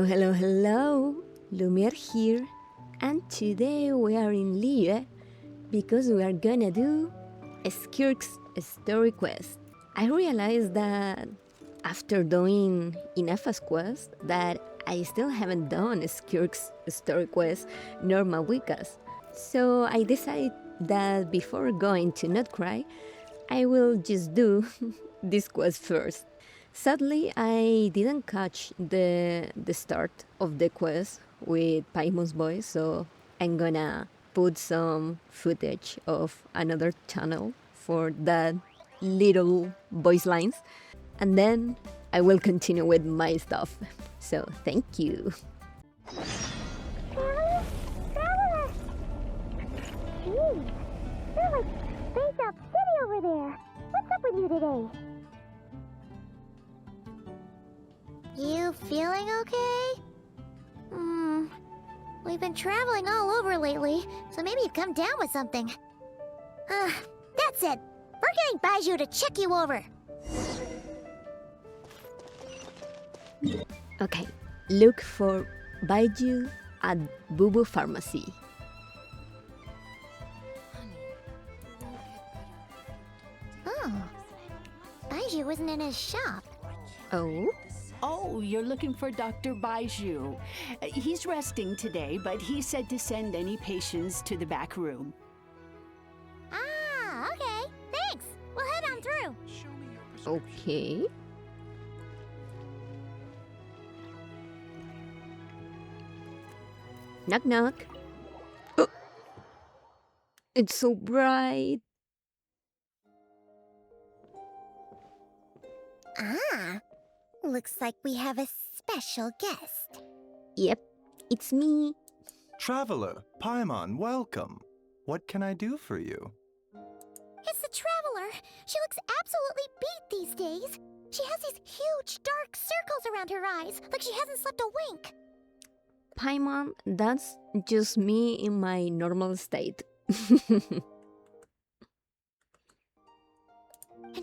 Hello, hello! Lumiere here, and today we are in Lille because we are gonna do a Skirk's story quest. I realized that after doing enough quest that I still haven't done a Skirk's story quest nor Mawika's. So I decided that before going to Not Cry, I will just do this quest first. Sadly, I didn't catch the start of the quest with Paimon's voice, so I'm gonna put some footage of another channel for that little voice lines, and then I will continue with my stuff. So thank you. Traveler! Jeez, they're like spaced out city over there. What's up with you today? You feeling okay? We've been traveling all over lately, so maybe you've come down with something. That's it. We're getting Baiju to check you over. Okay, look for Baiju at Bubu Pharmacy. Oh, Baiju isn't in his shop. Oh? Oh, you're looking for Dr. Baiju. He's resting today, but he said to send any patients to the back room. Ah, okay. Thanks. We'll head on through. Okay. Knock knock. Oh. It's so bright. Ah, looks like we have a special guest. Yep, it's me. Traveler, Paimon, welcome. What can I do for you? It's the Traveler. She looks absolutely beat these days. She has these huge dark circles around her eyes, like she hasn't slept a wink. Paimon, that's just me in my normal state. And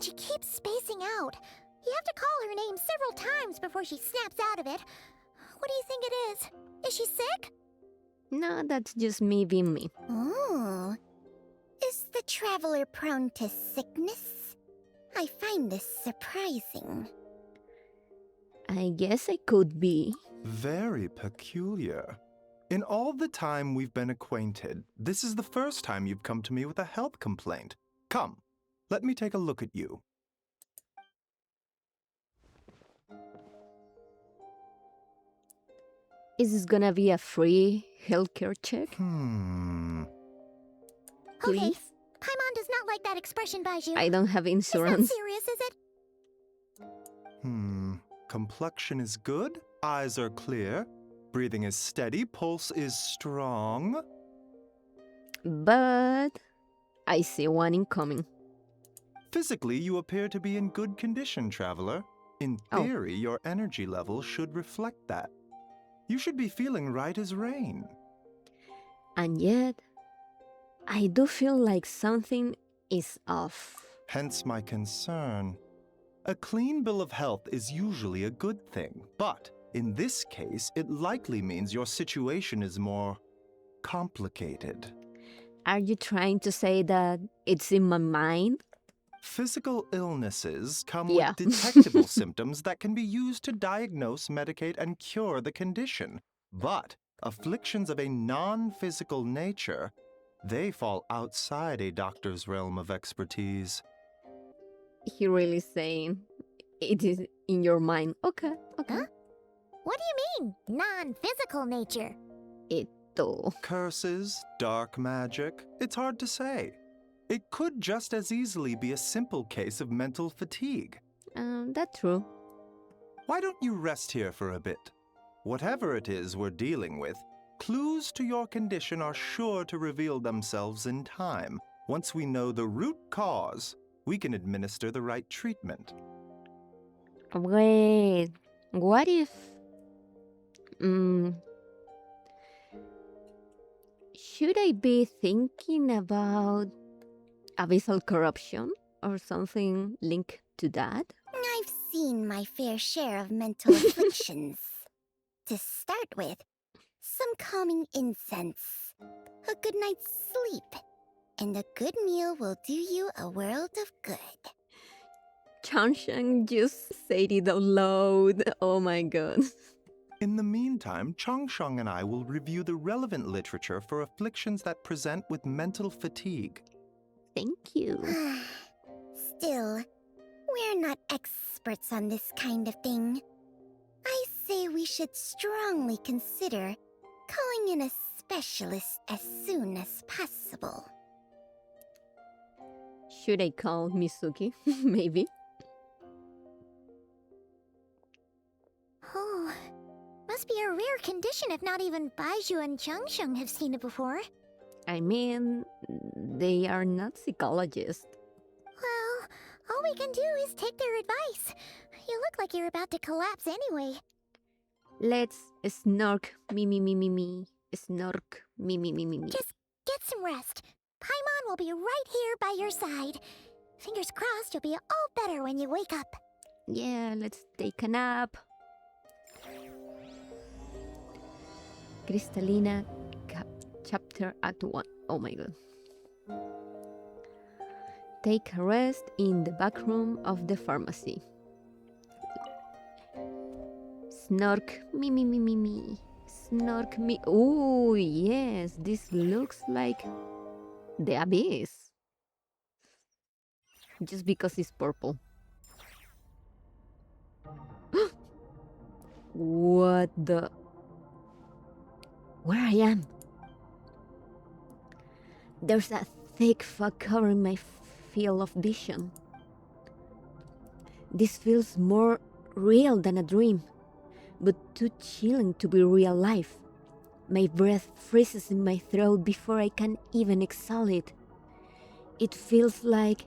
she keeps spacing out. You have to call her name several times before she snaps out of it. What do you think it is? Is she sick? No, that's just me being me. Oh. Is the Traveler prone to sickness? I find this surprising. I guess I could be. Very peculiar. In all the time we've been acquainted, this is the first time you've come to me with a health complaint. Come, let me take a look at you. Is this gonna be a free healthcare check? Okay. Please? Paimon does not like that expression, Baiju. I don't have Is insurance. that serious, is it? Complexion is good, eyes are clear, breathing is steady, pulse is strong. But I see one incoming. Physically, you appear to be in good condition, Traveler. In Oh. theory, your energy level should reflect that. You should be feeling right as rain. And yet, I do feel like something is off. Hence my concern. A clean bill of health is usually a good thing, but in this case, it likely means your situation is more complicated. Are you trying to say that it's in my mind? Physical illnesses come Yeah. with detectable symptoms that can be used to diagnose, medicate, and cure the condition. But afflictions of a non-physical nature, they fall outside a doctor's realm of expertise. He really saying it is in your mind. Okay, okay. Huh? What do you mean, non-physical nature? Ito. Curses, dark magic, it's hard to say. It could just as easily be a simple case of mental fatigue. That's true. Why don't you rest here for a bit? Whatever it is we're dealing with, clues to your condition are sure to reveal themselves in time. Once we know the root cause, we can administer the right treatment. Wait, what if... should I be thinking about abyssal corruption or something linked to that? I've seen my fair share of mental afflictions. To start with, some calming incense, a good night's sleep, and a good meal will do you a world of good. Changshan just said it out loud. Oh my god. In the meantime, Changsheng and I will review the relevant literature for afflictions that present with mental fatigue. Thank you. Still, we're not experts on this kind of thing. I say we should strongly consider calling in a specialist as soon as possible. Should I call Mizuki? Maybe. Oh, must be a rare condition if not even Baizhu and Changsheng have seen it before. I mean, they are not psychologists. Well, all we can do is take their advice. You look like you're about to collapse anyway. Let's snork me. Snork me. Just get some rest. Paimon will be right here by your side. Fingers crossed you'll be all better when you wake up. Yeah, let's take a nap. Crystallina chapter Act 1. Oh my god. Take a rest in the back room of the pharmacy. Snork me. Snork me. Oh yes, this looks like the abyss. Just because it's purple. What the? Where I am? There's a thick fog covering my field of vision. This feels more real than a dream, but too chilling to be real life. My breath freezes in my throat before I can even exhale it. It feels like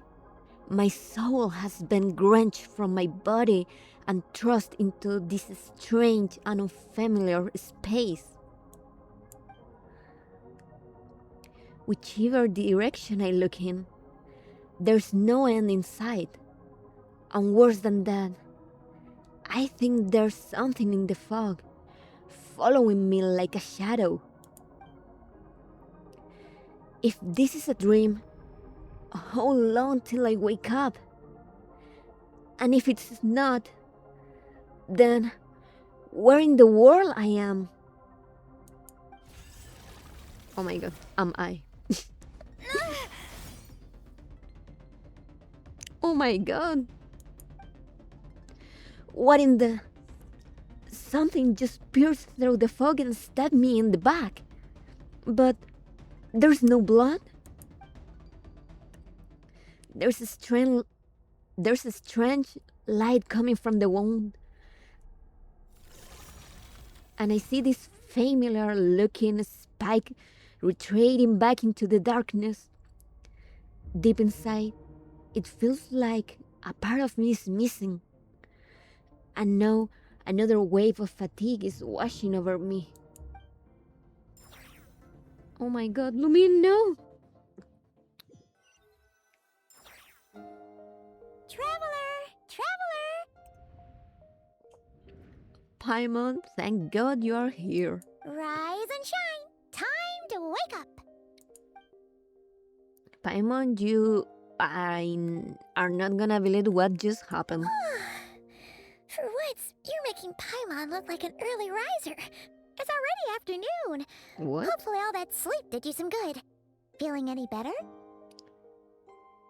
my soul has been wrenched from my body and thrust into this strange and unfamiliar space. Whichever direction I look in, there's no end in sight. And worse than that, I think there's something in the fog, following me like a shadow. If this is a dream, how long till I wake up? And if it's not, then where in the world I am? Oh my god, am I? Oh my god. What in the... Something just pierced through the fog and stabbed me in the back. But there's no blood. There's a strange light coming from the wound. And I see this familiar looking spike retreating back into the darkness. Deep inside, it feels like a part of me is missing. And now another wave of fatigue is washing over me. Oh my god, Lumine, no! Traveler! Paimon, thank god you are here. Rise and shine! Time to wake up! Paimon, you are not gonna believe what just happened. For once, you're making Paimon look like an early riser. It's already afternoon. What? Hopefully all that sleep did you some good. Feeling any better?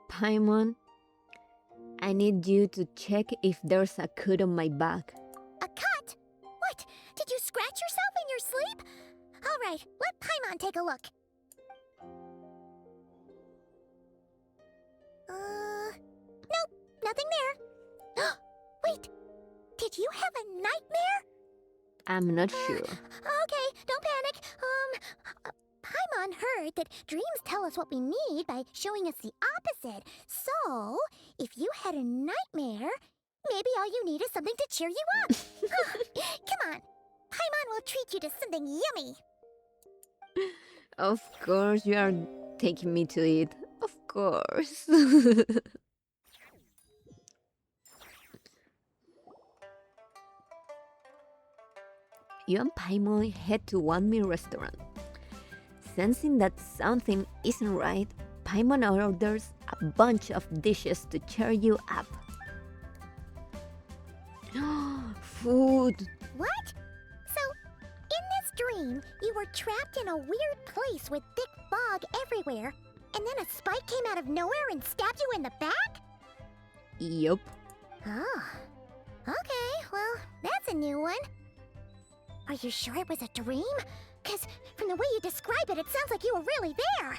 Paimon, I need you to check if there's a cut on my back. A cut? What? Did you scratch yourself in your sleep? All right, let Paimon take a look. Nope, nothing there. Wait, did you have a nightmare? I'm not sure. Okay, don't panic. Paimon heard that dreams tell us what we need by showing us the opposite. So, if you had a nightmare, maybe all you need is something to cheer you up. Come on, Paimon will treat you to something yummy. Of course you are taking me to it. Of course. you and Paimon head to One Me restaurant. Sensing that something isn't right, Paimon orders a bunch of dishes to cheer you up. Food! What? So, in this dream, you were trapped in a weird place with thick fog everywhere, and then a spike came out of nowhere and stabbed you in the back? Yup. Oh. Okay, well, that's a new one. Are you sure it was a dream? Because from the way you describe it, it sounds like you were really there.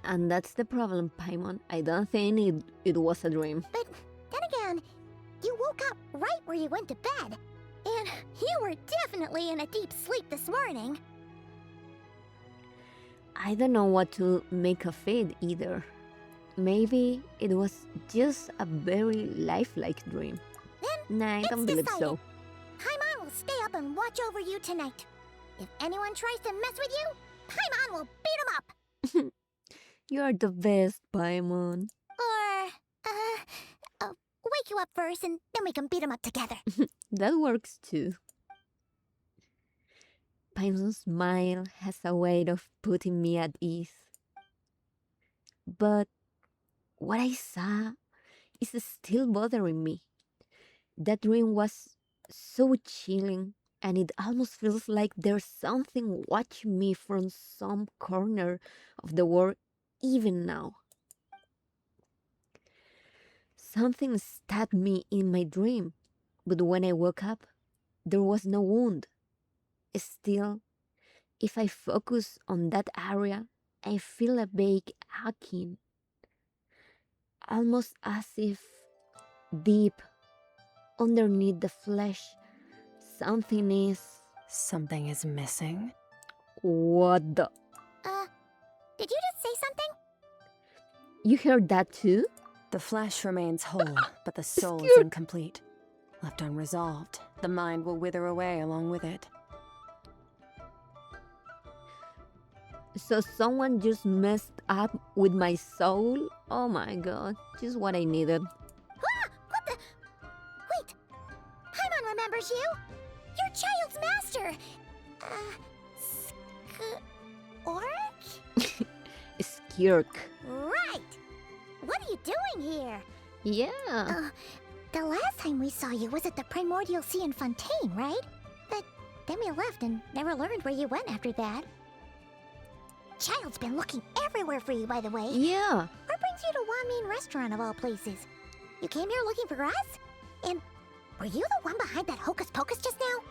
And that's the problem, Paimon. I don't think it was a dream. But then again, you woke up right where you went to bed. And you were definitely in a deep sleep this morning. I don't know what to make of it either. Maybe it was just a very lifelike dream. Then Nah, I don't it's believe decided. so. Paimon will stay up and watch over you tonight. If anyone tries to mess with you, Paimon will beat him up. You're the best, Paimon. Or, wake you up first and then we can beat him up together. That works too. Paimon's smile has a way of putting me at ease. But what I saw is still bothering me. That dream was so chilling, and it almost feels like there's something watching me from some corner of the world even now. Something stabbed me in my dream, but when I woke up, there was no wound. Still, if I focus on that area, I feel a vague aching, almost as if deep underneath the flesh, something is... Something is missing? What the... Did you just say something? You heard that too? The flesh remains whole, but the soul is Skirk. incomplete. Left unresolved, the mind will wither away along with it. So someone just messed up with my soul? Oh my god, just what I needed. Ah! What the? Wait! Paimon remembers you! Your child's master! Skirk? Skirk. Right! What are you doing here? Yeah. The last time we saw you was at the Primordial Sea in Fontaine, right? But then we left and never learned where you went after that. Child's been looking everywhere for you, by the way. Yeah. What brings you to Wanmin Restaurant of all places? You came here looking for us? And were you the one behind that hocus pocus just now?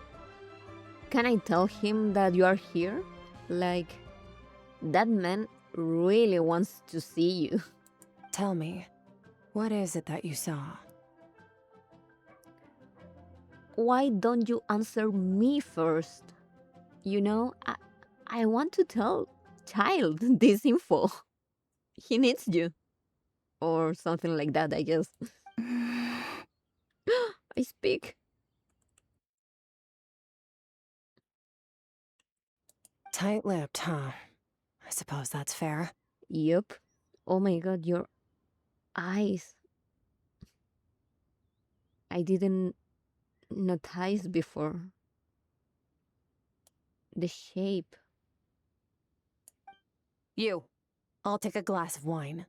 Can I tell him that you are here? Like, that man really wants to see you. Tell me, what is it that you saw? Why don't you answer me first? You know, I want to tell Child this info. He needs you. Or something like that, I guess. I speak. Tight-lipped, huh? I suppose that's fair. Yup. Oh my god, your eyes. I didn't notice before. The shape. You. I'll take a glass of wine.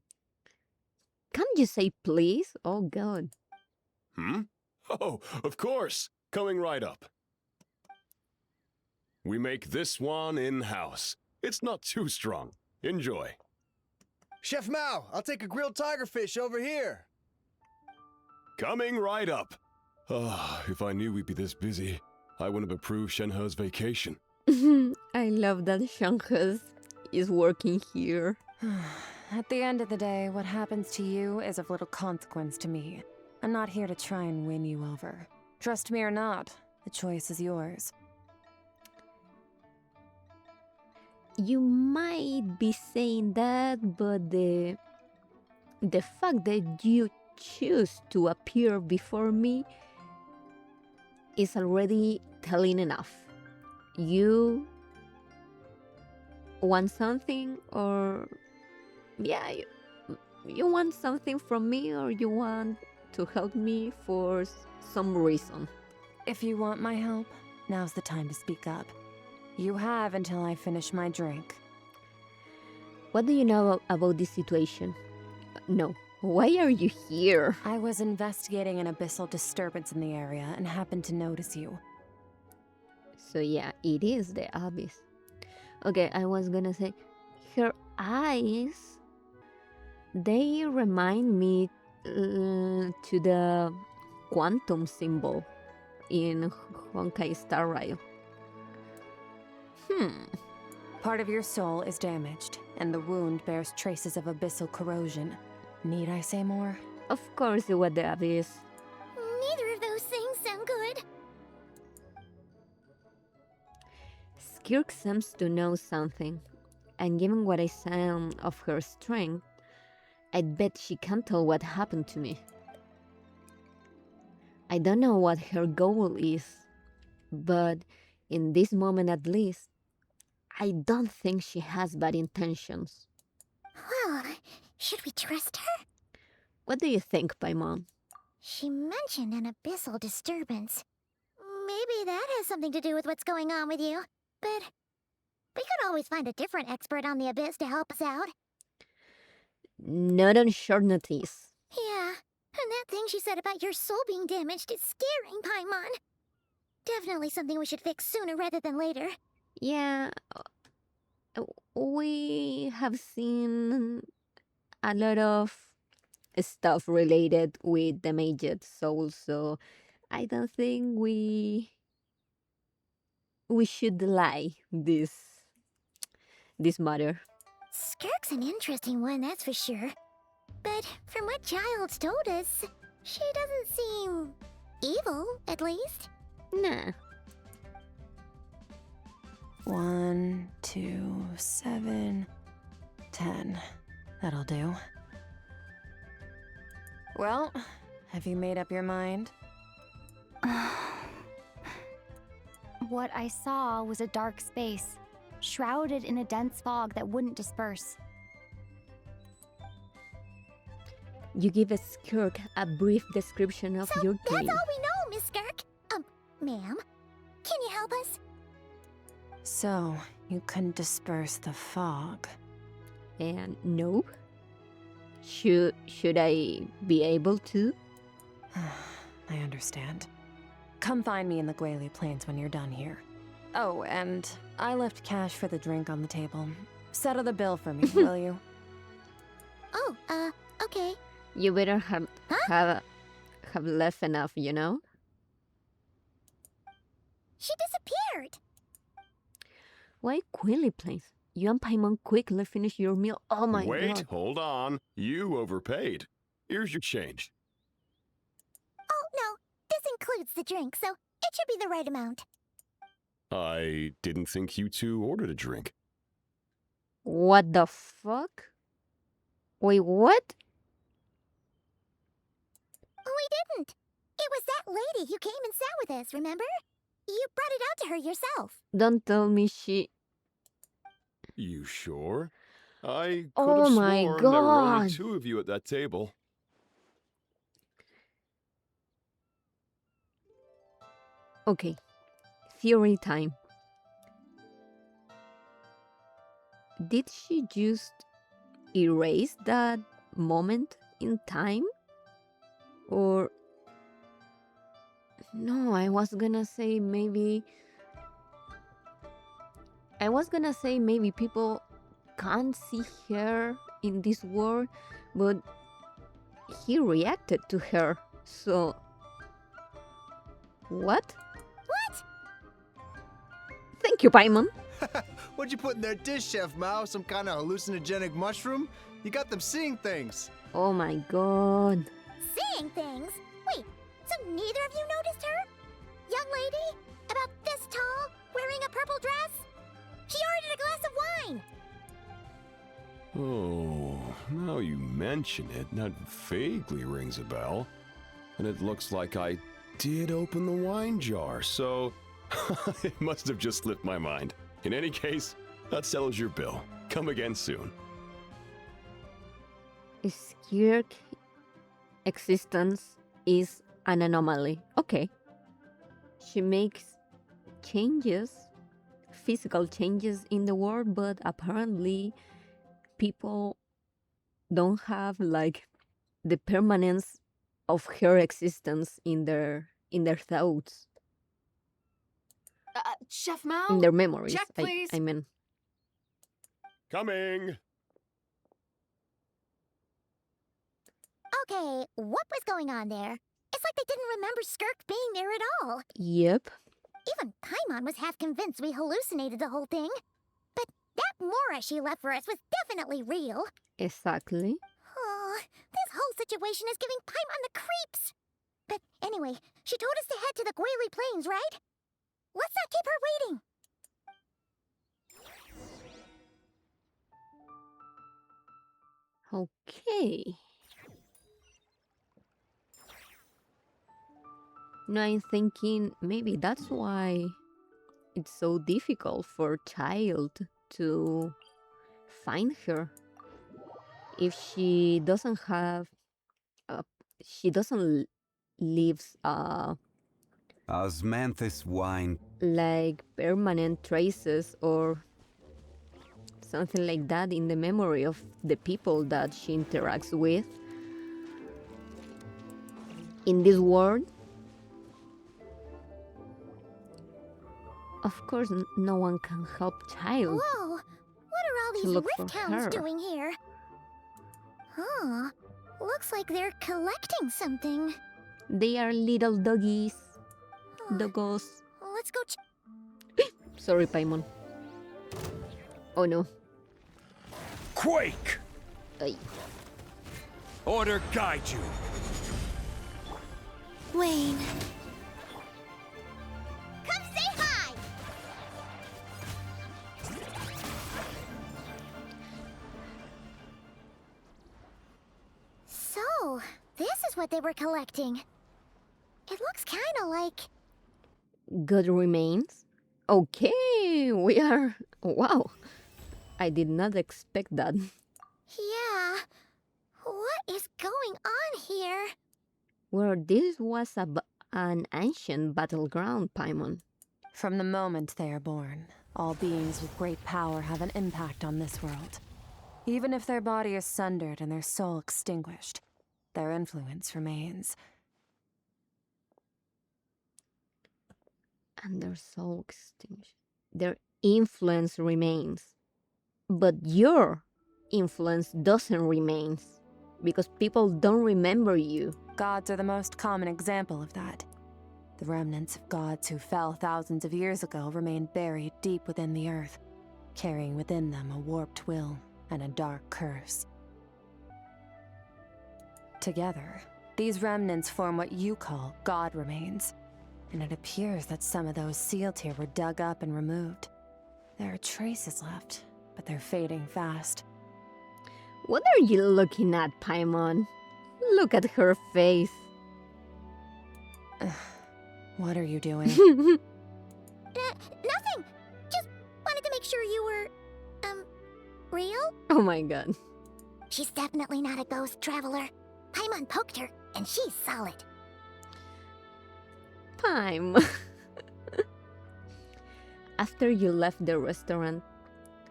Can't you say please? Oh god. Hmm? Oh, of course. Coming right up. We make this one in-house. It's not too strong. Enjoy. Chef Mao, I'll take a grilled tigerfish over here. Coming right up. Ah, if I knew we'd be this busy, I wouldn't have approved Shenhe's vacation. I love that Shanghas is working here. At the end of the day, what happens to you is of little consequence to me. I'm not here to try and win you over. Trust me or not, the choice is yours. You might be saying that, but the fact that you choose to appear before me is already telling enough. You want something, or yeah, you want something from me, or you want to help me for some reason. If you want my help, now's the time to speak up. You have until I finish my drink. What do you know about this situation? No. Why are you here? I was investigating an abyssal disturbance in the area and happened to notice you. So yeah, it is the abyss. Okay, I was gonna say, her eyes, they remind me to the quantum symbol in Honkai Star Rail. Part of your soul is damaged, and the wound bears traces of abyssal corrosion. Need I say more? Of course, what the abyss. Neither of those things sound good. Skirk seems to know something, and given what I saw of her strength, I'd bet she can't tell what happened to me. I don't know what her goal is, but in this moment at least, I don't think she has bad intentions. Well, should we trust her? What do you think, Paimon? She mentioned an abyssal disturbance. Maybe that has something to do with what's going on with you. But we could always find a different expert on the abyss to help us out. Not on short notice. Yeah, and that thing she said about your soul being damaged is scaring, Paimon. Definitely something we should fix sooner rather than later. Yeah, we have seen a lot of stuff related with the damaged soul, so I don't think we should delay this matter. Skirk's an interesting one, that's for sure. But from what Child's told us, she doesn't seem evil, at least. Nah. 1, 2, 7, 10. That'll do. Well, have you made up your mind? What I saw was a dark space, shrouded in a dense fog that wouldn't disperse. You give a Skirk a brief description of your That's dream. all we know, Miss Skirk. Ma'am, can you help us? So, you can disperse the fog. And no. Should I be able to? I understand. Come find me in the Guili Plains when you're done here. Oh, and I left cash for the drink on the table. Settle the bill for me, will you? Oh, okay. You better have left enough, you know? She disappeared. Why Quilly Plains? You and Paimon quickly finish your meal. Oh my Wait, god. hold on. You overpaid. Here's your change. Oh, no. This includes the drink, so it should be the right amount. I didn't think you two ordered a drink. What the fuck? Wait, what? We didn't. It was that lady who came and sat with us, remember? You brought it out to her yourself. Don't tell me she... You sure? I could Oh have my sworn there were only God. 2 of you at that table. Okay. Theory time. Did she just erase that moment in time? Or... No, I was gonna say maybe people can't see her in this world, but he reacted to her. So what? What? Thank you, Paimon. What'd you put in their dish, Chef Mao? Some kind of hallucinogenic mushroom? You got them seeing things. Oh my god. Seeing things? Wait, so neither of you noticed her? Young lady? About this tall? Wearing a purple dress? She ordered a glass of wine! Oh, now you mention it, that vaguely rings a bell. And it looks like I did open the wine jar, so it must have just slipped my mind. In any case, that settles your bill. Come again soon. Skirk existence is an anomaly. Okay. She makes changes, physical changes in the world, but apparently people don't have like the permanence of her existence in their thoughts, Chef Mao? in their memories. Check, please. I mean, Coming! Okay, what was going on there? It's like they didn't remember Skirk being there at all. yep. Even Paimon was half convinced we hallucinated the whole thing. But that Mora she left for us was definitely real. Exactly. Oh, this whole situation is giving Paimon the creeps. But anyway, she told us to head to the Guili Plains, right? Let's not keep her waiting. Okay. Now I'm thinking maybe that's why it's so difficult for child to find her. If she doesn't have, she doesn't leaves Osmanthus wine. like permanent traces or something like that in the memory of the people that she interacts with in this world. Of course, no one can help child. Whoa, what are all To these look for rift hounds her. doing here? Huh, looks like they're collecting something. They are little doggies, doggos. Let's go Sorry, Paimon. Oh no. Quake! Ay. Order guide you. Wayne. Come say hi! So, this is what they were collecting. It looks kinda like... God remains. Okay, we are. Wow. I did not expect that. Yeah. What is going on here? Where this was an ancient battleground, Paimon. From the moment they are born, all beings with great power have an impact on this world. Even if their body is sundered and their soul extinguished, their influence remains. And their soul extinction. Their influence remains. But your influence doesn't remain. Because people don't remember you. Gods are the most common example of that. The remnants of gods who fell thousands of years ago remain buried deep within the earth, carrying within them a warped will and a dark curse. Together, these remnants form what you call God remains, and it appears that some of those sealed here were dug up and removed. There are traces left, but they're fading fast. What are you looking at, Paimon? Look at her face. What are you doing? Nothing! Just wanted to make sure you were, real? Oh my god. She's definitely not a ghost traveler. Paimon poked her, and she's solid. Paim. After you left the restaurant,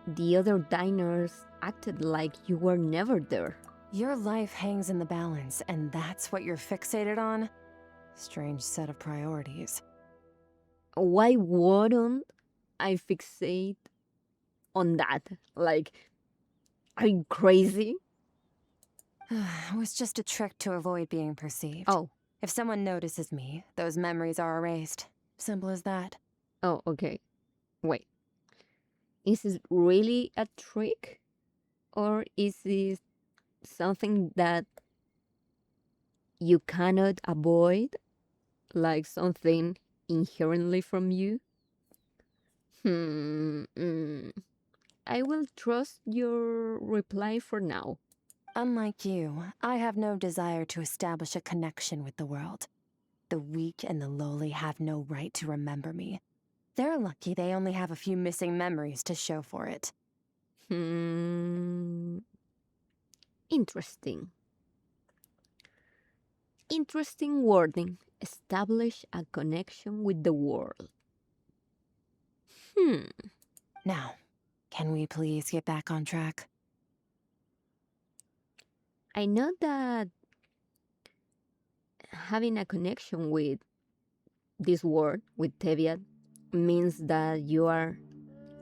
the other diners acted like you were never there. Your life hangs in the balance, and that's what you're fixated on? Strange set of priorities. Why wouldn't I fixate on that? Like, are you crazy? It was just a trick to avoid being perceived. Oh, If someone notices me, those memories are erased. Simple as that. oh, okay. Wait. Is it really a trick? Or is it something that you cannot avoid? Like something inherently from you? I will trust your reply for now. Unlike you, I have no desire to establish a connection with the world. The weak and the lowly have no right to remember me. They're lucky they only have a few missing memories to show for it. Interesting. Interesting wording. Establish a connection with the world. Now, can we please get back on track? I know that having a connection with this world, with Teviat, means that you are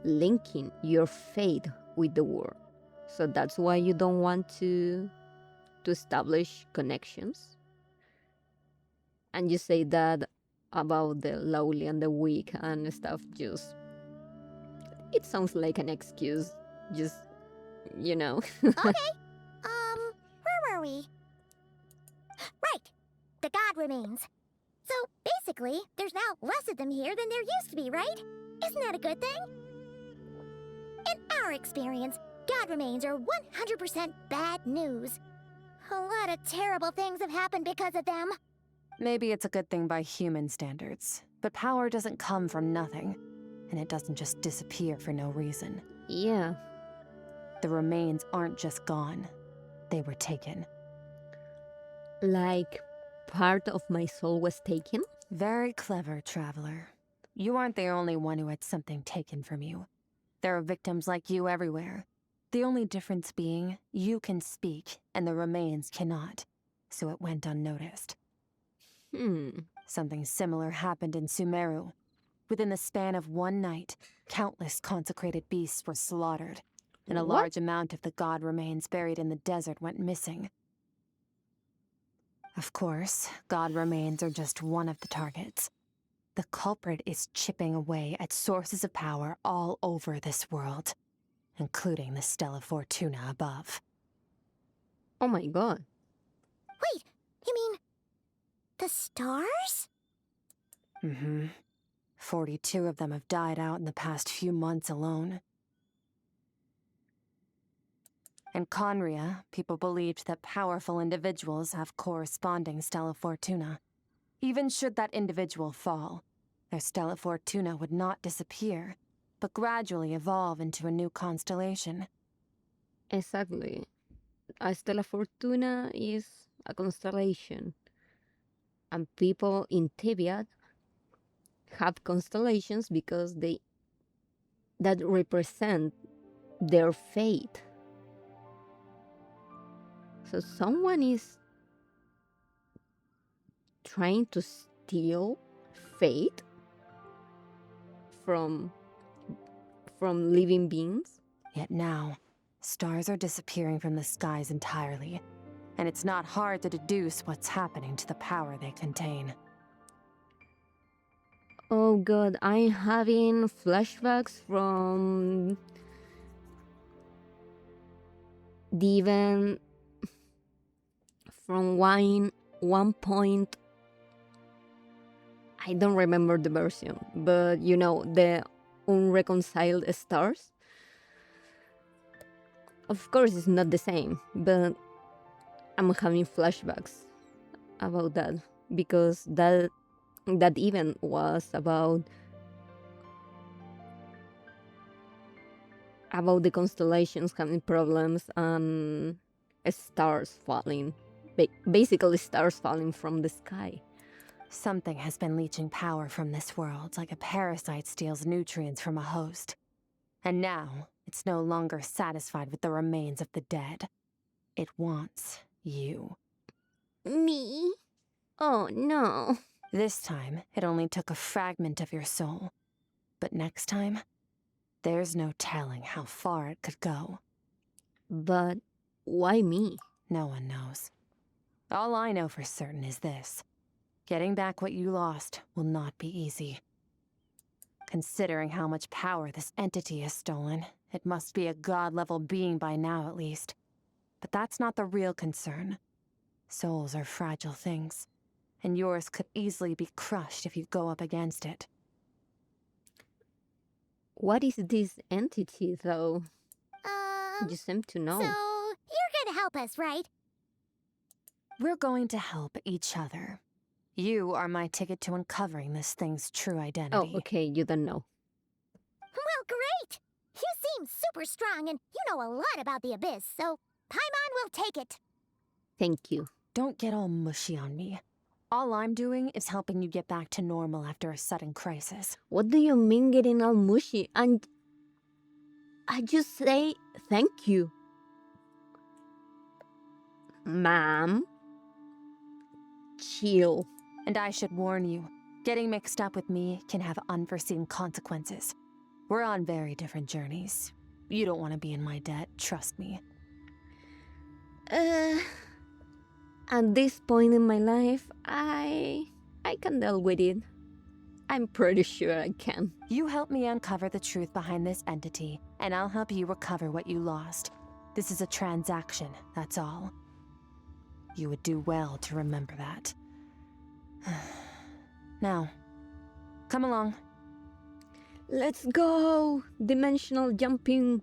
linking your faith with the world. So that's why you don't want to establish connections. And you say that about the lowly and the weak and stuff. Just it sounds like an excuse. Just Okay. Where were we? Right. The god remains. So basically, there's now less of them here than there used to be, right? Isn't that a good thing? In our experience, god remains are 100% bad news. A lot of terrible things have happened because of them. Maybe it's a good thing by human standards, but power doesn't come from nothing, and it doesn't just disappear for no reason. Yeah. The remains aren't just gone, they were taken. Like part of my soul was taken? Very clever, traveler. You aren't the only one who had something taken from you. There are victims like you everywhere. The only difference being, you can speak, and the remains cannot, so it went unnoticed. Something similar happened in Sumeru. Within the span of one night, countless consecrated beasts were slaughtered, and a large amount of the god remains buried in the desert went missing. Of course, god remains are just one of the targets. The culprit is chipping away at sources of power all over this world, including the Stella Fortuna above. Oh my god. Wait, you mean the stars? 42 of them have died out in the past few months alone. In Conria, people believed that powerful individuals have corresponding Stella Fortuna. Even should that individual fall, their Stella Fortuna would not disappear, but gradually evolve into a new constellation. Exactly. A Stella Fortuna is a constellation. And people in Teviat have constellations because that represent their fate. So someone is trying to steal fate from living beings. Yet now, stars are disappearing from the skies entirely, and it's not hard to deduce what's happening to the power they contain. Oh god, I'm having flashbacks from the event from one point. I don't remember the version, but the unreconciled stars. Of course, it's not the same, but I'm having flashbacks about that because that event was about the constellations having problems and stars falling, basically stars falling from the sky. Something has been leeching power from this world like a parasite steals nutrients from a host. And now, it's no longer satisfied with the remains of the dead. It wants you. Me? Oh no. This time, it only took a fragment of your soul. But next time, there's no telling how far it could go. But why me? No one knows. All I know for certain is this. Getting back what you lost will not be easy. Considering how much power this entity has stolen, it must be a god-level being by now at least. But that's not the real concern. Souls are fragile things, and yours could easily be crushed if you go up against it. What is this entity, though? You seem to know. So, you're gonna help us, right? We're going to help each other. You are my ticket to uncovering this thing's true identity. Oh, okay, you don't know. Well, great! You seem super strong and you know a lot about the Abyss, so Paimon will take it. Thank you. Don't get all mushy on me. All I'm doing is helping you get back to normal after a sudden crisis. What do you mean getting all mushy? And I just say thank you. Ma'am, chill. And I should warn you, getting mixed up with me can have unforeseen consequences. We're on very different journeys. You don't want to be in my debt, trust me. At this point in my life, I can deal with it. I'm pretty sure I can. You help me uncover the truth behind this entity, and I'll help you recover what you lost. This is a transaction, that's all. You would do well to remember that. Now, come along. Let's go! Dimensional jumping.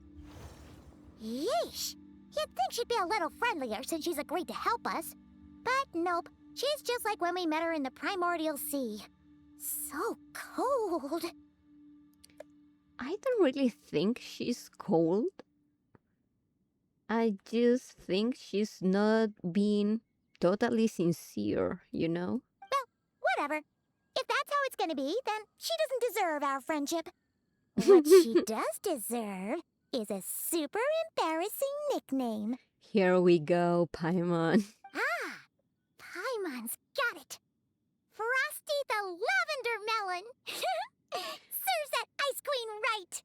Yeesh! You'd think she'd be a little friendlier since she's agreed to help us. But nope, she's just like when we met her in the primordial sea. So cold. I don't really think she's cold. I just think she's not being totally sincere, you know? Well, whatever. If that's how it's gonna be, then she doesn't deserve our friendship. What she does deserve is a super embarrassing nickname. Here we go, Paimon. Ah, Paimon's got it. Frosty the Lavender Melon. Serves that ice queen right.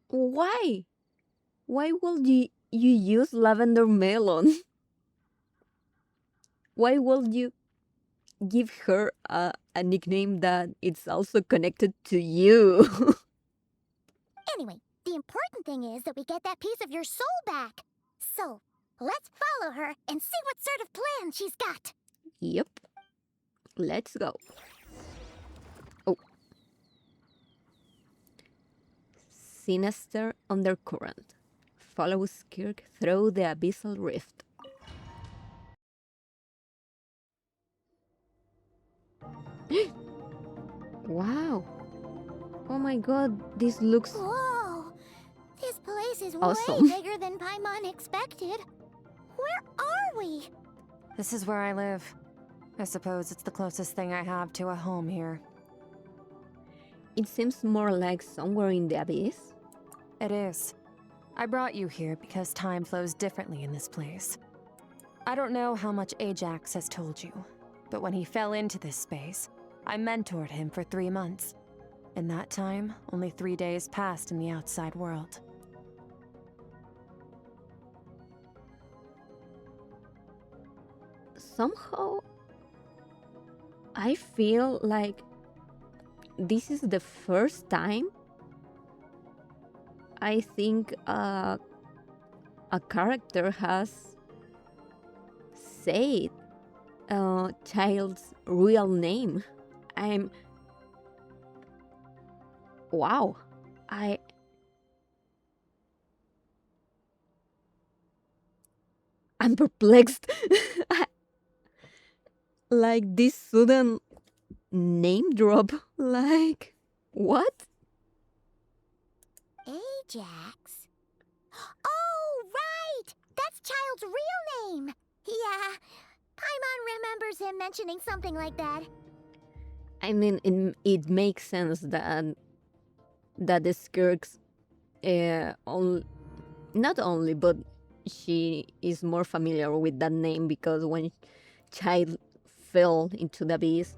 Why? Why would you use lavender melon? Why would you give her a nickname that it's also connected to you? Anyway, the important thing is that we get that piece of your soul back. So, let's follow her and see what sort of plan she's got. Yep. Let's go. Oh. Sinister undercurrent. Follow Skirk through the abyssal rift. Wow. Oh my god, this looks Whoa! This place is awesome. way bigger than Paimon expected. Where are we? This is where I live. I suppose it's the closest thing I have to a home here. It seems more like somewhere in the abyss. It is. I brought you here because time flows differently in this place. I don't know how much Ajax has told you, but when he fell into this space, I mentored him for 3 months. In that time, only 3 days passed in the outside world. Somehow, I feel like this is the first time I think a character has said a child's real name. Wow. I'm perplexed. Like this sudden name drop. Like, what? Ajax? Oh, right! That's Child's real name! Yeah, Paimon remembers him mentioning something like that. I mean, it makes sense that the Skirks, not only, but she is more familiar with that name because when Child fell into the abyss,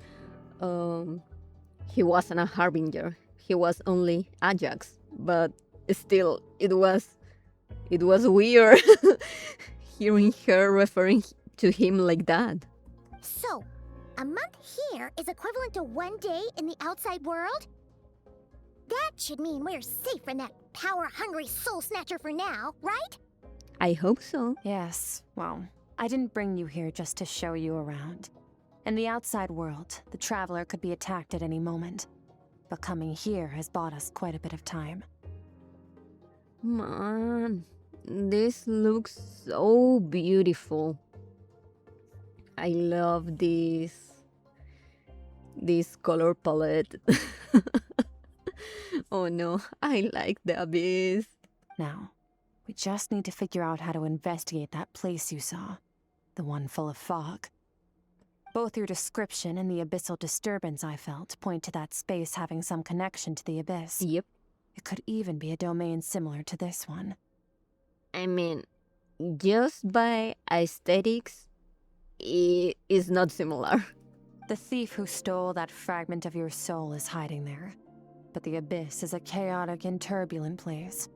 he wasn't a harbinger. He was only Ajax, but still, it was weird hearing her referring to him like that. So, a month here is equivalent to 1 day in the outside world? That should mean we're safe from that power-hungry soul snatcher for now, right? I hope so. Yes, well, I didn't bring you here just to show you around. In the outside world, the Traveler could be attacked at any moment. But coming here has bought us quite a bit of time. Man, this looks so beautiful. I love this color palette. Oh no, I like the abyss. Now, we just need to figure out how to investigate that place you saw. The one full of fog. Both your description and the abyssal disturbance I felt point to that space having some connection to the abyss. Yep. It could even be a domain similar to this one. I mean, just by aesthetics, it is not similar. The thief who stole that fragment of your soul is hiding there. But the abyss is a chaotic and turbulent place.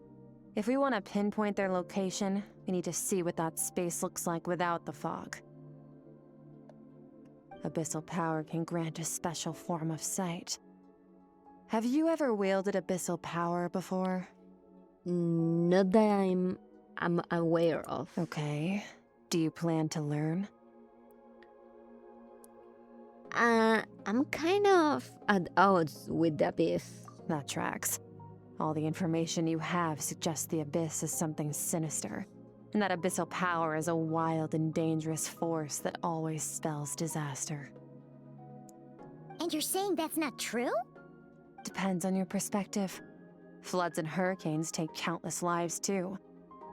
If we want to pinpoint their location, we need to see what that space looks like without the fog. Abyssal power can grant a special form of sight. Have you ever wielded abyssal power before? Not that I'm aware of. Okay. Do you plan to learn? I'm kind of at odds with the abyss. That tracks. All the information you have suggests the abyss is something sinister, and that abyssal power is a wild and dangerous force that always spells disaster. And you're saying that's not true? Depends on your perspective. Floods and hurricanes take countless lives too.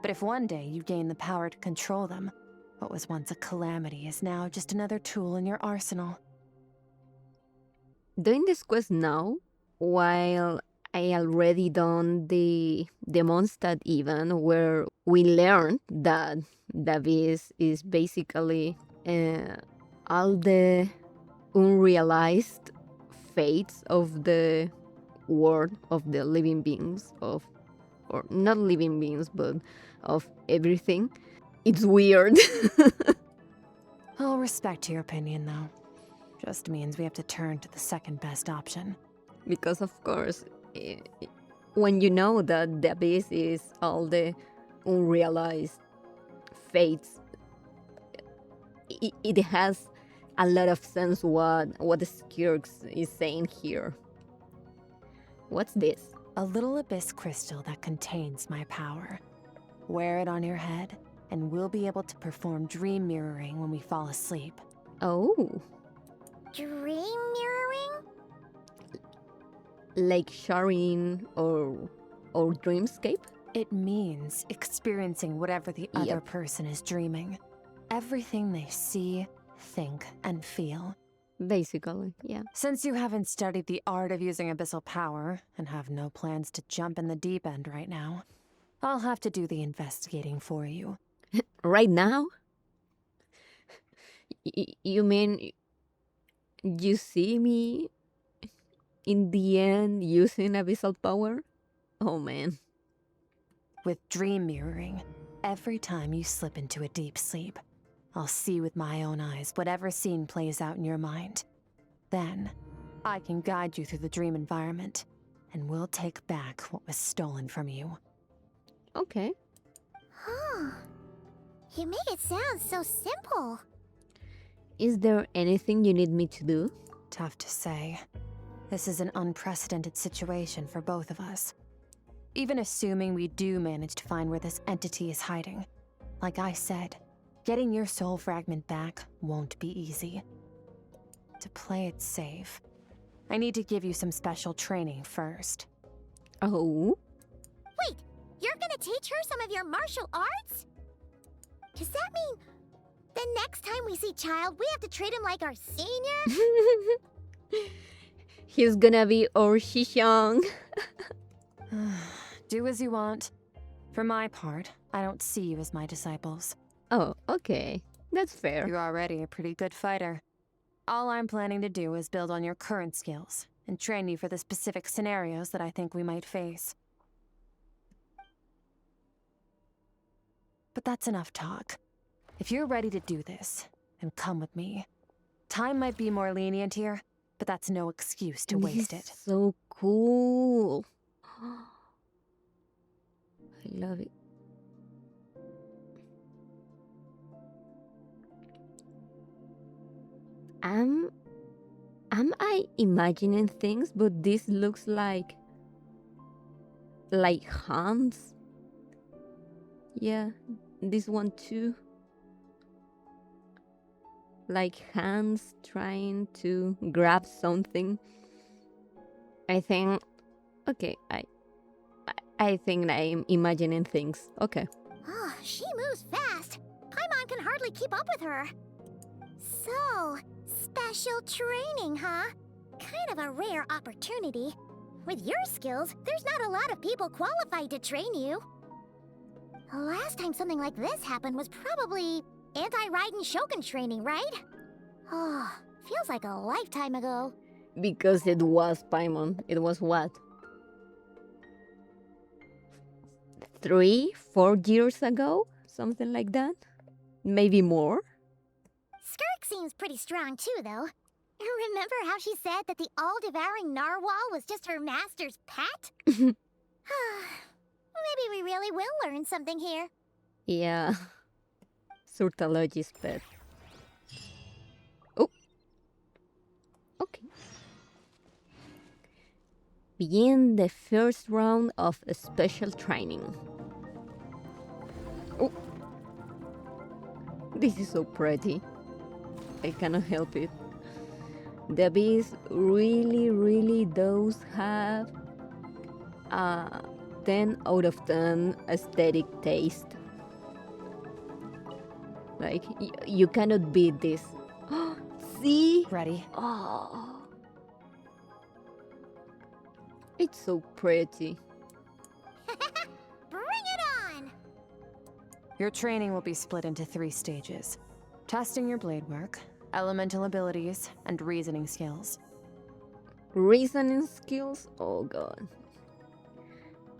But if one day you gain the power to control them, what was once a calamity is now just another tool in your arsenal. Doing this quest now, while I already done the Mondstadt event where we learned that the abyss is basically all the unrealized fates of the world of the living beings, or not living beings, but of everything. It's weird. I'll respect your opinion, though. Just means we have to turn to the second best option. Because, of course, when you know that the abyss is all the unrealized fates, it has a lot of sense what Skirk is saying here. What's this? A little abyss crystal that contains my power. Wear it on your head, and we'll be able to perform dream mirroring when we fall asleep. Oh. Dream mirroring? Like sharing or dreamscape? It means experiencing whatever the other person is dreaming. Everything they see, think, and feel. Basically, yeah. Since you haven't studied the art of using abyssal power and have no plans to jump in the deep end right now, I'll have to do the investigating for you. Right now? You mean you see me in the end using abyssal power? Oh man. With dream mirroring, every time you slip into a deep sleep, I'll see with my own eyes whatever scene plays out in your mind. Then, I can guide you through the dream environment, and we'll take back what was stolen from you. Okay. Huh. You make it sound so simple. Is there anything you need me to do? Tough to say. This is an unprecedented situation for both of us. Even assuming we do manage to find where this entity is hiding, like I said, getting your soul fragment back won't be easy. To play it safe, I need to give you some special training first. Oh? Wait, you're gonna teach her some of your martial arts? Does that mean the next time we see Child, we have to treat him like our senior? He's gonna be our Shishang. Do as you want. For my part, I don't see you as my disciples. Oh, okay. That's fair. You're already a pretty good fighter. All I'm planning to do is build on your current skills and train you for the specific scenarios that I think we might face. But that's enough talk. If you're ready to do this, then come with me. Time might be more lenient here, but that's no excuse to waste it. So cool. I love it. Am I imagining things? But this looks like hands. Yeah, this one too. Like hands trying to grab something. I think. Okay, I think I'm imagining things. Okay. Oh, she moves fast. Paimon can hardly keep up with her. So, Special training, huh? Kind of a rare opportunity. With your skills, there's not a lot of people qualified to train you. The last time something like this happened was probably anti-Raiden Shogun training, right? Oh, feels like a lifetime ago. Because it was Paimon. It was what? 3-4 years ago? Something like that? Maybe more? Skirk seems pretty strong too, though. Remember how she said that the all-devouring narwhal was just her master's pet? Maybe we really will learn something here. Yeah. Surtology's pet. Oh. Okay. Begin the first round of a special training. Oh. This is so pretty. I cannot help it. The bees really does have a 10 out of 10 aesthetic taste. Like, you cannot beat this. See? Ready? Oh. It's so pretty. Bring it on! Your training will be split into 3 stages. Testing your blade work, elemental abilities, and reasoning skills. Reasoning skills? Oh god.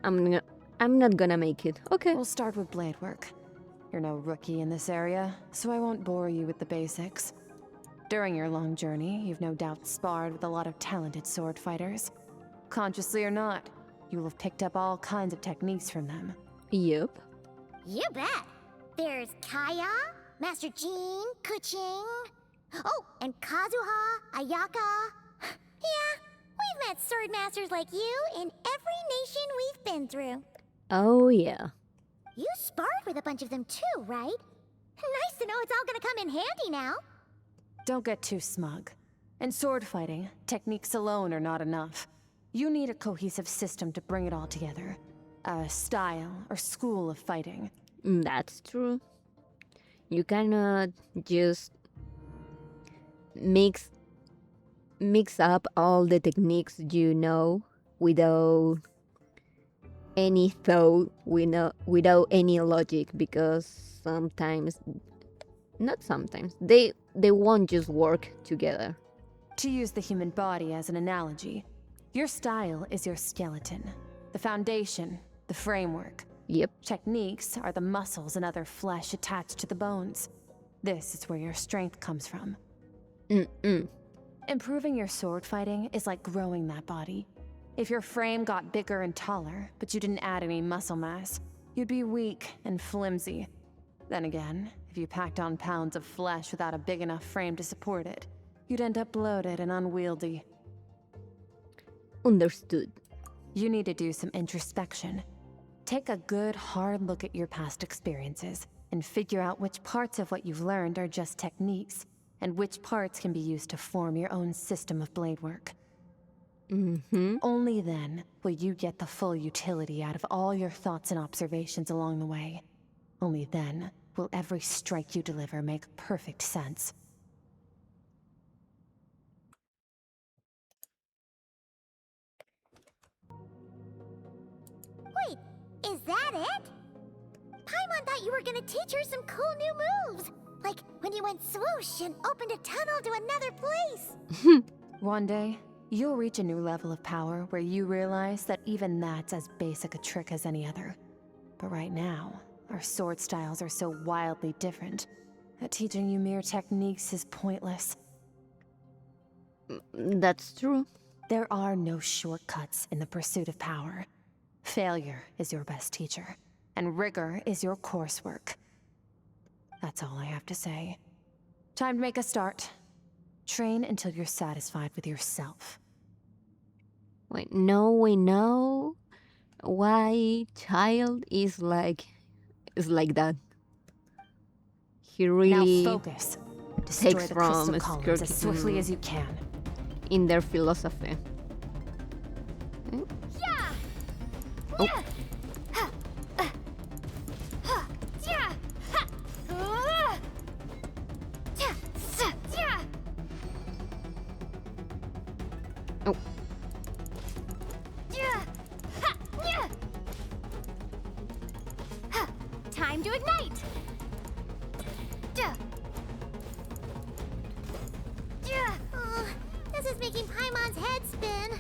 I'm not gonna make it. Okay. We'll start with blade work. You're no rookie in this area, so I won't bore you with the basics. During your long journey, you've no doubt sparred with a lot of talented sword fighters. Consciously or not, you will have picked up all kinds of techniques from them. Yep. You bet. There's Kaya, Master Jean, Kuching. Oh, and Kazuha, Ayaka. Yeah, we've met sword masters like you in every nation we've been through. Oh yeah. You sparred with a bunch of them too, right? Nice to know it's all gonna come in handy now. Don't get too smug. In sword fighting, techniques alone are not enough. You need a cohesive system to bring it all together. A style or school of fighting. That's true. You cannot just mix up all the techniques you know without any thought, without any logic, because they won't just work together. To use the human body as an analogy, your style is your skeleton, the foundation, the framework. Yep. Techniques are the muscles and other flesh attached to the bones. This is where your strength comes from. Improving your sword fighting is like growing that body. If your frame got bigger and taller, but you didn't add any muscle mass, you'd be weak and flimsy. Then again, if you packed on pounds of flesh without a big enough frame to support it, you'd end up bloated and unwieldy. Understood. You need to do some introspection. Take a good, hard look at your past experiences and figure out which parts of what you've learned are just techniques, and which parts can be used to form your own system of blade work. Only then will you get the full utility out of all your thoughts and observations along the way. Only then will every strike you deliver make perfect sense. Wait, is that it? Paimon thought you were gonna teach her some cool new moves. Like when you went swoosh and opened a tunnel to another place. One day, you'll reach a new level of power where you realize that even that's as basic a trick as any other. But right now, our sword styles are so wildly different that teaching you mere techniques is pointless. That's true. There are no shortcuts in the pursuit of power. Failure is your best teacher, and rigor is your coursework. That's all I have to say. Time to make a start. Train until you're satisfied with yourself. Wait, no, we know why Child is like that. He really Now focus. Destroy takes the from crystal columns Skirk as swiftly as you can. in their philosophy. Oh. Oh. Time to ignite! Oh, this is making Paimon's head spin.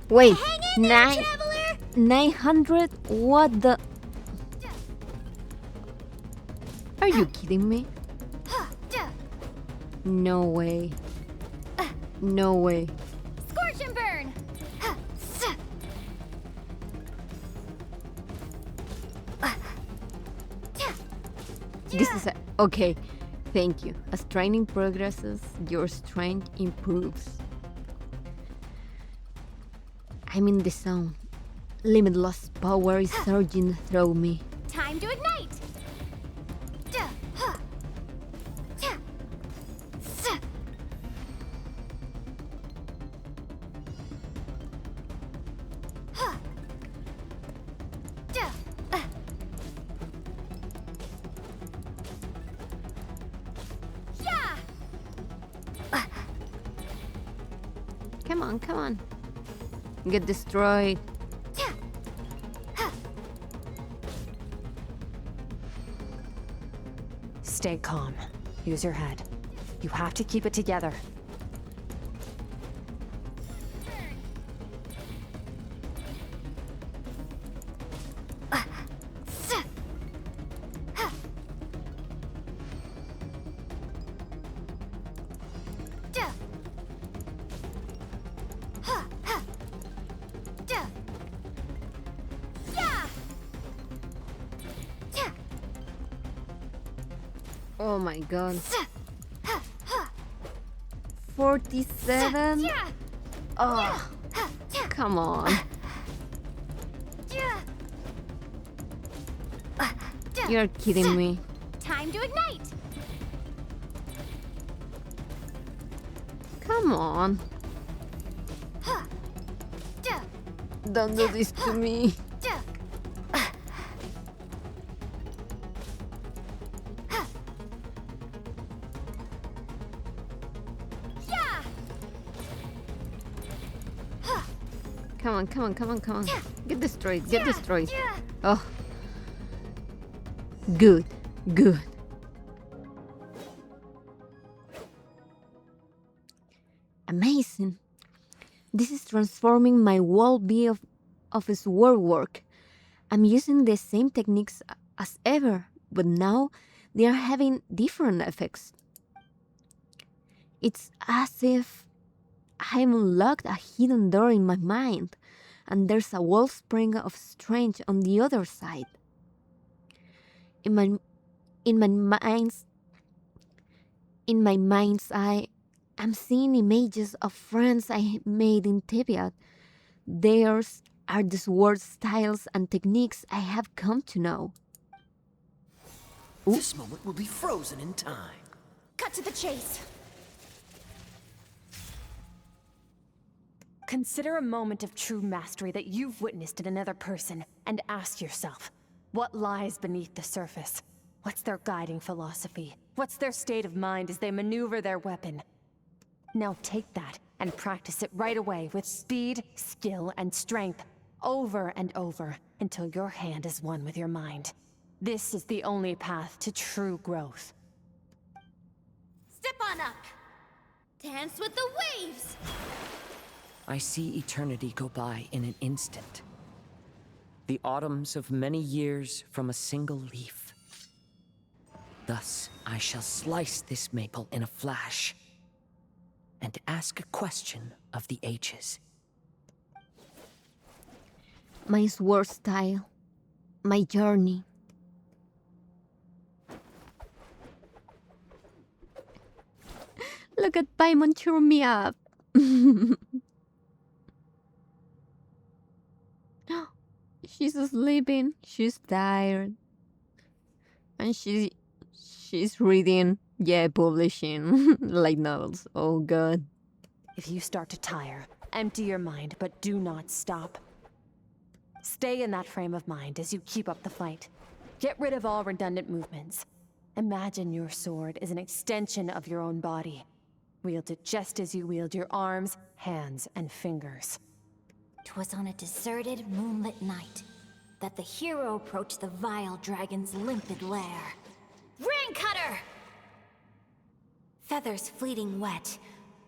Wait, Hang in there, traveler! 900? What the? Are you kidding me? No way. No way. Scorch and burn! This is okay. Thank you. As training progresses, your strength improves. I'm in the zone. Limitless power is surging through me. Time to ignite! Come on, come on. Get destroyed. Stay calm. Use your head. You have to keep it together. Oh my god. 47? Oh, come on. You're kidding me. Time to ignite! Come on. Don't do this to me. Come on, come on, come on, come on. Get destroyed, get destroyed. Oh. Good, good. Amazing. This is transforming my whole view of his sword work. I'm using the same techniques as ever, but now they are having different effects. It's as if I unlocked a hidden door in my mind, and there's a wellspring of strength on the other side. In my mind's eye, I'm seeing images of friends I made in Tibet. Theirs are the sword styles and techniques I have come to know. This moment will be frozen in time. Cut to the chase! Consider a moment of true mastery that you've witnessed in another person, and ask yourself, what lies beneath the surface? What's their guiding philosophy? What's their state of mind as they maneuver their weapon? Now take that and practice it right away with speed, skill, and strength, over and over, until your hand is one with your mind. This is the only path to true growth. Step on up! Dance with the waves! I see eternity go by in an instant. The autumns of many years from a single leaf. Thus, I shall slice this maple in a flash and ask a question of the ages. My sword style, my journey. Look at Paimon cheer me up. She's sleeping, she's tired. And she's reading, publishing light novels. Oh god. If you start to tire, empty your mind, but do not stop. Stay in that frame of mind as you keep up the fight. Get rid of all redundant movements. Imagine your sword is an extension of your own body. Wield it just as you wield your arms, hands, and fingers. 'Twas on a deserted, moonlit night that the hero approached the vile dragon's limpid lair. Rain Cutter! Feathers fleeting wet,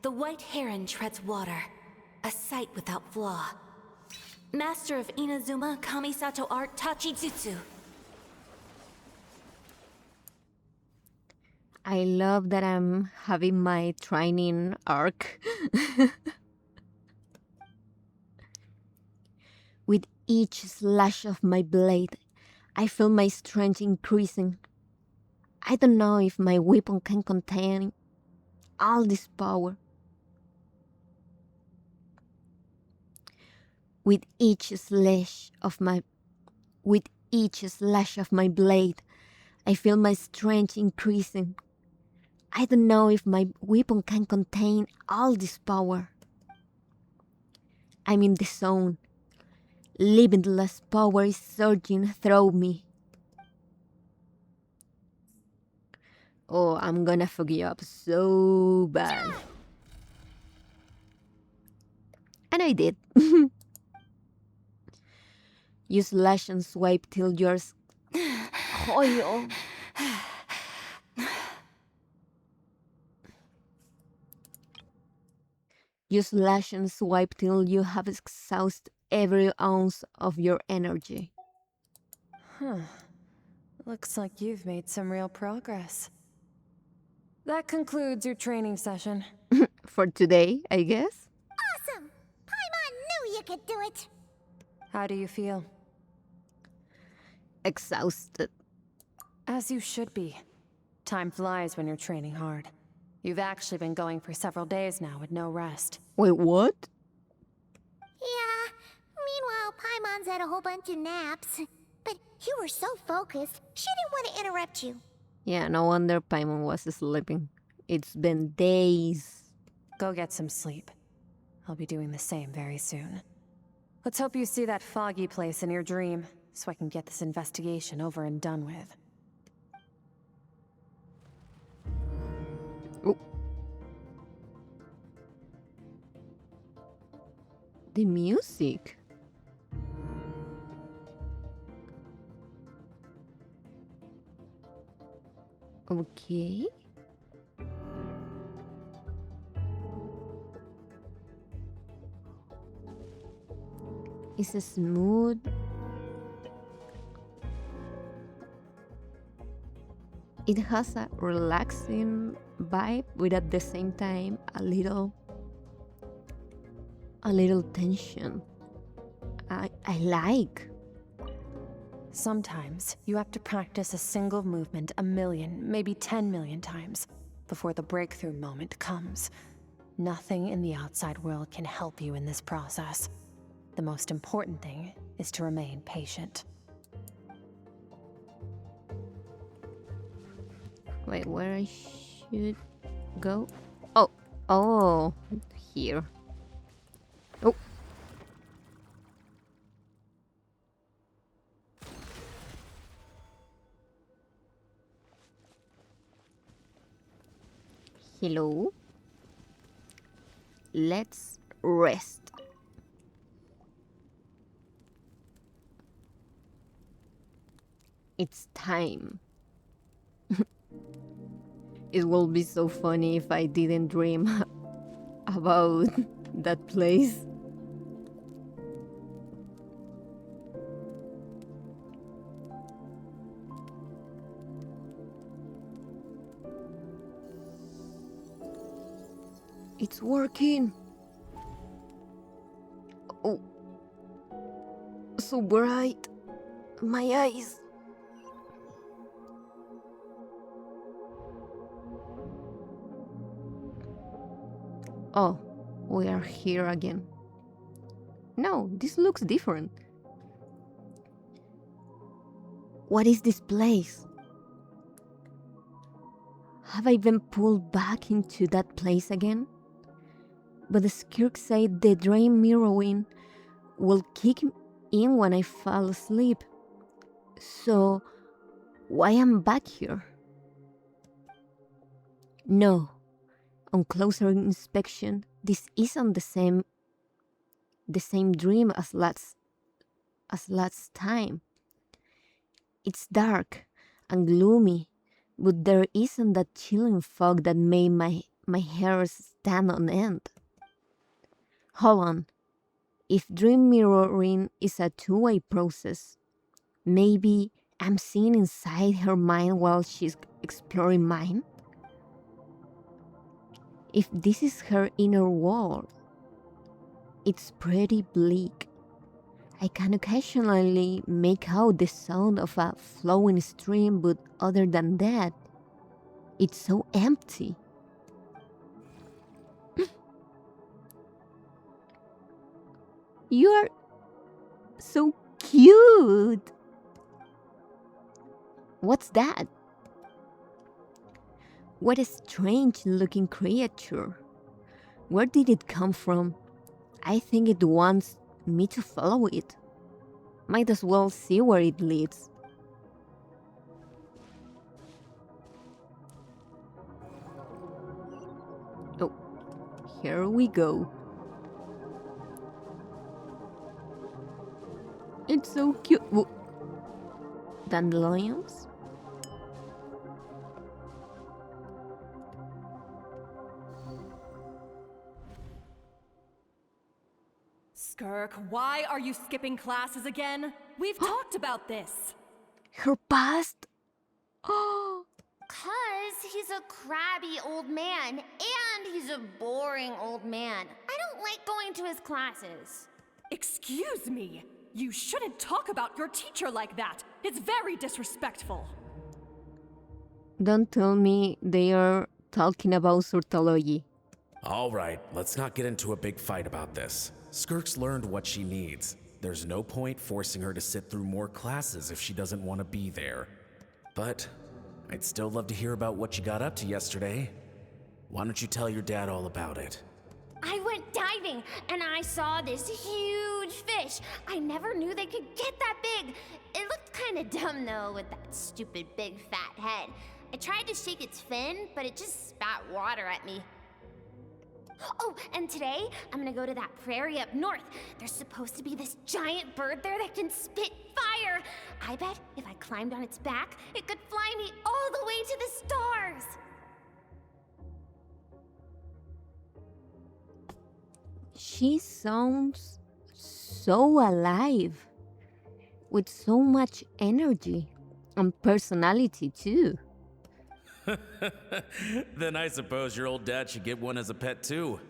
the white heron treads water, a sight without flaw. Master of Inazuma Kamisato art Tachijutsu. I love that I'm having my training arc. With each slash of my blade, I feel my strength increasing. I don't know if my weapon can contain all this power. With each slash of my blade, I feel my strength increasing. I don't know if my weapon can contain all this power. I'm in the zone. Limitless power is surging through me. Oh, I'm gonna fuck you up so bad. And I did. You slash and swipe till yours. Oh, you slash and swipe till you have exhausted every ounce of your energy. Huh. Looks like you've made some real progress. That concludes your training session. For today, I guess? Awesome! Paimon knew you could do it! How do you feel? Exhausted. As you should be. Time flies when you're training hard. You've actually been going for several days now with no rest. Wait, what? Yeah, meanwhile, Paimon's had a whole bunch of naps. But you were so focused, she didn't want to interrupt you. Yeah, no wonder Paimon was sleeping. It's been days. Go get some sleep. I'll be doing the same very soon. Let's hope you see that foggy place in your dream, so I can get this investigation over and done with. Oh. The music. Okay. It's a smooth. It has a relaxing vibe with at the same time a little tension. I like. Sometimes you have to practice a single movement 1 million, maybe 10 million times before the breakthrough moment comes. Nothing in the outside world can help you in this process. The most important thing is to remain patient. Wait, where I should go? Oh, here. Oh. Hello. Let's rest. It's time. It will be so funny if I didn't dream about that place. It's working. Oh, so bright. My eyes. Oh, we are here again. No, this looks different. What is this place? Have I been pulled back into that place again? But the Skirk said the dream mirroring will kick in when I fall asleep. So, why am I back here? No, on closer inspection, this isn't the same dream as last time. It's dark and gloomy, but there isn't that chilling fog that made my hair stand on end. Hold on. If dream mirroring is a two-way process, maybe I'm seeing inside her mind while she's exploring mine? If this is her inner world, it's pretty bleak. I can occasionally make out the sound of a flowing stream, but other than that, it's so empty. You are so cute. What's that? What a strange looking creature. Where did it come from? I think it wants me to follow it. Might as well see where it leads. Oh, here we go. It's so cute. Dandelions? Skirk, why are you skipping classes again? We've talked about this. Her past? Oh. 'Cause he's a crabby old man, and he's a boring old man. I don't like going to his classes. Excuse me. You shouldn't talk about your teacher like that. It's very disrespectful. Don't tell me they are talking about surtology. All right, let's not get into a big fight about this. Skirk's learned what she needs. There's no point forcing her to sit through more classes if she doesn't want to be there. But I'd still love to hear about what you got up to yesterday. Why don't you tell your dad all about it? I went diving, and I saw this huge fish. I never knew they could get that big. It looked kind of dumb, though, with that stupid big fat head. I tried to shake its fin, but it just spat water at me. Oh, and today, I'm gonna go to that prairie up north. There's supposed to be this giant bird there that can spit fire. I bet if I climbed on its back, it could fly me all the way to the stars. She sounds so alive, with so much energy and personality too. Then I suppose your old dad should get one as a pet too.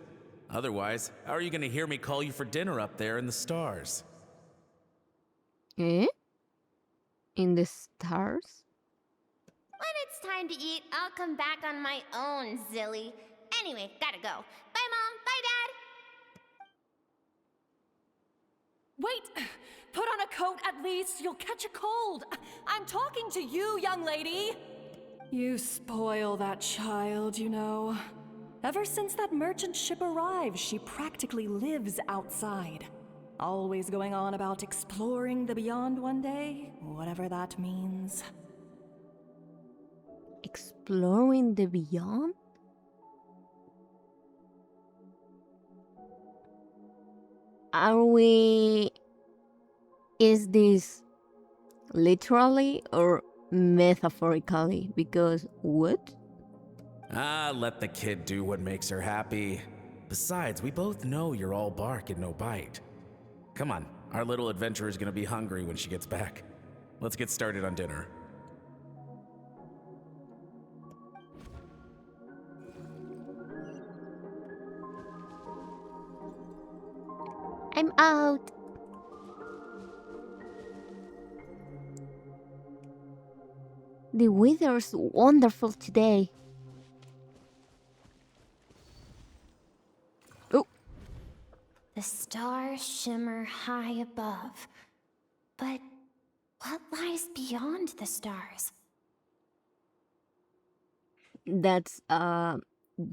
Otherwise, how are you gonna hear me call you for dinner up there in the stars? Eh? In the stars? When it's time to eat, I'll come back on my own, Zilly. Anyway, gotta go. Bye, Mom. Bye, Dad. Wait! Put on a coat at least. You'll catch a cold. I'm talking to you, young lady. You spoil that child, you know. Ever since that merchant ship arrived, she practically lives outside. Always going on about exploring the beyond one day, whatever that means. Exploring the beyond? Are we... Is this literally or metaphorically? Because what? Ah, let the kid do what makes her happy. Besides, we both know you're all bark and no bite. Come on, our little adventurer is gonna be hungry when she gets back. Let's get started on dinner. I'm out. The weather's wonderful today. Oh. The stars shimmer high above. But what lies beyond the stars? That's a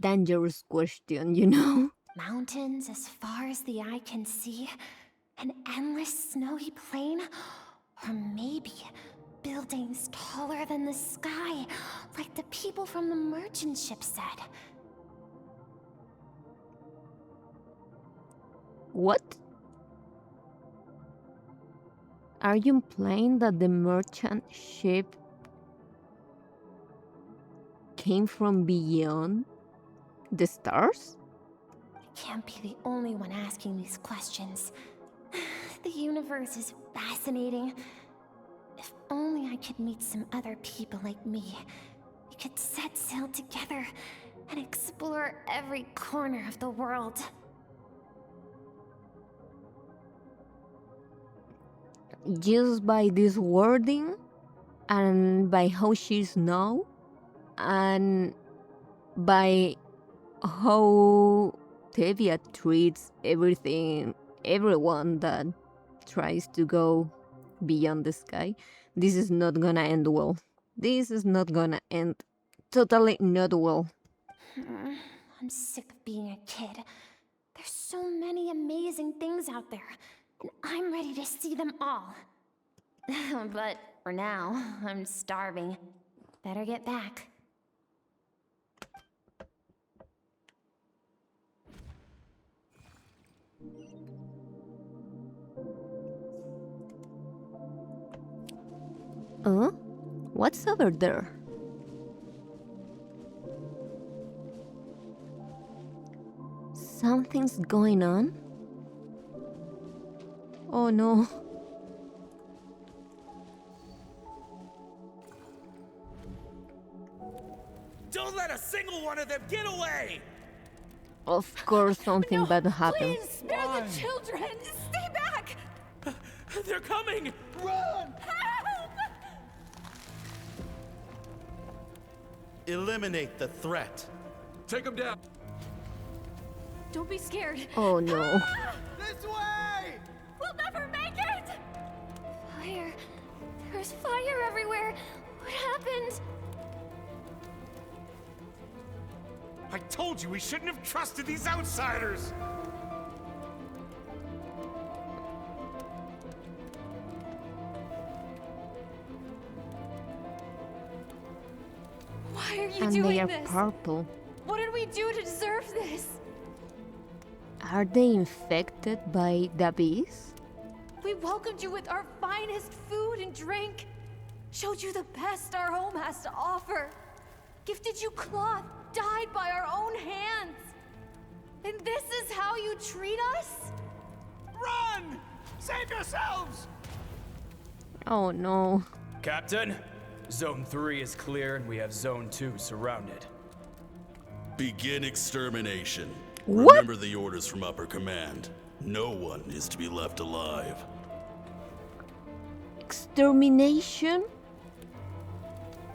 dangerous question, you know? Mountains as far as the eye can see? An endless snowy plain? Or maybe buildings taller than the sky, like the people from the merchant ship said. What? Are you implying that the merchant ship came from beyond the stars? I can't be the only one asking these questions. The universe is fascinating. If only I could meet some other people like me. We could set sail together and explore every corner of the world. Just by this wording and by how she's now and by how Tevia treats everyone that tries to go beyond the sky, this is not gonna end well. This is not gonna end totally not well. I'm sick of being a kid. There's so many amazing things out there, and I'm ready to see them all. But for now, I'm starving. Better get back. What's over there? Something's going on? Oh no. Don't let a single one of them get away! Of course something bad happened. Please spare the children! Stay back! They're coming! Run! Help! Eliminate the threat. Take them down. Don't be scared. Oh no. This way! We'll never make it! Fire. There's fire everywhere. What happened? I told you we shouldn't have trusted these outsiders! Why are you And doing they are this? purple. What did we do to deserve this? Are they infected by the bees? We welcomed you with our finest food and drink. Showed you the best our home has to offer. Gifted you cloth dyed by our own hands. And this is how you treat us? Run! Save yourselves! Oh no. Captain, Zone 3 is clear and we have Zone 2 surrounded. Begin extermination. What? Remember the orders from upper command. No one is to be left alive. Extermination?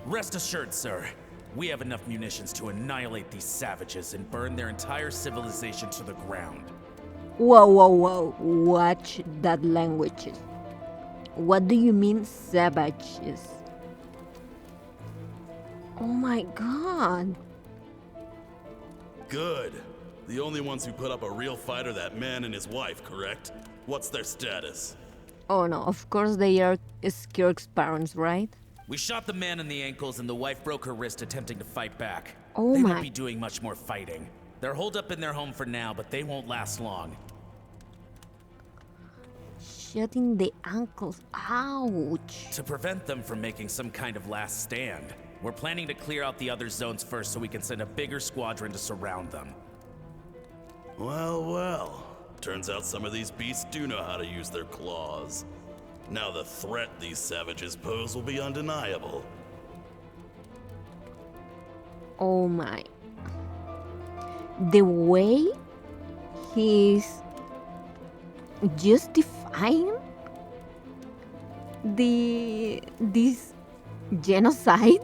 Rest assured, sir. We have enough munitions to annihilate these savages and burn their entire civilization to the ground. Whoa, whoa, whoa. Watch that languages. What do you mean savages? Oh my god. Good. The only ones who put up a real fight are that man and his wife, correct? What's their status? Oh no, of course they are Skirk's parents, right? We shot the man in the ankles and the wife broke her wrist attempting to fight back. Oh they my. won't be doing much more fighting. They're holed up in their home for now, but they won't last long. Shutting the ankles. Ouch. To prevent them from making some kind of last stand, we're planning to clear out the other zones first so we can send a bigger squadron to surround them. Well, well. Turns out some of these beasts do know how to use their claws. Now the threat these savages pose will be undeniable. Oh my. The way he's justifying this genocide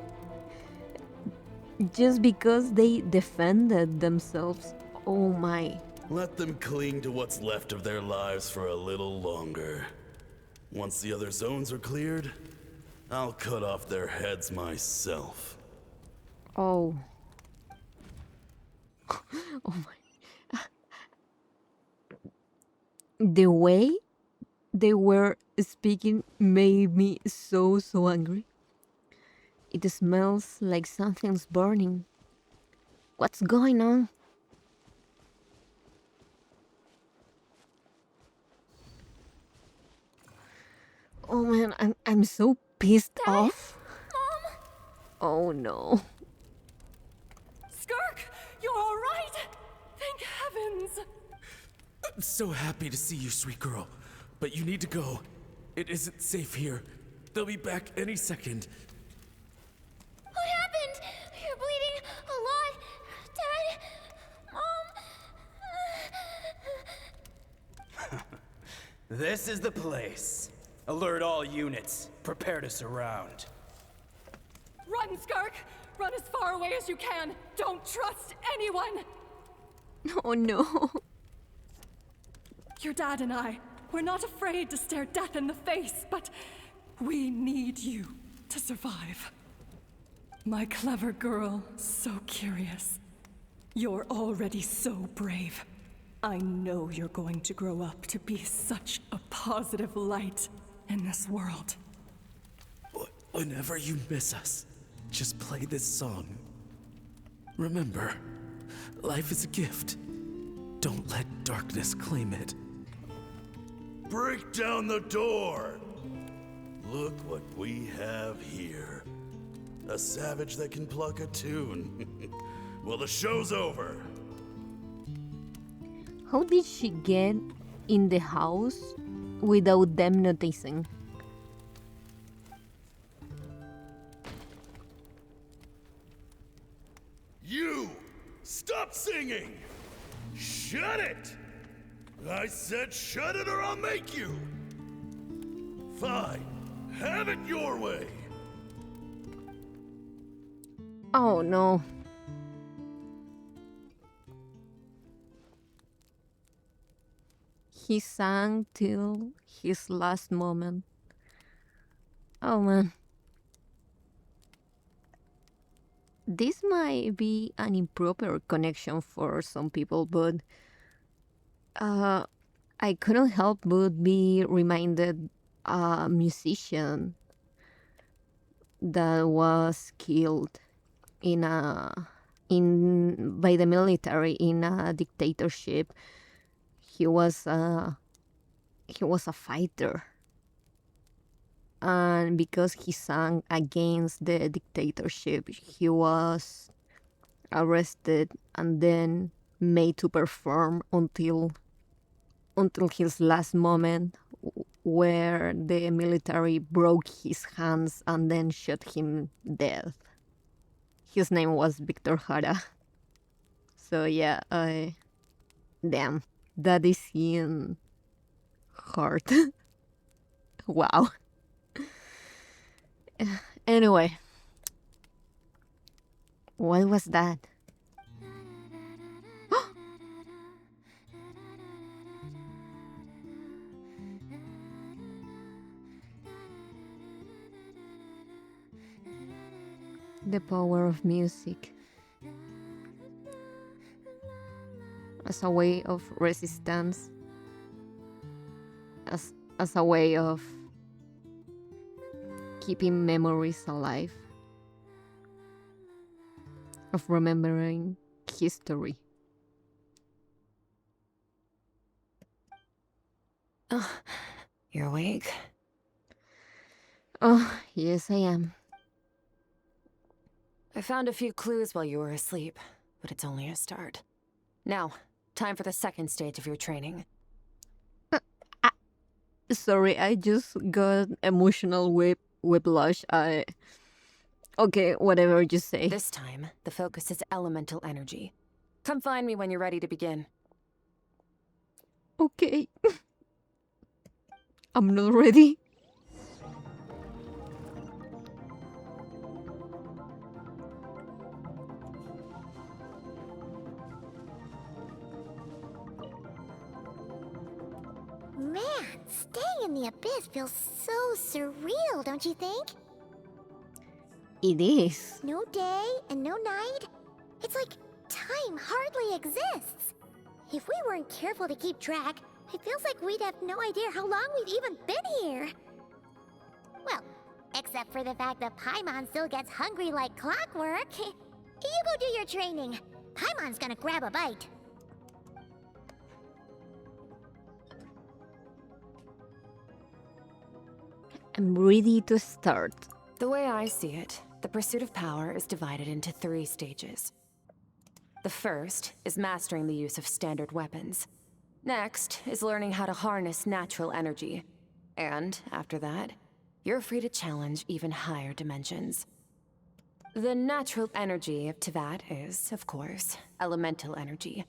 just because they defended themselves. Oh my. Let them cling to what's left of their lives for a little longer. Once the other zones are cleared, I'll cut off their heads myself. Oh. Oh my. The way they were speaking made me so angry. It smells like something's burning. What's going on? Oh man, I'm so pissed off. Mom? Oh no. Skirk, you're all right? Thank heavens. I'm so happy to see you, sweet girl. But you need to go. It isn't safe here. They'll be back any second. What happened? You're bleeding a lot. Dad? Mom? This is the place. Alert all units. Prepare to surround. Run, Skirk! Run as far away as you can! Don't trust anyone! Oh no. Your dad and I, we're not afraid to stare death in the face, but we need you to survive. My clever girl, so curious. You're already so brave. I know you're going to grow up to be such a positive light in this world. Whenever you miss us, just play this song. Remember, life is a gift. Don't let darkness claim it. Break down the door! Look what we have here. A savage that can pluck a tune. Well, the show's over. How did she get in the house without them noticing? You! Stop singing! Shut it! I said shut it or I'll make you! Fine. Have it your way! Oh no. He sang till his last moment. Oh man. This might be an improper connection for some people, but I couldn't help but be reminded a musician that was killed by the military in a dictatorship. He was a fighter, and because he sang against the dictatorship, he was arrested and then made to perform until his last moment, where the military broke his hands and then shot him dead. His name was Victor Jara. So yeah, damn, that is in hard. Wow. Anyway, what was that? The power of music as a way of resistance, as a way of keeping memories alive, of remembering history. Oh, you're awake? Oh, yes, I am. I found a few clues while you were asleep, but it's only a start. Now, time for the second stage of your training. Sorry, I just got emotional whiplash. Okay, whatever you say. This time, the focus is elemental energy. Come find me when you're ready to begin. Okay. I'm not ready. Man, staying in the abyss feels so surreal, don't you think? It is. No day and no night. It's like time hardly exists. If we weren't careful to keep track, it feels like we'd have no idea how long we've even been here. Well, except for the fact that Paimon still gets hungry like clockwork. You go do your training. Paimon's gonna grab a bite. I'm ready to start. The way I see it, the pursuit of power is divided into 3 stages. The first is mastering the use of standard weapons. Next is learning how to harness natural energy. And after that, you're free to challenge even higher dimensions. The natural energy of Teyvat is, of course, elemental energy.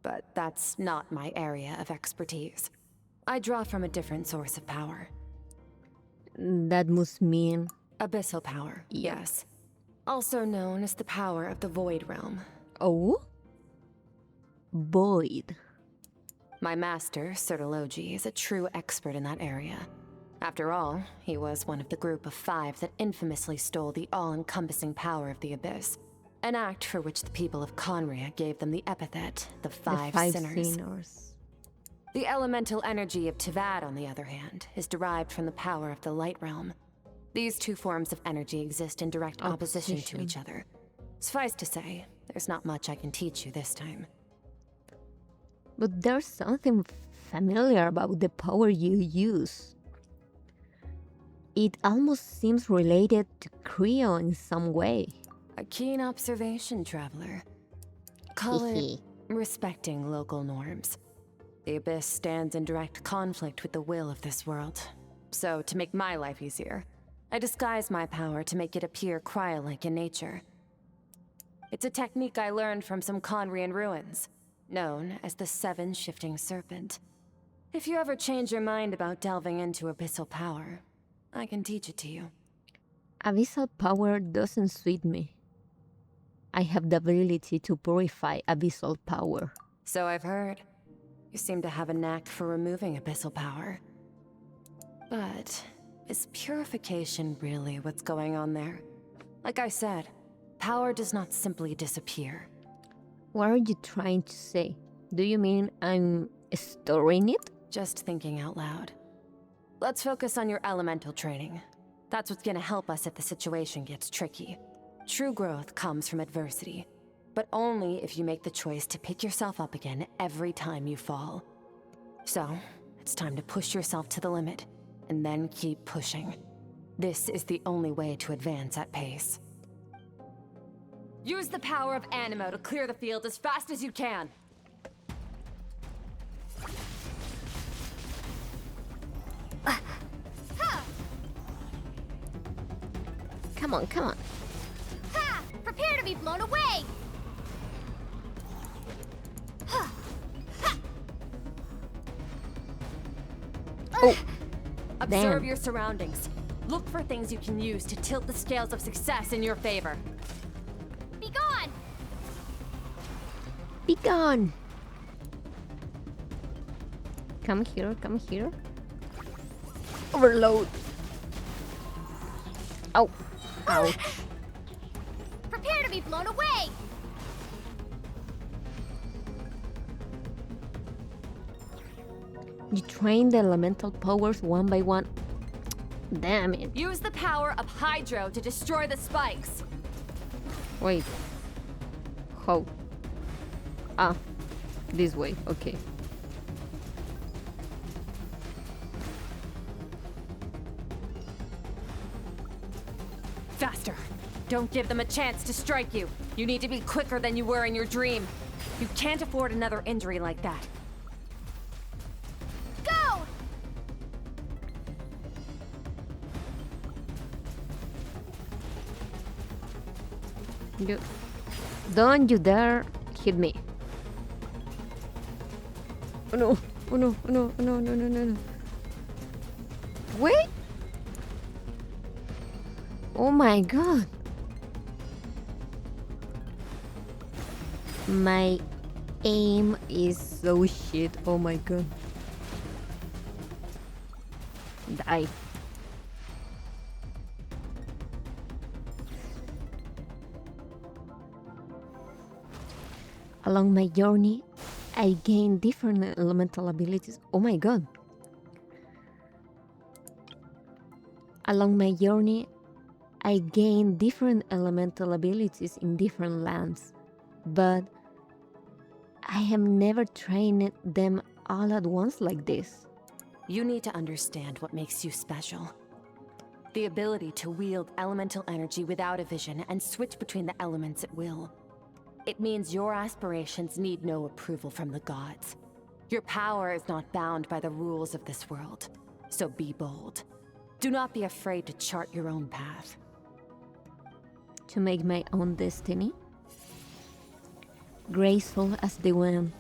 But that's not my area of expertise. I draw from a different source of power. That must mean... Abyssal power, yes. Also known as the power of the Void Realm. Oh? Void. My master, Sertologi, is a true expert in that area. After all, he was one of the group of 5 that infamously stole the all-encompassing power of the Abyss. An act for which the people of Conria gave them the epithet, the Five Sinners. The elemental energy of Teyvat, on the other hand, is derived from the power of the Light Realm. These 2 forms of energy exist in direct opposition to each other. Suffice to say, there's not much I can teach you this time. But there's something familiar about the power you use. It almost seems related to Creo in some way. A keen observation, traveler. Call it respecting local norms. The Abyss stands in direct conflict with the will of this world. So, to make my life easier, I disguise my power to make it appear cryo-like in nature. It's a technique I learned from some Conrian ruins, known as the 7 Shifting Serpent. If you ever change your mind about delving into abyssal power, I can teach it to you. Abyssal power doesn't suit me. I have the ability to purify abyssal power. So I've heard. You seem to have a knack for removing abyssal power. But is purification really what's going on there? Like I said, power does not simply disappear. What are you trying to say? Do you mean I'm storing it? Just thinking out loud. Let's focus on your elemental training. That's what's gonna help us if the situation gets tricky. True growth comes from adversity, but only if you make the choice to pick yourself up again every time you fall. So, it's time to push yourself to the limit, and then keep pushing. This is the only way to advance at pace. Use the power of Animo to clear the field as fast as you can! Come on, come on. Ha! Prepare to be blown away! Oh! Observe Damn. your surroundings. Look for things you can use to tilt the scales of success in your favor. Be gone! Be gone! Come here, come here. Overload. Oh. Ouch. Prepare to be blown away! You train the elemental powers one by one. Damn it. Use the power of Hydro to destroy the spikes. Wait. How? Ah. This way, okay. Faster. Don't give them a chance to strike you. You need to be quicker than you were in your dream. You can't afford another injury like that. Go! Don't you dare hit me. Oh no, oh no, oh no, oh no, no, no, no, no. Wait! Oh my god. My aim is so shit. Oh my god. Die. Along my journey, I gain different elemental abilities. Oh my god. Along my journey, I gain different elemental abilities in different lands, but I have never trained them all at once like this. You need to understand what makes you special. The ability to wield elemental energy without a vision and switch between the elements at will. It means your aspirations need no approval from the gods. Your power is not bound by the rules of this world, so be bold. Do not be afraid to chart your own path. To make my own destiny? Graceful as the wind,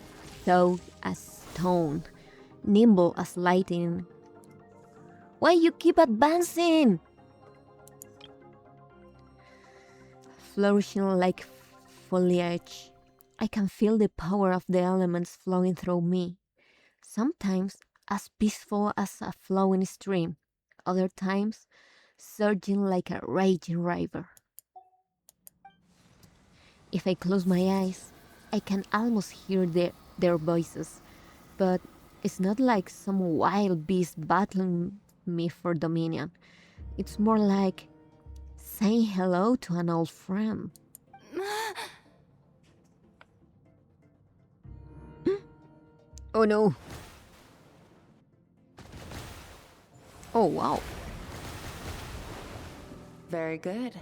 thought as stone, nimble as lightning. Why you keep advancing? Flourishing like foliage, I can feel the power of the elements flowing through me. Sometimes as peaceful as a flowing stream, other times surging like a raging river. If I close my eyes, I can almost hear their voices, but it's not like some wild beast battling me for dominion. It's more like saying hello to an old friend. Oh no. Oh wow. Very good.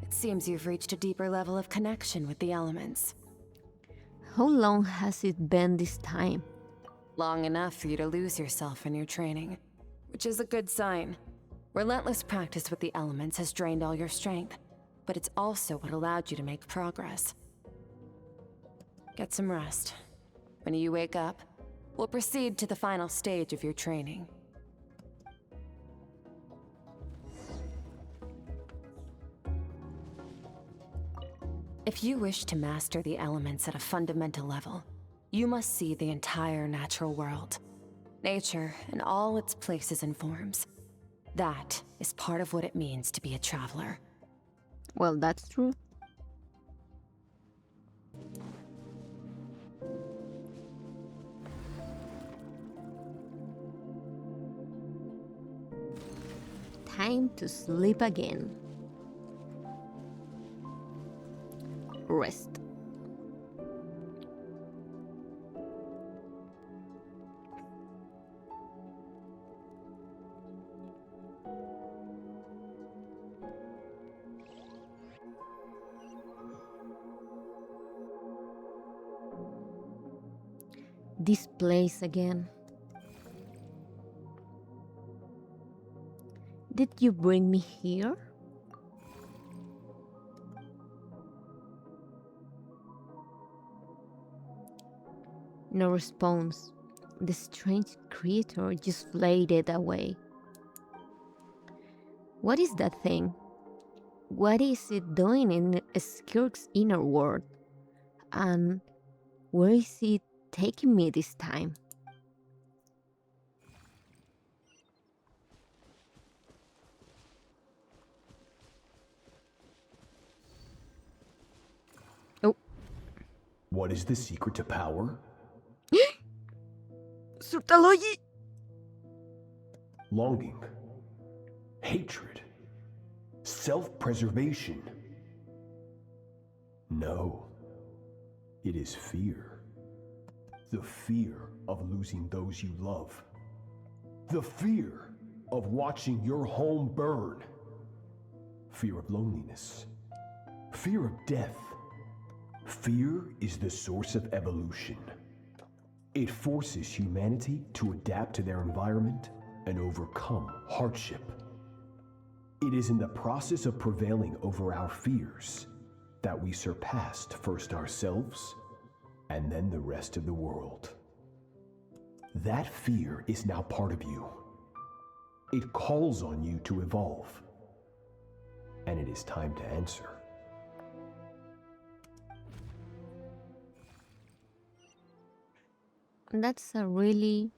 It seems you've reached a deeper level of connection with the elements. How long has it been this time? Long enough for you to lose yourself in your training, which is a good sign. Relentless practice with the elements has drained all your strength, but it's also what allowed you to make progress. Get some rest. When you wake up, we'll proceed to the final stage of your training. If you wish to master the elements at a fundamental level, you must see the entire natural world. Nature and all its places and forms. That is part of what it means to be a traveler. Well, that's true. Time to sleep again. Rest. This place again. Did you bring me here? No response. The strange creature just faded away. What is that thing? What is it doing in Skirk's inner world? And where is it taking me this time? Oh. What is the secret to power? Surtaloyi! Longing, hatred, self-preservation. No, it is fear. The fear of losing those you love. The fear of watching your home burn. Fear of loneliness. Fear of death. Fear is the source of evolution. It forces humanity to adapt to their environment and overcome hardship. It is in the process of prevailing over our fears that we surpassed first ourselves and then the rest of the world. That fear is now part of you. It calls on you to evolve. And it is time to answer. That's a really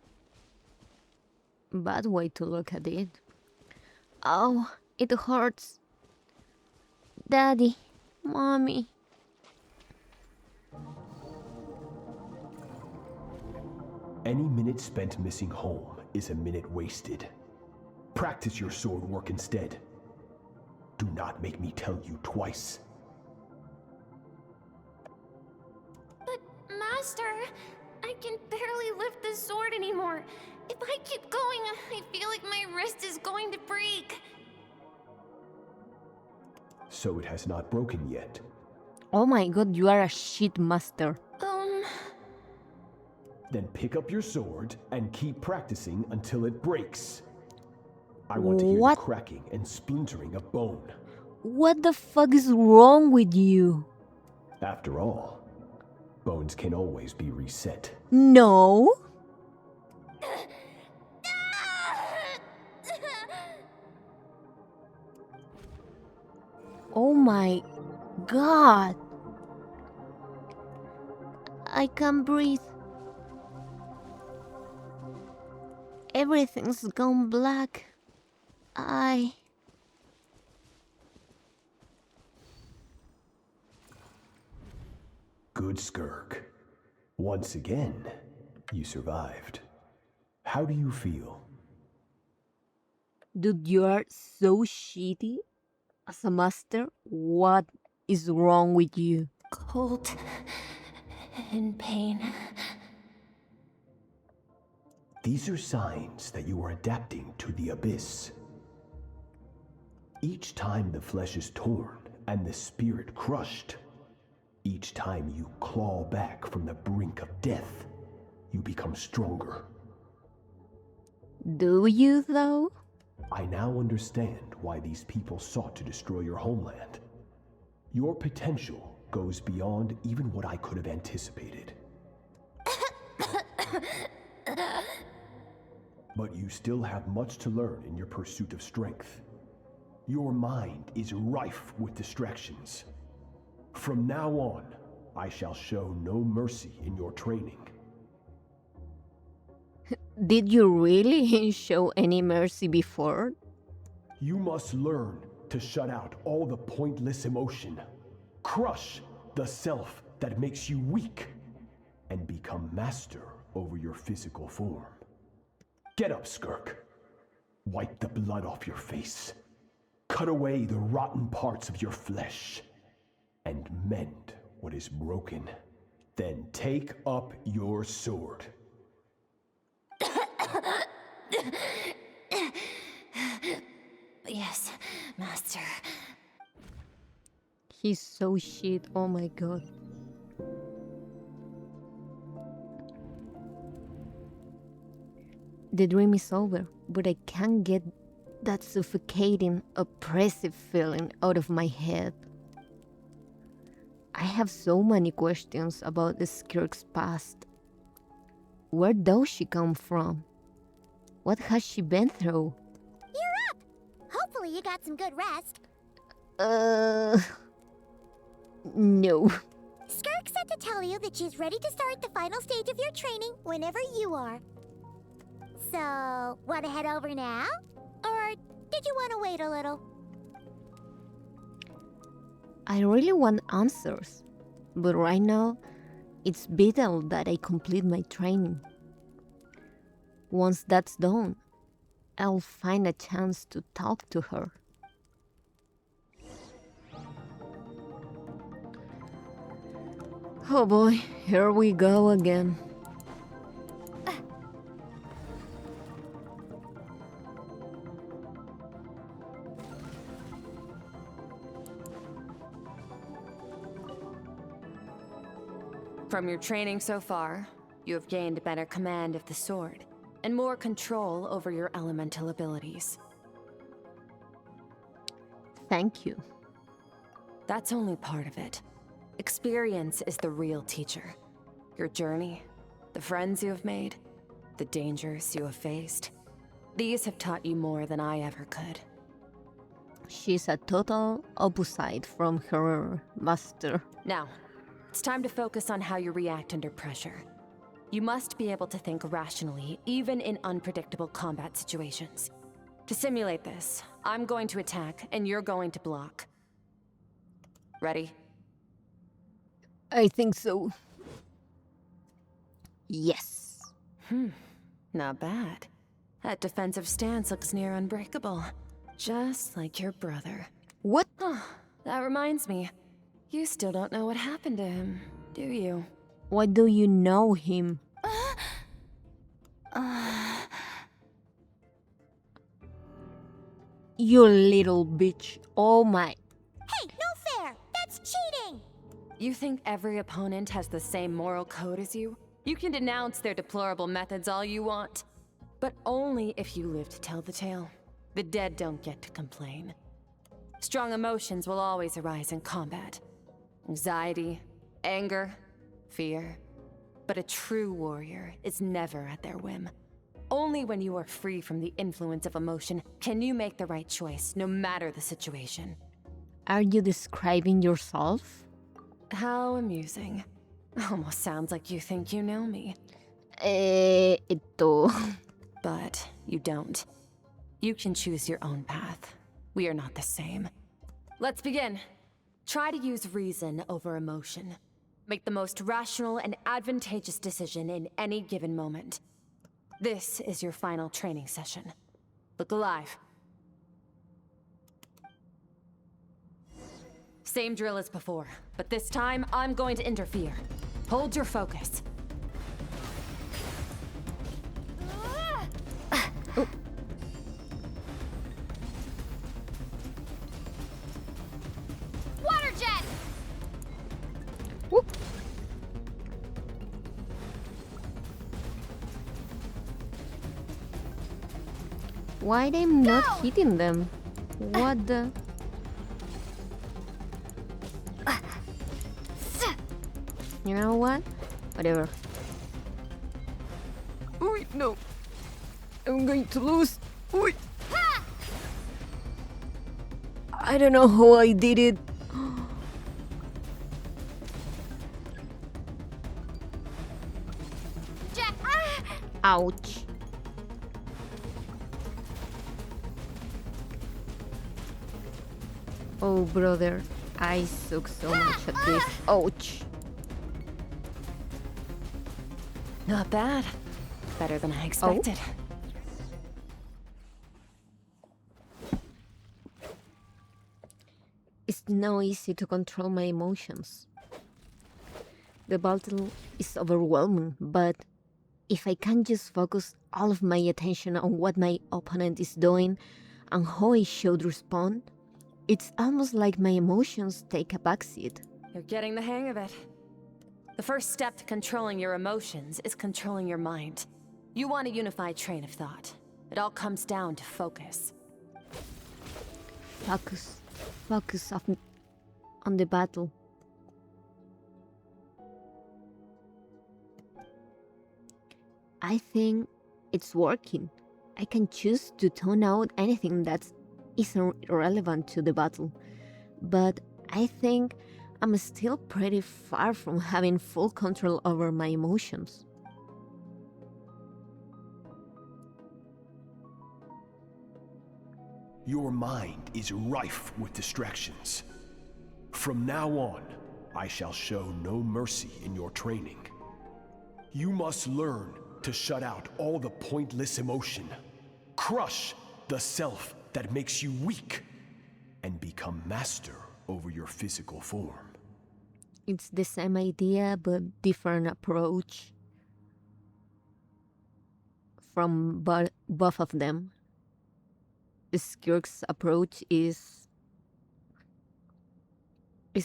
bad way to look at it. Oh, it hurts. Daddy, Mommy. Any minute spent missing home is a minute wasted. Practice your sword work instead. Do not make me tell you twice. But, Master, I can barely lift the sword anymore. If I keep going, I feel like my wrist is going to break. so it has not broken yet. Oh my god, you are a shit master. Then pick up your sword and keep practicing until it breaks. I want to hear the cracking and splintering of bone. What the fuck is wrong with you? After all, bones can always be reset. No. Oh my god. I can't breathe. Everything's gone black. Good Skirk. Once again, you survived. How do you feel? Dude, you are so shitty. As a master, what is wrong with you? Cold. In pain. These are signs that you are adapting to the abyss. Each time the flesh is torn and the spirit crushed, each time you claw back from the brink of death, you become stronger. Do you, though? I now understand why these people sought to destroy your homeland. Your potential goes beyond even what I could have anticipated. But you still have much to learn in your pursuit of strength. Your mind is rife with distractions. From now on, I shall show no mercy in your training. Did you really show any mercy before? You must learn to shut out all the pointless emotion, crush the self that makes you weak, and become master over your physical form. Get up, Skirk. Wipe the blood off your face. Cut away the rotten parts of your flesh. And mend what is broken. Then take up your sword. Yes, master. He's so shit, oh my god. The dream is over, but I can't get that suffocating, oppressive feeling out of my head. I have so many questions about the Skirk's past. Where does she come from? What has she been through? You're up! Hopefully you got some good rest. No. Skirk said to tell you that she's ready to start the final stage of your training whenever you are. So, want to head over now? Or did you want to wait a little? I really want answers, but right now, it's vital that I complete my training. Once that's done, I'll find a chance to talk to her. Oh boy, here we go again. From your training so far, you have gained better command of the sword, and more control over your elemental abilities. Thank you. That's only part of it. Experience is the real teacher. Your journey, the friends you have made, the dangers you have faced. These have taught you more than I ever could. She's a total opposite from her master. Now, it's time to focus on how you react under pressure. You must be able to think rationally, even in unpredictable combat situations. To simulate this, I'm going to attack, and you're going to block. Ready? I think so. Yes. Not bad. That defensive stance looks near unbreakable. Just like your brother. What? That reminds me. You still don't know what happened to him, do you? Why do you know him? You little bitch. Oh my. Hey, You think every opponent has the same moral code as you? You can denounce their deplorable methods all you want, but only if you live to tell the tale. The dead don't get to complain. Strong emotions will always arise in combat. Anxiety, anger, fear. But a true warrior is never at their whim. Only when you are free from the influence of emotion can you make the right choice, no matter the situation. Are you describing yourself? How amusing. Almost sounds like you think you know me. But you don't. You can choose your own path. We are not the same. Let's begin. Try to use reason over emotion. Make the most rational and advantageous decision in any given moment. This is your final training session. Look alive. Same drill as before, but this time I'm going to interfere. Hold your focus. Water jet! Whoop. Why I'm not hitting them? What the? You know what? Whatever. Oh no! I'm going to lose. Ooh. I don't know how I did it. Ouch. Oh, brother, I suck so much at this. Ouch. Not bad. Better than I expected. It's not easy to control my emotions. The battle is overwhelming, but if I can just focus all of my attention on what my opponent is doing and how I should respond, it's almost like my emotions take a backseat. You're getting the hang of it. The first step to controlling your emotions is controlling your mind. You want a unified train of thought. It all comes down to focus. Focus. Focus on the battle. I think it's working. I can choose to tone out anything that isn't relevant to the battle. But I think I'm still pretty far from having full control over my emotions. Your mind is rife with distractions. From now on, I shall show no mercy in your training. You must learn to shut out all the pointless emotion, crush the self that makes you weak, and become master over your physical form. It's the same idea, but different approach from both of them. Skirk's approach is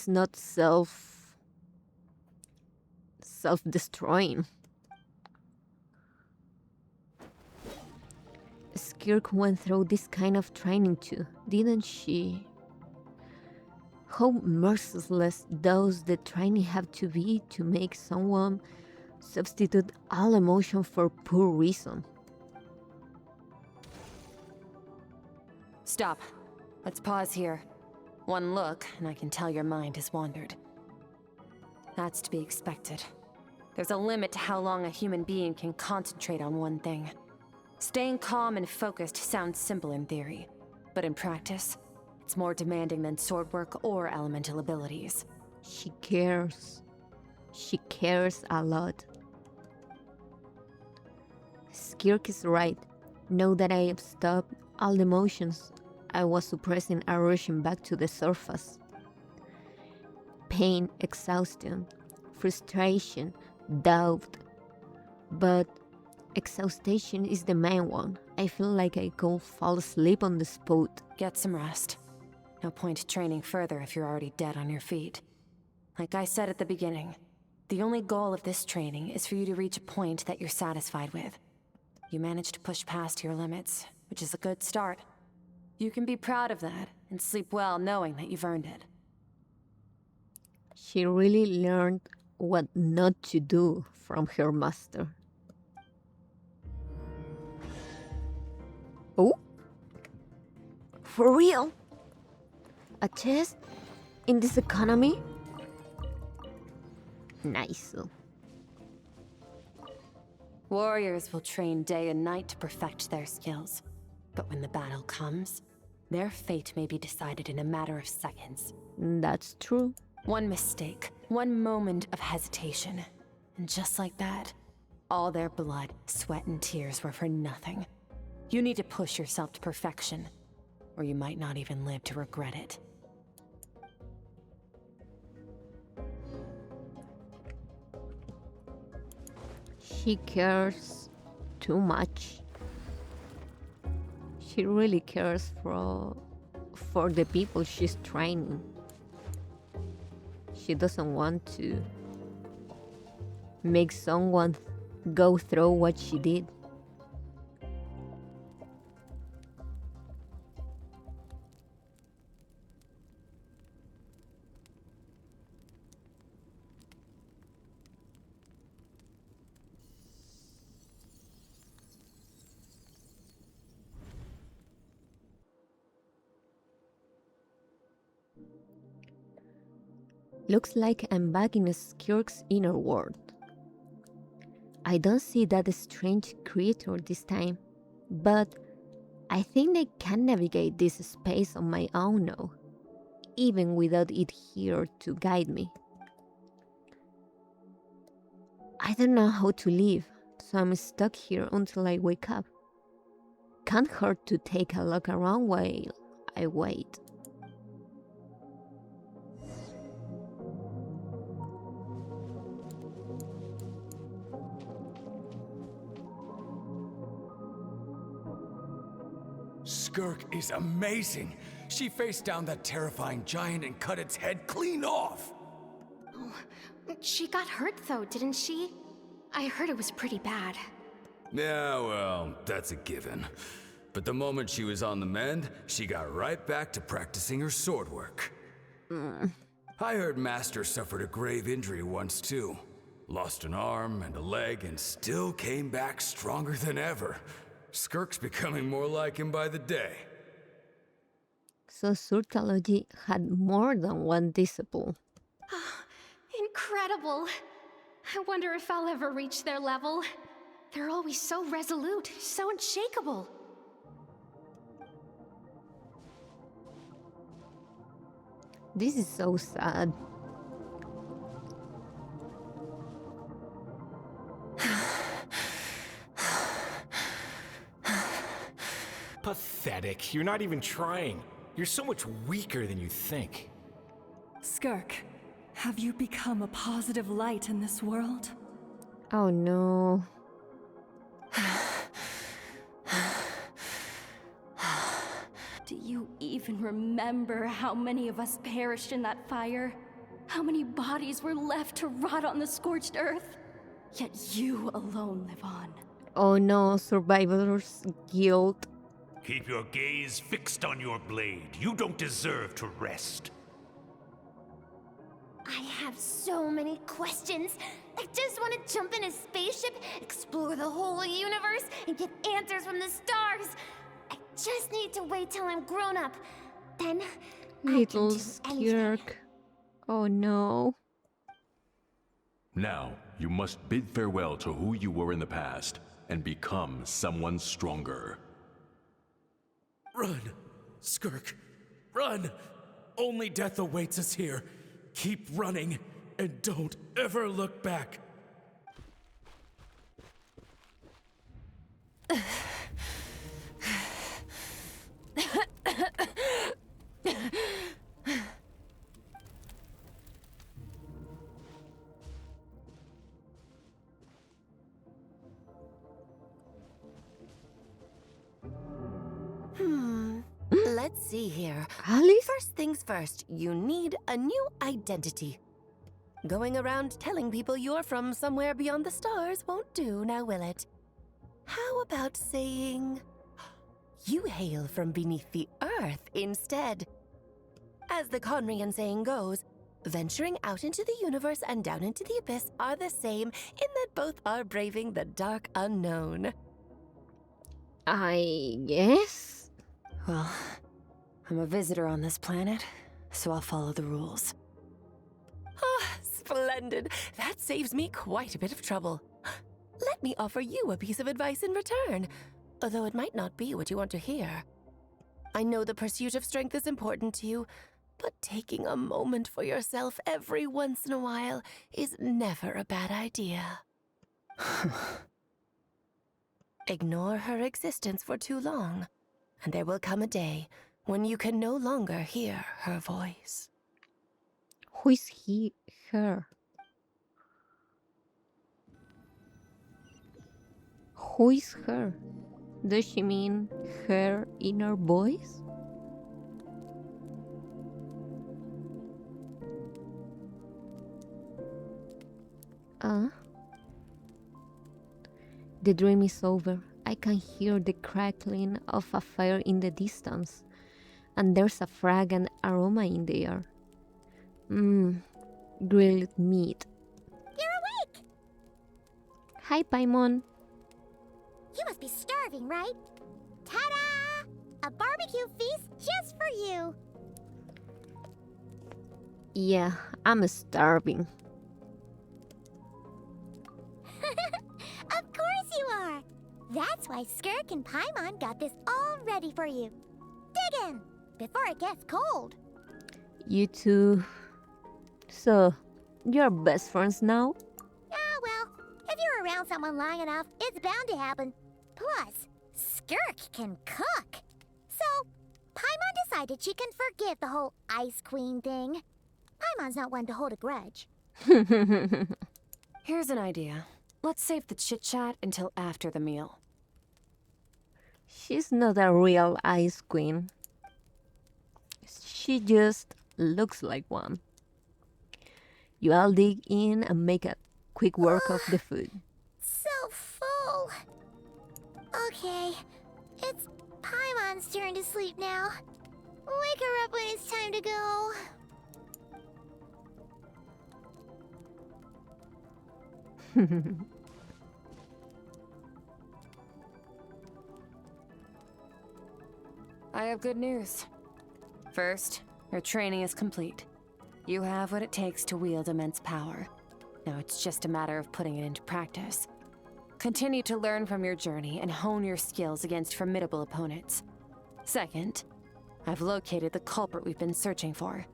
not self-destroying. Skirk went through this kind of training too, didn't she? How merciless does the training have to be to make someone substitute all emotion for poor reason? Stop. Let's pause here. One look, and I can tell your mind has wandered. That's to be expected. There's a limit to how long a human being can concentrate on one thing. Staying calm and focused sounds simple in theory, but in practice, it's more demanding than sword work or elemental abilities. She cares. She cares a lot. Skirk is right. Now that I have stopped, all the emotions I was suppressing are rushing back to the surface. Pain, exhaustion, frustration, doubt. But exhaustion is the main one. I feel like I could fall asleep on the spot. Get some rest. No point training further if you're already dead on your feet. Like I said at the beginning, the only goal of this training is for you to reach a point that you're satisfied with. You managed to push past your limits, which is a good start. You can be proud of that and sleep well knowing that you've earned it. She really learned what not to do from her master. Oh? For real? A chest? In this economy? Nice. Warriors will train day and night to perfect their skills. But when the battle comes, their fate may be decided in a matter of seconds. That's true. One mistake, one moment of hesitation, and just like that, all their blood, sweat, and tears were for nothing. You need to push yourself to perfection, or you might not even live to regret it. She cares too much. She really cares for the people she's training. She doesn't want to make someone go through what she did. Looks like I'm back in Skirk's inner world. I don't see that strange creature this time, but I think I can navigate this space on my own now, even without it here to guide me. I don't know how to leave, so I'm stuck here until I wake up. Can't hurt to take a look around while I wait. Skirk is amazing. She faced down that terrifying giant and cut its head clean off. Oh, she got hurt though, didn't she? I heard it was pretty bad. Yeah, well, that's a given. But the moment she was on the mend, she got right back to practicing her sword work. I heard Master suffered a grave injury once too. Lost an arm and a leg and still came back stronger than ever. Skirk's becoming more like him by the day. So Surtology had more than one disciple. Incredible! I wonder if I'll ever reach their level. They're always so resolute, so unshakable. This is so sad. Pathetic. You're not even trying. You're so much weaker than you think. Skirk, have you become a positive light in this world? Oh no. Do you even remember how many of us perished in that fire? How many bodies were left to rot on the scorched earth? Yet you alone live on. Oh no, survivor's guilt. Keep your gaze fixed on your blade. You don't deserve to rest. I have so many questions. I just want to jump in a spaceship, explore the whole universe, and get answers from the stars. I just need to wait till I'm grown up. Then Little Skirk. Oh no. Now, you must bid farewell to who you were in the past and become someone stronger. Run! Skirk! Run! Only death awaits us here. Keep running, and don't ever look back. Let's see here. Alice? First things first, you need a new identity. Going around telling people you're from somewhere beyond the stars won't do, now will it? How about saying you hail from beneath the earth instead? As the Conrian saying goes, venturing out into the universe and down into the abyss are the same in that both are braving the dark unknown. I guess? Well, I'm a visitor on this planet, so I'll follow the rules. Ah, splendid. That saves me quite a bit of trouble. Let me offer you a piece of advice in return, although it might not be what you want to hear. I know the pursuit of strength is important to you, but taking a moment for yourself every once in a while is never a bad idea. Ignore her existence for too long, and there will come a day when you can no longer hear her voice. Who is he, her? Who is her? Does she mean her inner voice? The dream is over. I can hear the crackling of a fire in the distance, and there's a fragrant aroma in the air. Grilled meat. You're awake! Hi, Paimon. You must be starving, right? Ta-da! A barbecue feast just for you! Yeah, I'm starving. Of course you are! That's why Skirk and Paimon got this all ready for you. Dig in, before it gets cold. You too. So, you're best friends now? Ah, well, if you're around someone long enough, it's bound to happen. Plus, Skirk can cook. So, Paimon decided she can forgive the whole Ice Queen thing. Paimon's not one to hold a grudge. Here's an idea. Let's save the chit-chat until after the meal. She's not a real ice queen. She just looks like one. You all dig in and make a quick work of the food. So full. Okay, it's Paimon's turn to sleep now. Wake her up when it's time to go. I have good news. First, your training is complete. You have what it takes to wield immense power. Now it's just a matter of putting it into practice. Continue to learn from your journey and hone your skills against formidable opponents. Second, I've located the culprit we've been searching for.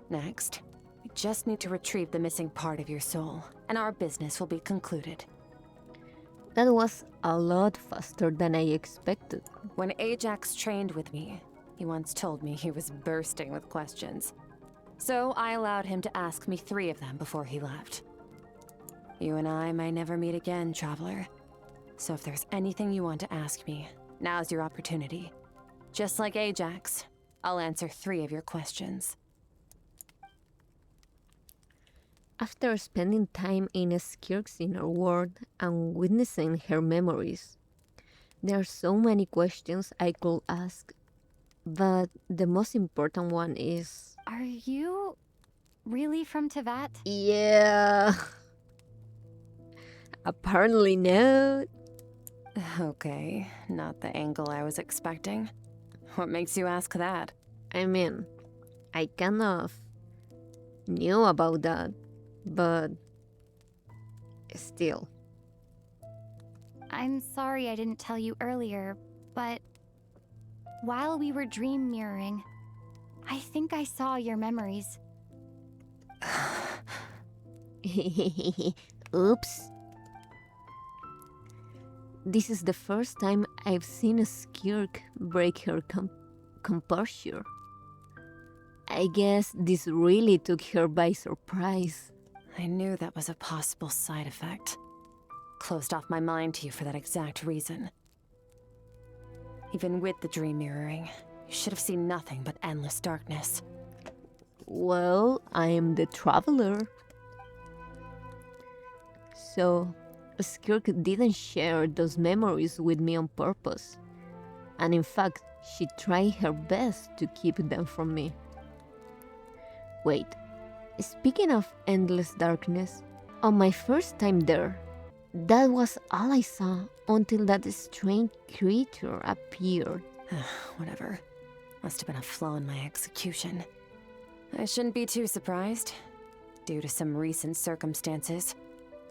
Next, we just need to retrieve the missing part of your soul, and our business will be concluded. That was a lot faster than I expected. When Ajax trained with me, he once told me he was bursting with questions. So I allowed him to ask me 3 of them before he left. You and I may never meet again, traveler. So if there's anything you want to ask me, now's your opportunity. Just like Ajax, I'll answer 3 of your questions. After spending time in Skirk's inner world and witnessing her memories, there are so many questions I could ask, but the most important one is... Are you really from Teyvat? Yeah. Apparently not. Okay, not the angle I was expecting. What makes you ask that? I mean, I kind of knew about that, but still. I'm sorry I didn't tell you earlier, but while we were dream mirroring, I think I saw your memories. Oops. This is the first time I've seen a Skirk break her composure. I guess this really took her by surprise. I knew that was a possible side effect. Closed off my mind to you for that exact reason. Even with the dream mirroring, you should have seen nothing but endless darkness. Well, I am the traveler. So, Skirk didn't share those memories with me on purpose. And in fact, she tried her best to keep them from me. Wait, speaking of endless darkness, on my first time there, that was all I saw until that strange creature appeared. Whatever. Must have been a flaw in my execution. I shouldn't be too surprised. Due to some recent circumstances,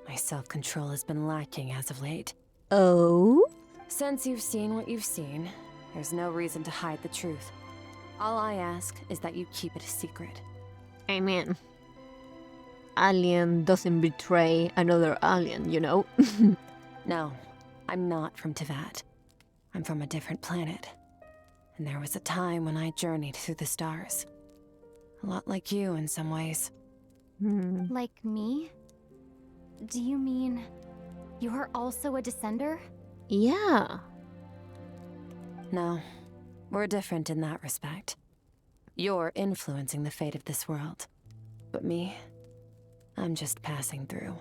my self-control has been lacking as of late. Oh? Since you've seen what you've seen, there's no reason to hide the truth. All I ask is that you keep it a secret. I mean, alien doesn't betray another alien, you know? No, I'm not from Teyvat. I'm from a different planet. And there was a time when I journeyed through the stars. A lot like you in some ways. Like me? Do you mean you're also a descender? Yeah. No, we're different in that respect. You're influencing the fate of this world. But me, I'm just passing through.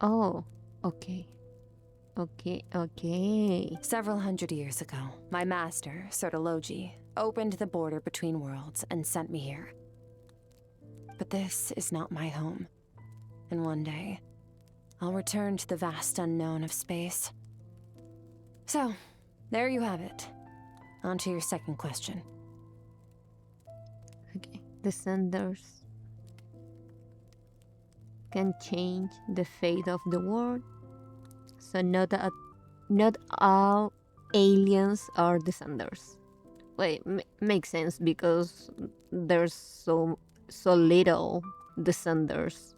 Oh, okay. Okay. Several hundred years ago, my master, Sertologi, opened the border between worlds and sent me here. But this is not my home. And one day, I'll return to the vast unknown of space. So, there you have it. On to your second question. Okay, descenders can change the fate of the world. So not all aliens are descenders. Wait, makes sense because there's so little descenders.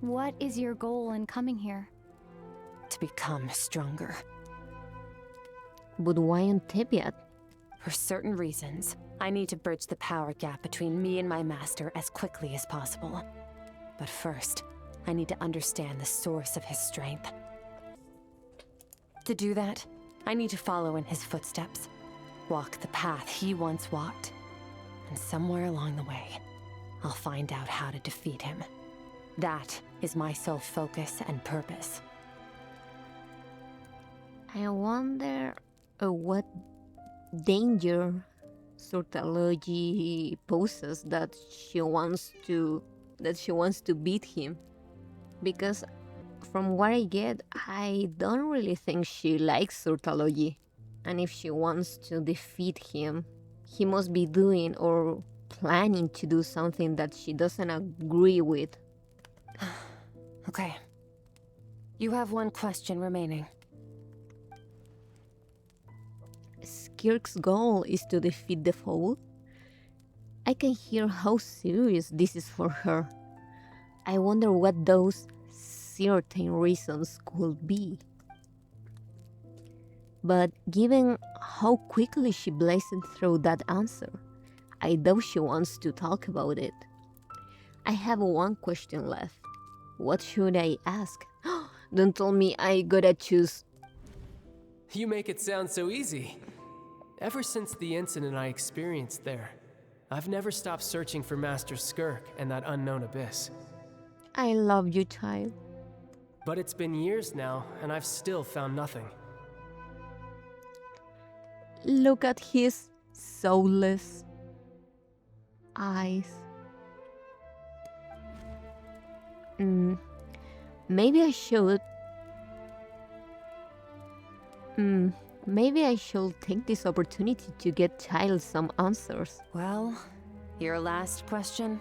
What is your goal in coming here? To become stronger. But why on Teyvat? For certain reasons, I need to bridge the power gap between me and my master as quickly as possible. But first, I need to understand the source of his strength. To do that, I need to follow in his footsteps, walk the path he once walked. And somewhere along the way, I'll find out how to defeat him. That is my sole focus and purpose. I wonder what danger Sertologi poses that she wants to beat him, because from what I get, I don't really think she likes Sertologi, and if she wants to defeat him, he must be doing or planning to do something that she doesn't agree with. Okay. You have one question remaining. Skirk's goal is to defeat the foe. I can hear how serious this is for her. I wonder what those certain reasons could be. But given how quickly she blazed through that answer, I doubt she wants to talk about it. I have one question left. What should I ask? Don't tell me I gotta choose. You make it sound so easy. Ever since the incident I experienced there, I've never stopped searching for Master Skirk and that unknown abyss. I love you, child. But it's been years now, and I've still found nothing. Look at his soulless eyes. Maybe I should. Maybe I should take this opportunity to get Child some answers. Well, your last question?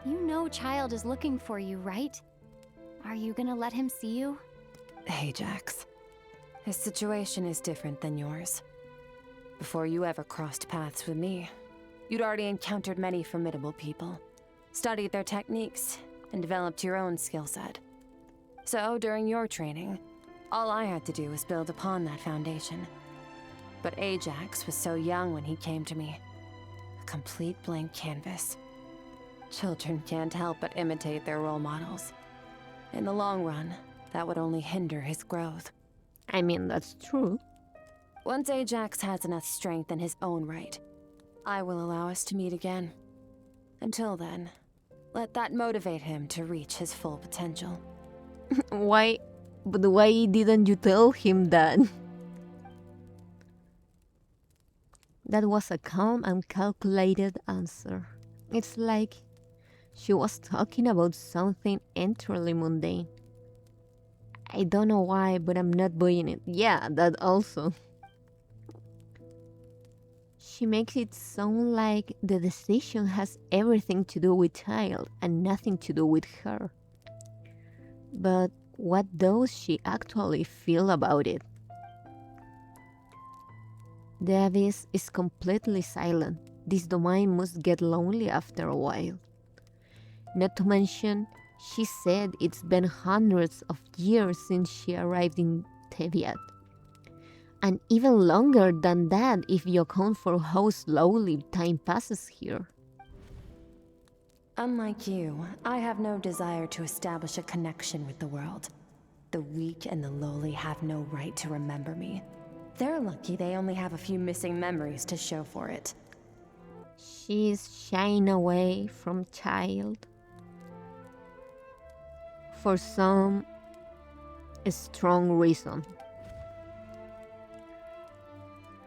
You know Child is looking for you, right? Are you gonna let him see you? Ajax. His situation is different than yours. Before you ever crossed paths with me, you'd already encountered many formidable people, studied their techniques, and developed your own skill set. So, during your training, all I had to do was build upon that foundation. But Ajax was so young when he came to me. A complete blank canvas. Children can't help but imitate their role models. In the long run, that would only hinder his growth. I mean, that's true. Once Ajax has enough strength in his own right, I will allow us to meet again. Until then, let that motivate him to reach his full potential. Why? But why didn't you tell him that? That was a calm and calculated answer. It's like she was talking about something entirely mundane. I don't know why, but I'm not buying it. Yeah, that also. She makes it sound like the decision has everything to do with child and nothing to do with her. But what does she actually feel about it? The abyss is completely silent. This domain must get lonely after a while. Not to mention, she said it's been hundreds of years since she arrived in Teviat. And even longer than that if you account for how slowly time passes here. Unlike you, I have no desire to establish a connection with the world. The weak and the lowly have no right to remember me. They're lucky they only have a few missing memories to show for it. She's shying away from child. For some strong reason.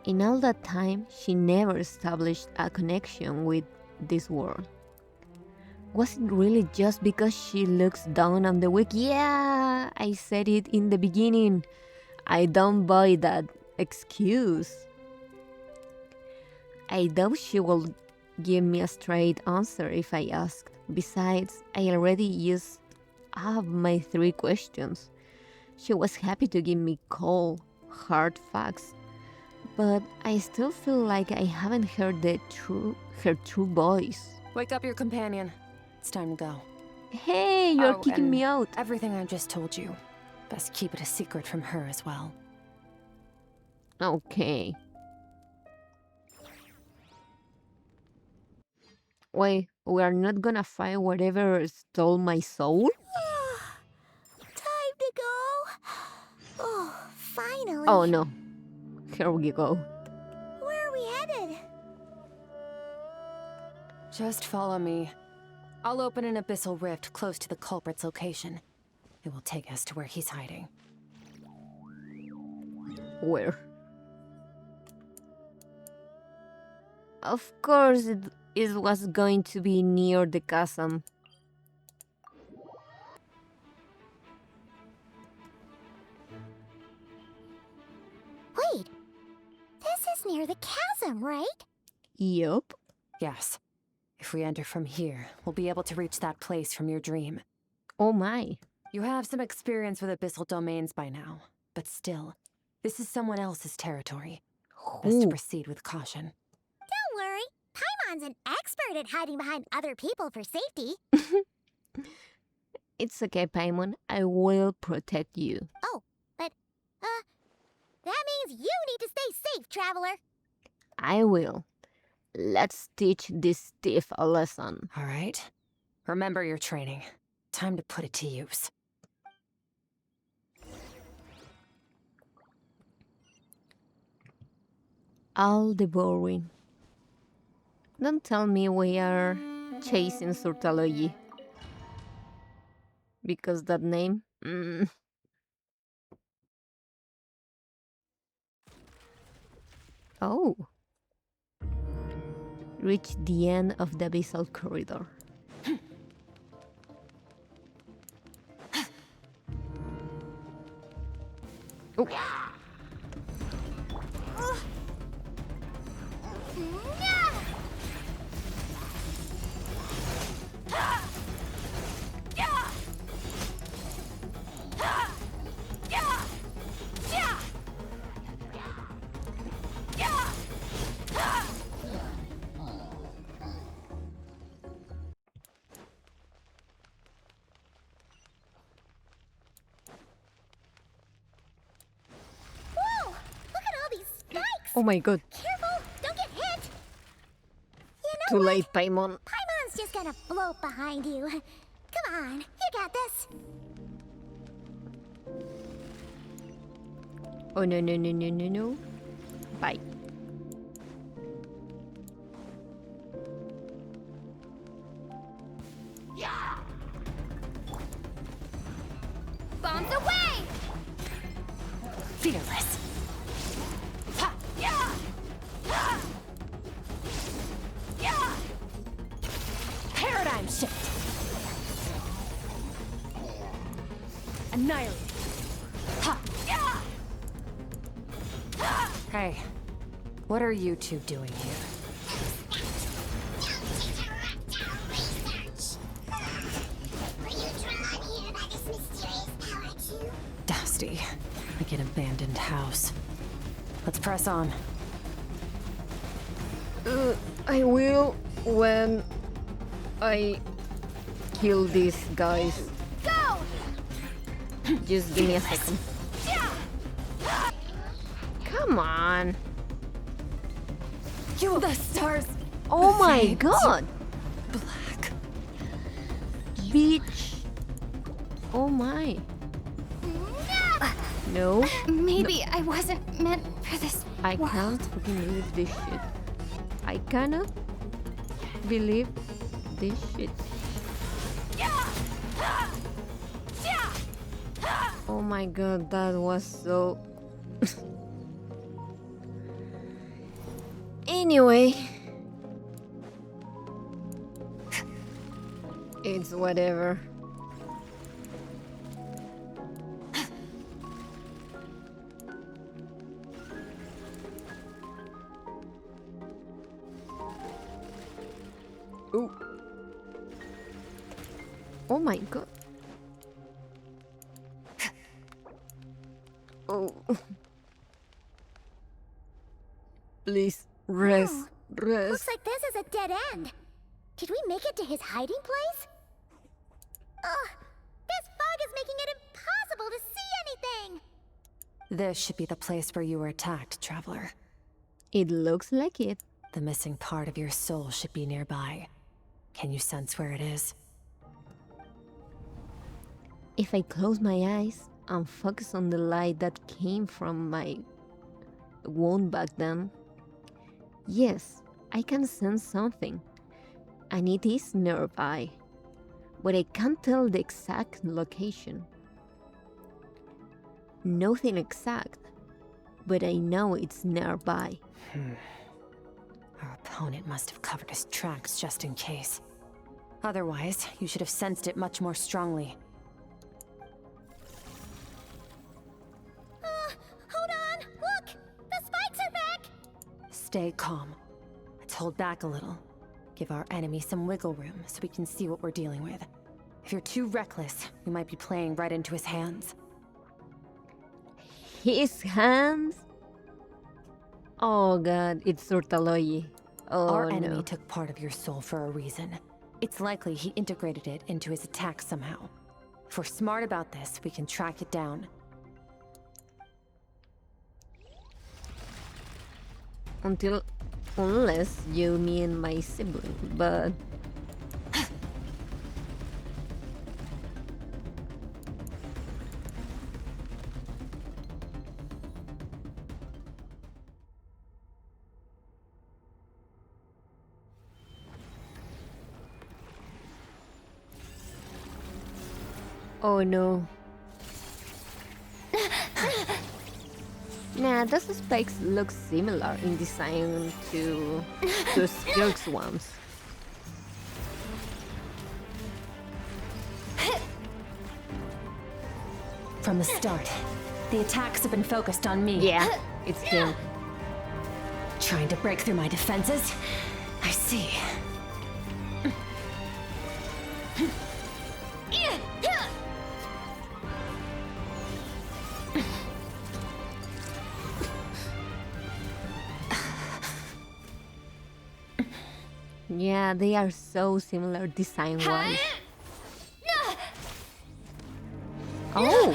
In all that time, she never established a connection with this world. Was it really just because she looks down on the weak? Yeah, I said it in the beginning. I don't buy that excuse. I doubt she will give me a straight answer if I asked. Besides, I already used up my 3 questions. She was happy to give me cold, hard facts. But I still feel like I haven't heard her true voice. Wake up your companion. It's time to go. Hey, you're kicking me out. Everything I just told you. Best keep it a secret from her as well. Okay. Wait, we are not gonna fight whatever stole my soul? Time to go. Oh, finally. Oh no. Here we go. Where are we headed? Just follow me. I'll open an abyssal rift close to the culprit's location. It will take us to where he's hiding. Where? Of course it was going to be near the chasm. Wait, this is near the chasm, right? Yup. Yes. If we enter from here, we'll be able to reach that place from your dream. Oh my. You have some experience with abyssal domains by now, but still, this is someone else's territory. Best to proceed with caution. Don't worry, Paimon's an expert at hiding behind other people for safety. It's okay, Paimon. I will protect you. Oh, but, that means you need to stay safe, traveler. I will. Let's teach this thief a lesson. All right. Remember your training. Time to put it to use. All devouring. Don't tell me we are chasing Surtalogy. Because that name? Oh. Reach the end of the abyssal corridor. Oh. Oh my god. Careful, don't get hit. You know Too what? late, Paimon. Paimon's just gonna float behind you. Come on, you got this. Oh no no no no no no. Bye. bombs away! Fearless. Ha! Yeah! Ha! Yeah! Paradigm shift. Annihilate. Ha! Yeah! Ha! Hey, what are you two doing here? Dusty, like an abandoned house. Let's press on. I will when I kill these guys. Go! Just give me a second. Come on. You the stars. Oh my fade god. Black. Bitch. Oh my. No. Maybe I wasn't meant for this. I can't believe this shit. I cannot believe this shit. Oh my god, that was so... Anyway. It's whatever. Ooh. Oh my god. Oh. Please, rest. Rest. Looks like this is a dead end. Did we make it to his hiding place? Ugh, this fog is making it impossible to see anything. This should be the place where you were attacked, traveler. It looks like it. The missing part of your soul should be nearby. Can you sense where it is? If I close my eyes and focus on the light that came from my wound back then, yes, I can sense something. And it is nearby. But I can't tell the exact location. Nothing exact, but I know it's nearby. Our opponent must have covered his tracks just in case. Otherwise, you should have sensed it much more strongly. Hold on! Look! The spikes are back! Stay calm. Let's hold back a little. Give our enemy some wiggle room so we can see what we're dealing with. If you're too reckless, we might be playing right into his hands. His hands? Oh god, it's Surtaloyi. Oh, Our enemy no. took part of your soul for a reason. It's likely he integrated it into his attack somehow. If we're smart about this, we can track it down. Unless you mean my sibling, but... Oh no. Nah, those spikes look similar in design to Skirk's ones. From the start, the attacks have been focused on me. Yeah, it's him. Trying to break through my defenses? I see. Yeah, they are so similar design-wise. Oh!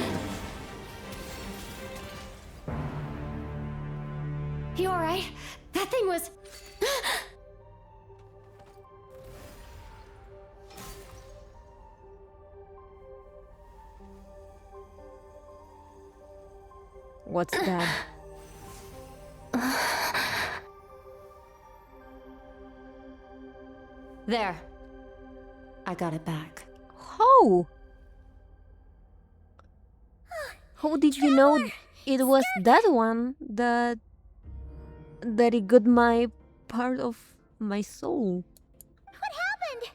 You alright? That thing was... What's that? There. I got it back. How? How did you know it was that one that it got my part of my soul? What happened?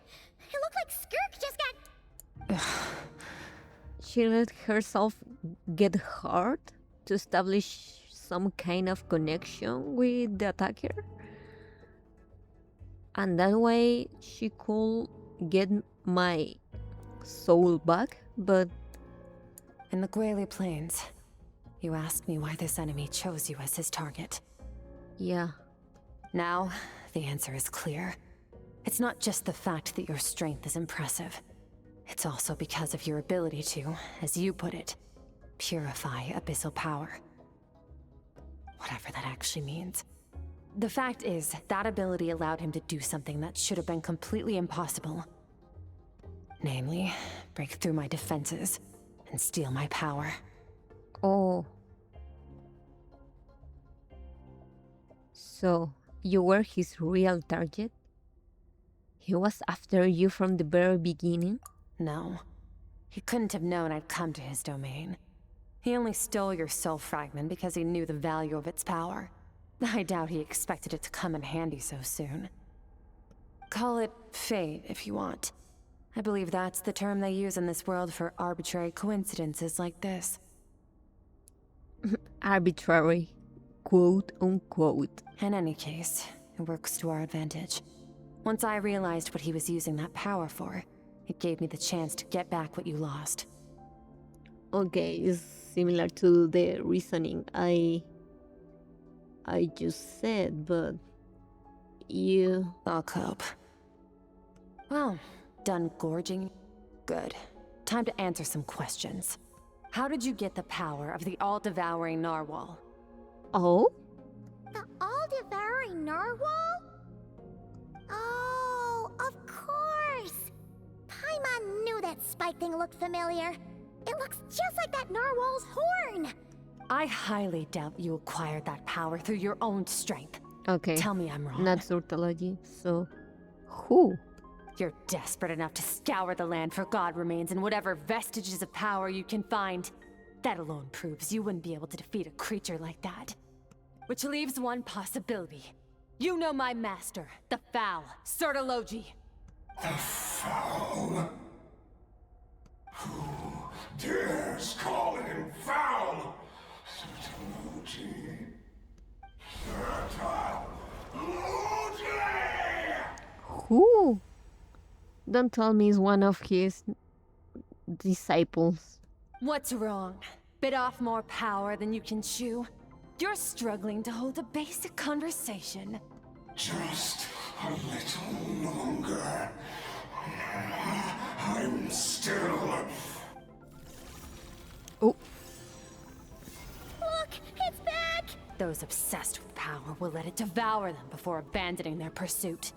It looked like Skirk just got... She let herself get hurt to establish some kind of connection with the attacker. And that way she could get my soul back, but... In the Guili Plains, you asked me why this enemy chose you as his target. Yeah. Now, the answer is clear. It's not just the fact that your strength is impressive. It's also because of your ability to, as you put it, purify abyssal power. Whatever that actually means. The fact is, that ability allowed him to do something that should have been completely impossible. Namely, break through my defenses and steal my power. Oh. So, you were his real target? He was after you from the very beginning? No. He couldn't have known I'd come to his domain. He only stole your soul fragment because he knew the value of its power. I doubt he expected it to come in handy so soon. Call it fate, if you want. I believe that's the term they use in this world for arbitrary coincidences like this. Arbitrary. Quote unquote. In any case, it works to our advantage. Once I realized what he was using that power for, it gave me the chance to get back what you lost. Okay, it's similar to the reasoning I just said, but you... I'll cope. Well, done gorging? Good. Time to answer some questions. How did you get the power of the all-devouring narwhal? Oh? The all-devouring narwhal? Oh, of course! Paimon knew that spike thing looked familiar. It looks just like that narwhal's horn! I highly doubt you acquired that power through your own strength. Okay. Tell me I'm wrong. Not Surtology, so... Who? You're desperate enough to scour the land for god remains and whatever vestiges of power you can find. That alone proves you wouldn't be able to defeat a creature like that. Which leaves one possibility. You know my master, the Foul, Surtology. The Foul? Who dares call him foul? Surtology. Who? Don't tell me he's one of his disciples. What's wrong? Bit off more power than you can chew? You're struggling to hold a basic conversation. Just a little longer. I'm still... Oh. Look, it's back! Those obsessed with power will let it devour them before abandoning their pursuit.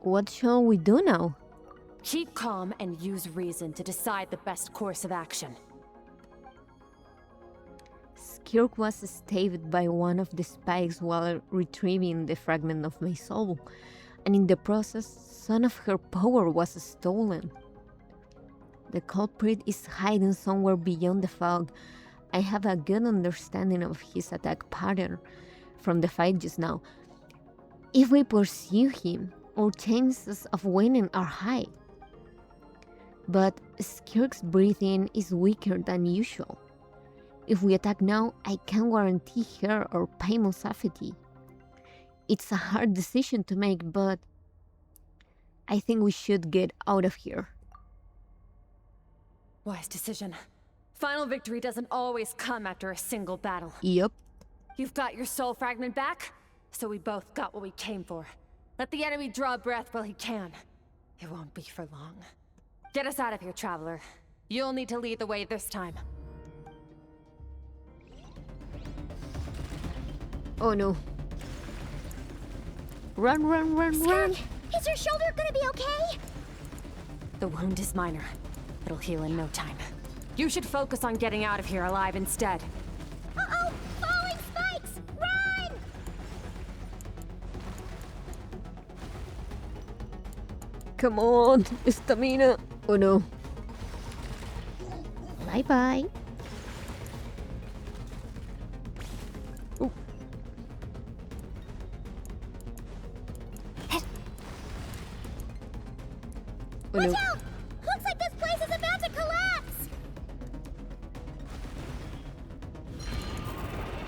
What shall we do now? Keep calm and use reason to decide the best course of action. Skirk was stabbed by one of the spikes while retrieving the fragment of my soul, and in the process, some of her power was stolen. The culprit is hiding somewhere beyond the fog. I have a good understanding of his attack pattern from the fight just now. If we pursue him, our chances of winning are high. But Skirk's breathing is weaker than usual. If we attack now, I can't guarantee her or Paimon's safety. It's a hard decision to make, but I think we should get out of here. Wise decision. Final victory doesn't always come after a single battle. Yep. You've got your soul fragment back, so we both got what we came for. Let the enemy draw breath while he can. It won't be for long. Get us out of here, traveler. You'll need to lead the way this time. Oh no. Run, run, run, run! Is your shoulder gonna be okay? The wound is minor. It'll heal in no time. You should focus on getting out of here alive instead. Uh-oh! Falling spikes! Run! Come on, stamina! Oh no. Bye-bye.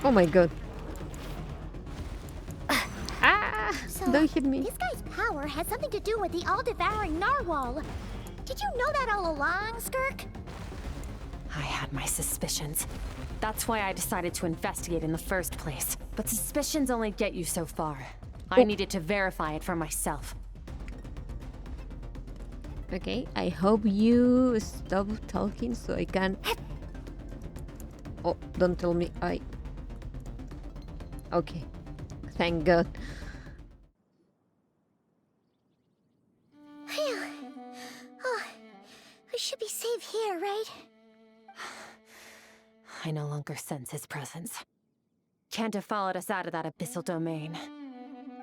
Oh my god. So, Don't hit me. This guy's power has something to do with the all-devouring narwhal. Did you know that all along, Skirk? I had my suspicions. That's why I decided to investigate in the first place. But suspicions only get you so far. I needed to verify it for myself. Okay, I hope you stop talking so I can... Oh, don't tell me I... Okay, thank God. Phew. Oh, we should be safe here, right? I no longer sense his presence. Can't have followed us out of that abyssal domain.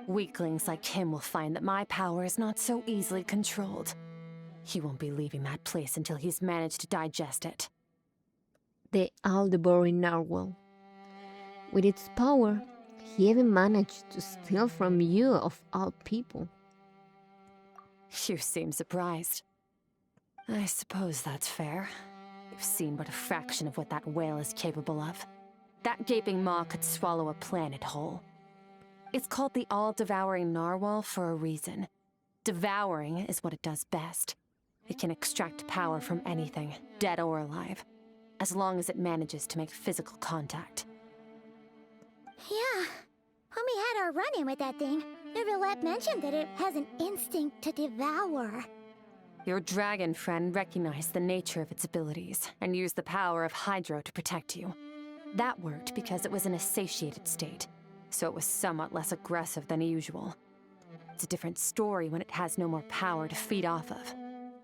Weaklings like him will find that my power is not so easily controlled. He won't be leaving that place until he's managed to digest it. The all-devouring narwhal. With its power, he even managed to steal from you of all people. You seem surprised. I suppose that's fair. You've seen but a fraction of what that whale is capable of. That gaping maw could swallow a planet whole. It's called the all-devouring narwhal for a reason. Devouring is what it does best. It can extract power from anything, dead or alive, as long as it manages to make physical contact. Yeah. When we had our run-in with that thing, Neverlet mentioned that it has an instinct to devour. Your dragon friend recognized the nature of its abilities and used the power of Hydro to protect you. That worked because it was in a satiated state, so it was somewhat less aggressive than usual. It's a different story when it has no more power to feed off of.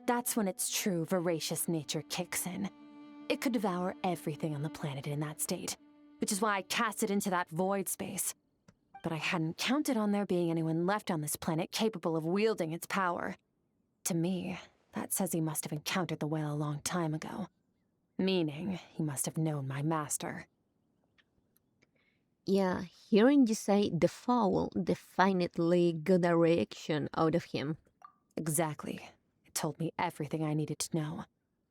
That's when its true voracious nature kicks in. It could devour everything on the planet in that state, which is why I cast it into that void space. But I hadn't counted on there being anyone left on this planet capable of wielding its power. To me, that says he must have encountered the whale a long time ago. Meaning, he must have known my master. Yeah, hearing you say the foul definitely got a reaction out of him. Exactly. It told me everything I needed to know.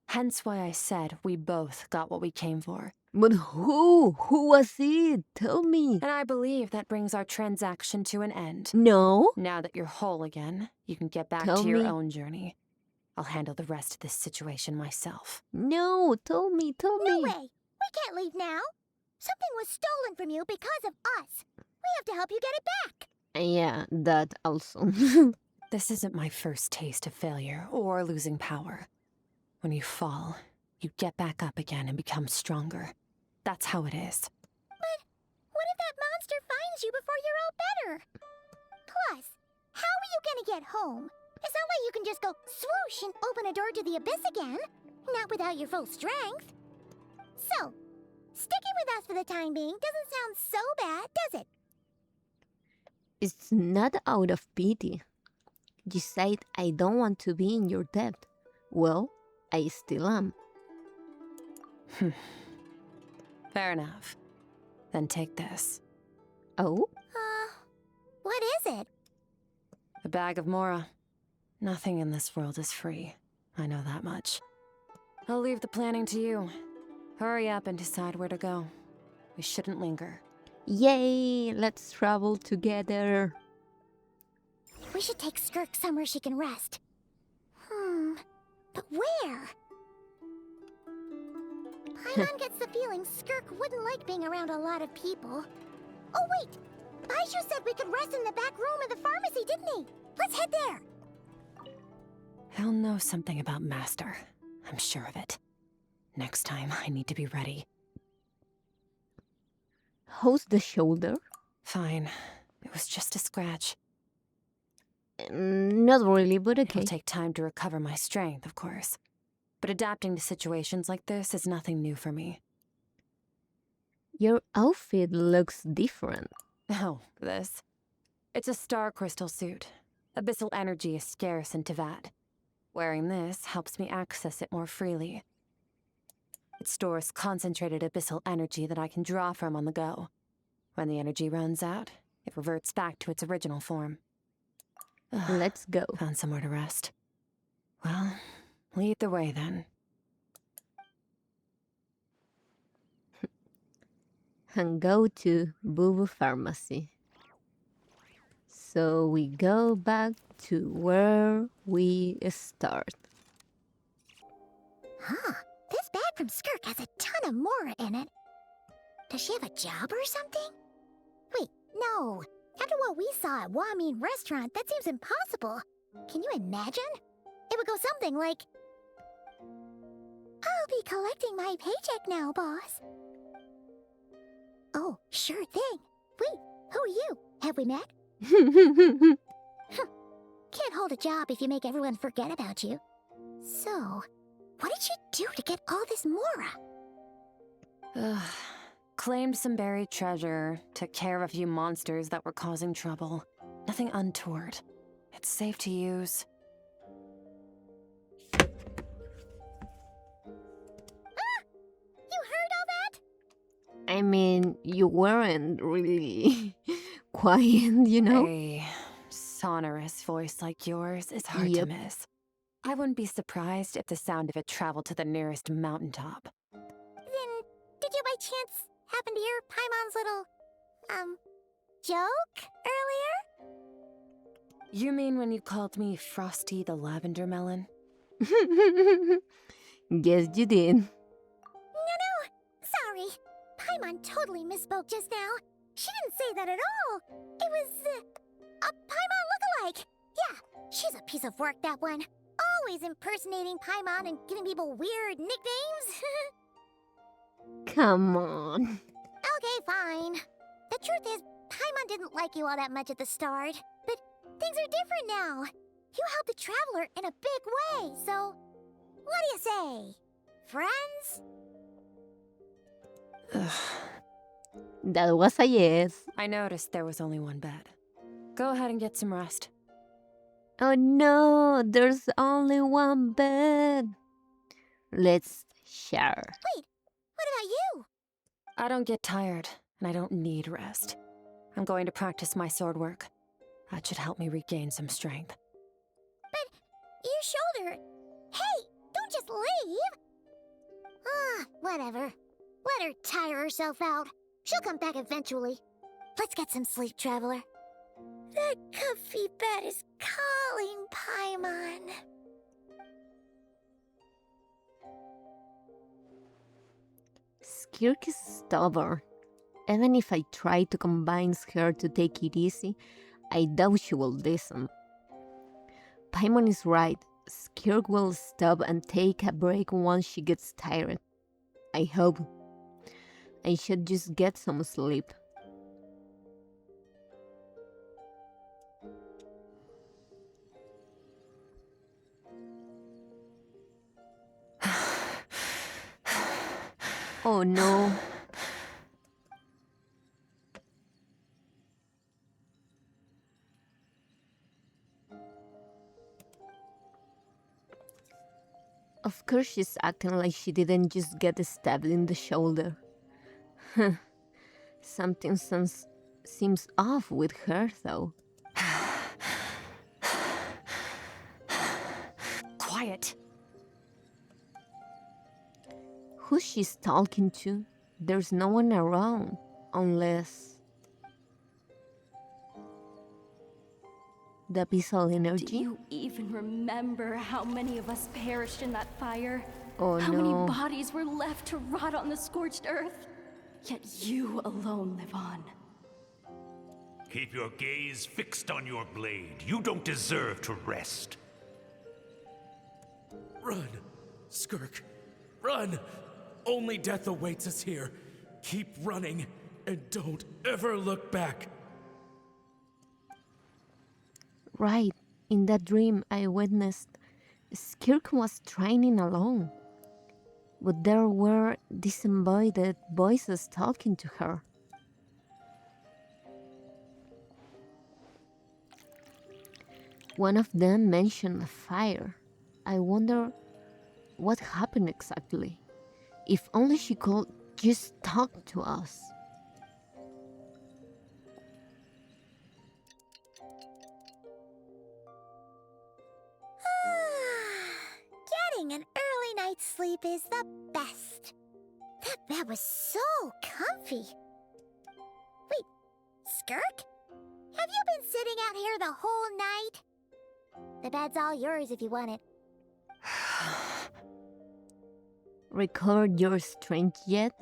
Hence why I said we both got what we came for. But who? Who was it? Tell me. And I believe that brings our transaction to an end. No. Now that you're whole again, you can get back Tell to your me. own journey. I'll handle the rest of this situation myself. No, tell me. No way! We can't leave now! Something was stolen from you because of us! We have to help you get it back! Yeah, that also. This isn't my first taste of failure or losing power. When you fall, you get back up again and become stronger. That's how it is. But what if that monster finds you before you're all better? Plus, how are you gonna get home? It's not like you can just go swoosh and open a door to the abyss again. Not without your full strength. So, sticking with us for the time being doesn't sound so bad, does it? It's not out of pity. You said I don't want to be in your debt. Well, I still am. Fair enough. Then take this. Oh? What is it? A bag of Mora. Nothing in this world is free. I know that much. I'll leave the planning to you. Hurry up and decide where to go. We shouldn't linger. Yay! Let's travel together. We should take Skirk somewhere she can rest. But where? Paimon gets the feeling Skirk wouldn't like being around a lot of people. Oh wait! Baizhu said we could rest in the back room of the pharmacy, didn't he? Let's head there! He'll know something about Master. I'm sure of it. Next time, I need to be ready. How's the shoulder? Fine. It was just a scratch. Not really, but okay. It'll take time to recover my strength, of course. But adapting to situations like this is nothing new for me. Your outfit looks different. Oh, this? It's a star crystal suit. Abyssal energy is scarce in Tivat. Wearing this helps me access it more freely. It stores concentrated abyssal energy that I can draw from on the go. When the energy runs out, it reverts back to its original form. Let's go. Found somewhere to rest. Well, lead the way then. can go to Boo Boo Pharmacy. So we go back to where we start. Huh. This bag from Skirk has a ton of Mora in it. Does she have a job or something? Wait, no. After what we saw at Wamin Restaurant, that seems impossible. Can you imagine? It would go something like, I'll be collecting my paycheck now, boss. Oh, sure thing. Wait, who are you? Have we met? Can't hold a job if you make everyone forget about you. So, what did you do to get all this Mora? Claimed some buried treasure, took care of a few monsters that were causing trouble. Nothing untoward. It's safe to use. You heard all that? I mean, you weren't really quiet, you know? A sonorous voice like yours is hard Yep. to miss. I wouldn't be surprised if the sound of it traveled to the nearest mountaintop. Then, did you by chance happen to hear Paimon's little, joke earlier? You mean when you called me Frosty the Lavender Melon? Yes, you did. No. Sorry. Paimon totally misspoke just now. She didn't say that at all. It was, a Paimon lookalike. Yeah, she's a piece of work, that one. Always impersonating Paimon and giving people weird nicknames. Come on. Okay, fine. The truth is, Paimon didn't like you all that much at the start. But things are different now. You helped the Traveler in a big way, so... What do you say? Friends? That was a yes. I noticed there was only one bed. Go ahead and get some rest. Oh no, there's only one bed. Let's share. Wait, what about you? I don't get tired, and I don't need rest. I'm going to practice my sword work. That should help me regain some strength. But your shoulder... Hey, don't just leave! Whatever. Let her tire herself out. She'll come back eventually. Let's get some sleep, Traveler. That comfy bed is calling, Paimon. Skirk is stubborn. Even if I try to convince her to take it easy, I doubt she will listen. Paimon is right. Skirk will stop and take a break once she gets tired. I hope. I should just get some sleep. Oh no. Of course she's acting like she didn't just get stabbed in the shoulder. Something seems off with her though. Quiet. Who she's talking to? There's no one around, unless... the abyssal energy? Do you even remember how many of us perished in that fire? Oh How no. many bodies were left to rot on the scorched earth? Yet you alone live on. Keep your gaze fixed on your blade. You don't deserve to rest. Run, Skirk, run! Only death awaits us here. Keep running, and don't ever look back. Right, in that dream I witnessed, Skirk was training alone. But there were disembodied voices talking to her. One of them mentioned a fire. I wonder what happened exactly. If only she could just talk to us. Getting an early night's sleep is the best. That bed was so comfy. Skirk? Have you been sitting out here the whole night? The bed's all yours if you want it. Recovered your strength yet?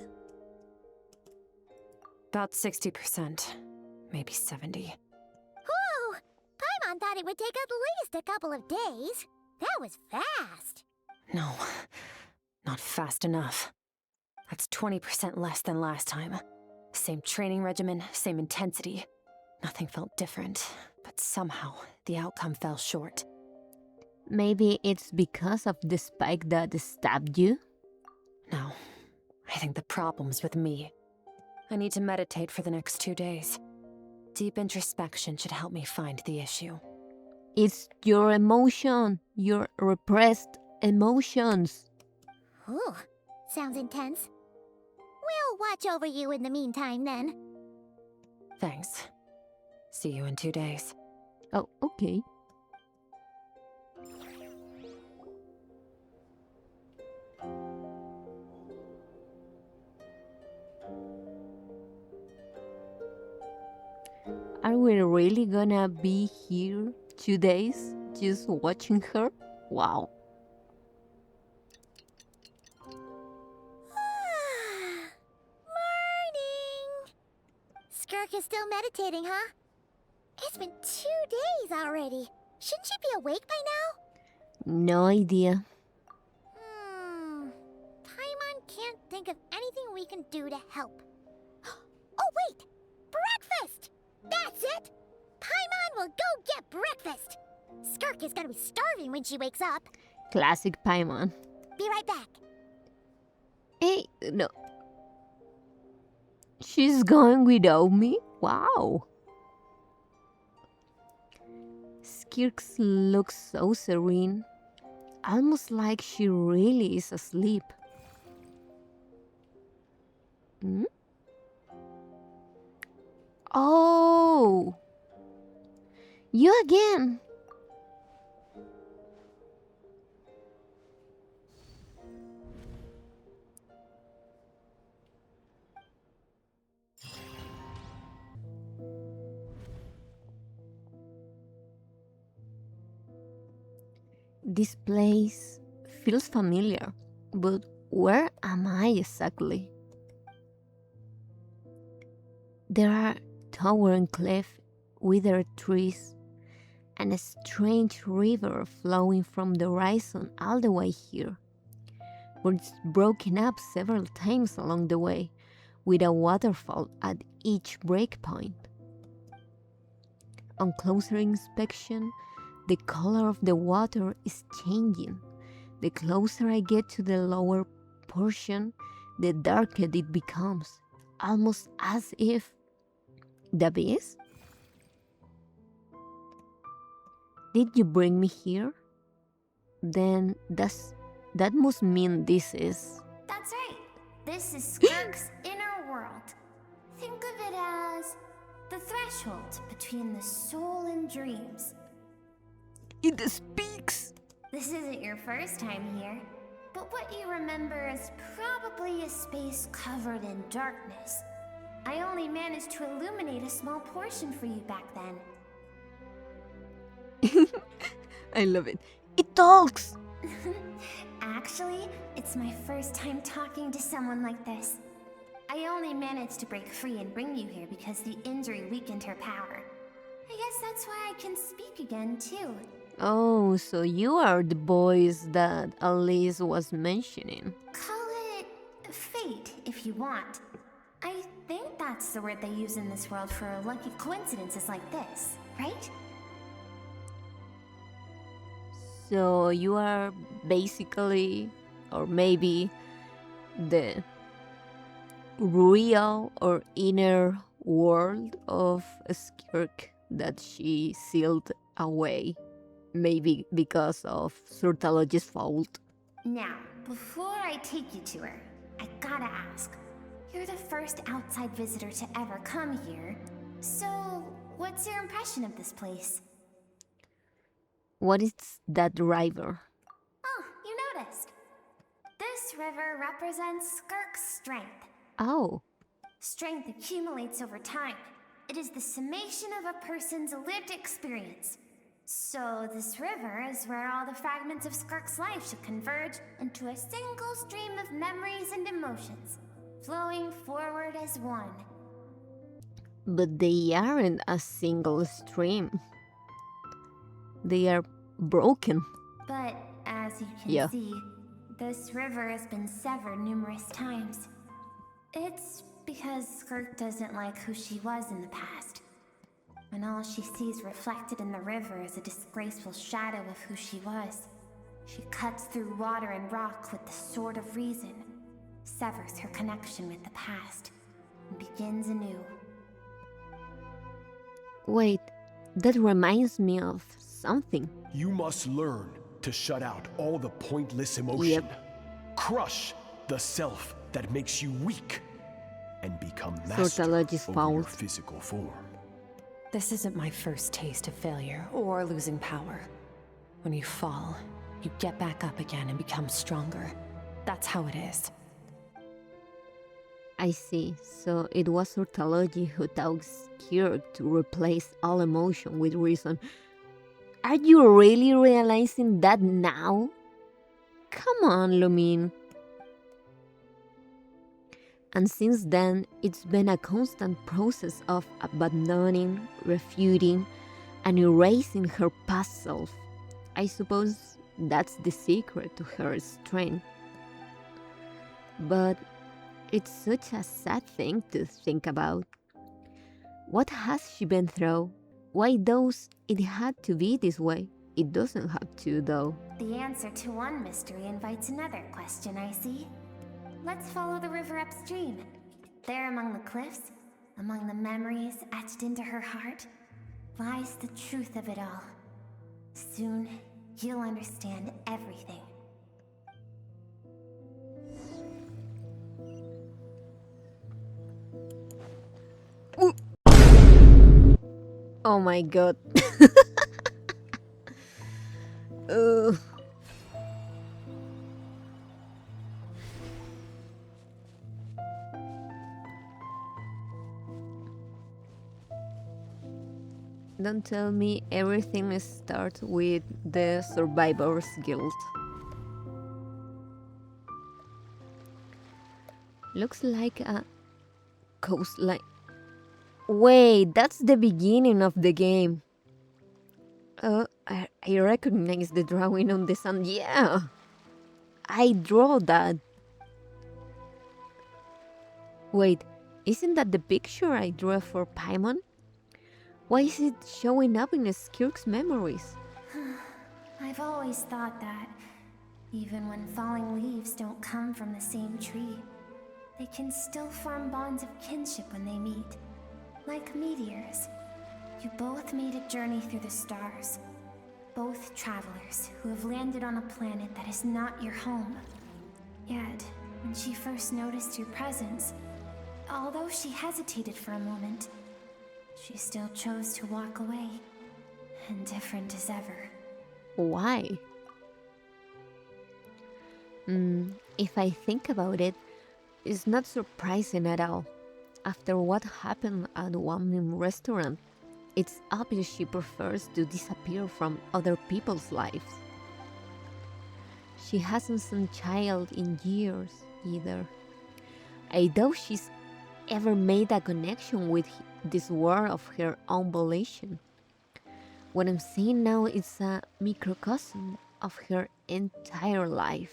About 60%. Maybe 70. Whew! Paimon thought it would take at least a couple of days. That was fast. No, not fast enough. That's 20% less than last time. Same training regimen, same intensity. Nothing felt different, but somehow the outcome fell short. Maybe it's because of the spike that stabbed you? No, I think the problem's with me. I need to meditate for the next 2 days. Deep introspection should help me find the issue. It's your emotion, your repressed emotions. Ooh, sounds intense. We'll watch over you in the meantime, then. Thanks. See you in 2 days. Oh, okay. Are we really gonna be here 2 days just watching her? Wow. Morning! Skirk is still meditating, huh? It's been 2 days already. Shouldn't she be awake by now? No idea. Paimon can't think of anything we can do to help. Oh, wait! Breakfast! That's it! Paimon will go get breakfast! Skirk is gonna be starving when she wakes up. Classic Paimon. Be right back. Hey, no. She's going without me? Wow. Skirk looks so serene. Almost like she really is asleep. Hmm? Oh! You again! This place feels familiar, but where am I exactly? There are towering cliffs, withered trees, and a strange river flowing from the horizon all the way here, but it's broken up several times along the way, with a waterfall at each breakpoint. On closer inspection, the color of the water is changing. The closer I get to the lower portion, the darker it becomes, almost as if the abyss? Did you bring me here? Then that must mean this is... That's right. This is Skirk's inner world. Think of it as the threshold between the soul and dreams. It speaks! This isn't your first time here, but what you remember is probably a space covered in darkness. I only managed to illuminate a small portion for you back then. I love it. It talks! Actually, it's my first time talking to someone like this. I only managed to break free and bring you here because the injury weakened her power. I guess that's why I can speak again, too. Oh, so you are the boys that Alice was mentioning. Call it fate, if you want. I think that's the word they use in this world for lucky coincidences like this, right? So you are basically, or maybe, the real or inner world of Skirk that she sealed away. Maybe because of Surtalogy's fault. Now, before I take you to her, I gotta ask. You're the first outside visitor to ever come here, so what's your impression of this place? What is that river? Oh, you noticed. This river represents Skirk's strength. Oh. Strength accumulates over time. it is the summation of a person's lived experience. So this river is where all the fragments of Skirk's life should converge into a single stream of memories and emotions, flowing forward as one. But they aren't a single stream. They are broken. But as you can Yeah. see, this river has been severed numerous times. It's because Skirk doesn't like who she was in the past. And all she sees reflected in the river is a disgraceful shadow of who she was. She cuts through water and rock with the sword of reason, severs her connection with the past, and begins anew. Wait, that reminds me of something. You must learn to shut out all the pointless emotion. Crush the self that makes you weak, and become master Sortology's over your fault. physical form. This isn't my first taste of failure or losing power. When you fall, you get back up again and become stronger. That's how it is. I see. So it was Sortology who taught Skirk to replace all emotion with reason. Are you really realizing that now? Come on, Lumin. And since then, it's been a constant process of abandoning, refuting, and erasing her past self. I suppose that's the secret to her strength. But it's such a sad thing to think about. What has she been through? Why does it had to be this way? It doesn't have to, though. The answer to one mystery invites another question, I see. Let's follow the river upstream. There among the cliffs, among the memories etched into her heart, lies the truth of it all. Soon, you'll understand everything. Oh my god. Ugh. Don't tell me everything starts with the Survivor's Guild. Looks like a coastline. Wait, that's the beginning of the game. I recognize the drawing on the sand. Yeah, I draw that. Wait, isn't that the picture I drew for Paimon? Why is it showing up in Skirk's memories? I've always thought that, even when falling leaves don't come from the same tree, they can still form bonds of kinship when they meet. Like meteors, you both made a journey through the stars. Both travelers who have landed on a planet that is not your home. Yet, when she first noticed your presence, although she hesitated for a moment, she still chose to walk away, indifferent as ever. Why? If I think about it, it's not surprising at all. After what happened at one restaurant, it's obvious she prefers to disappear from other people's lives. She hasn't seen child in years either. I doubt she's ever made a connection with this world of her own volition. What I'm seeing now is a microcosm of her entire life.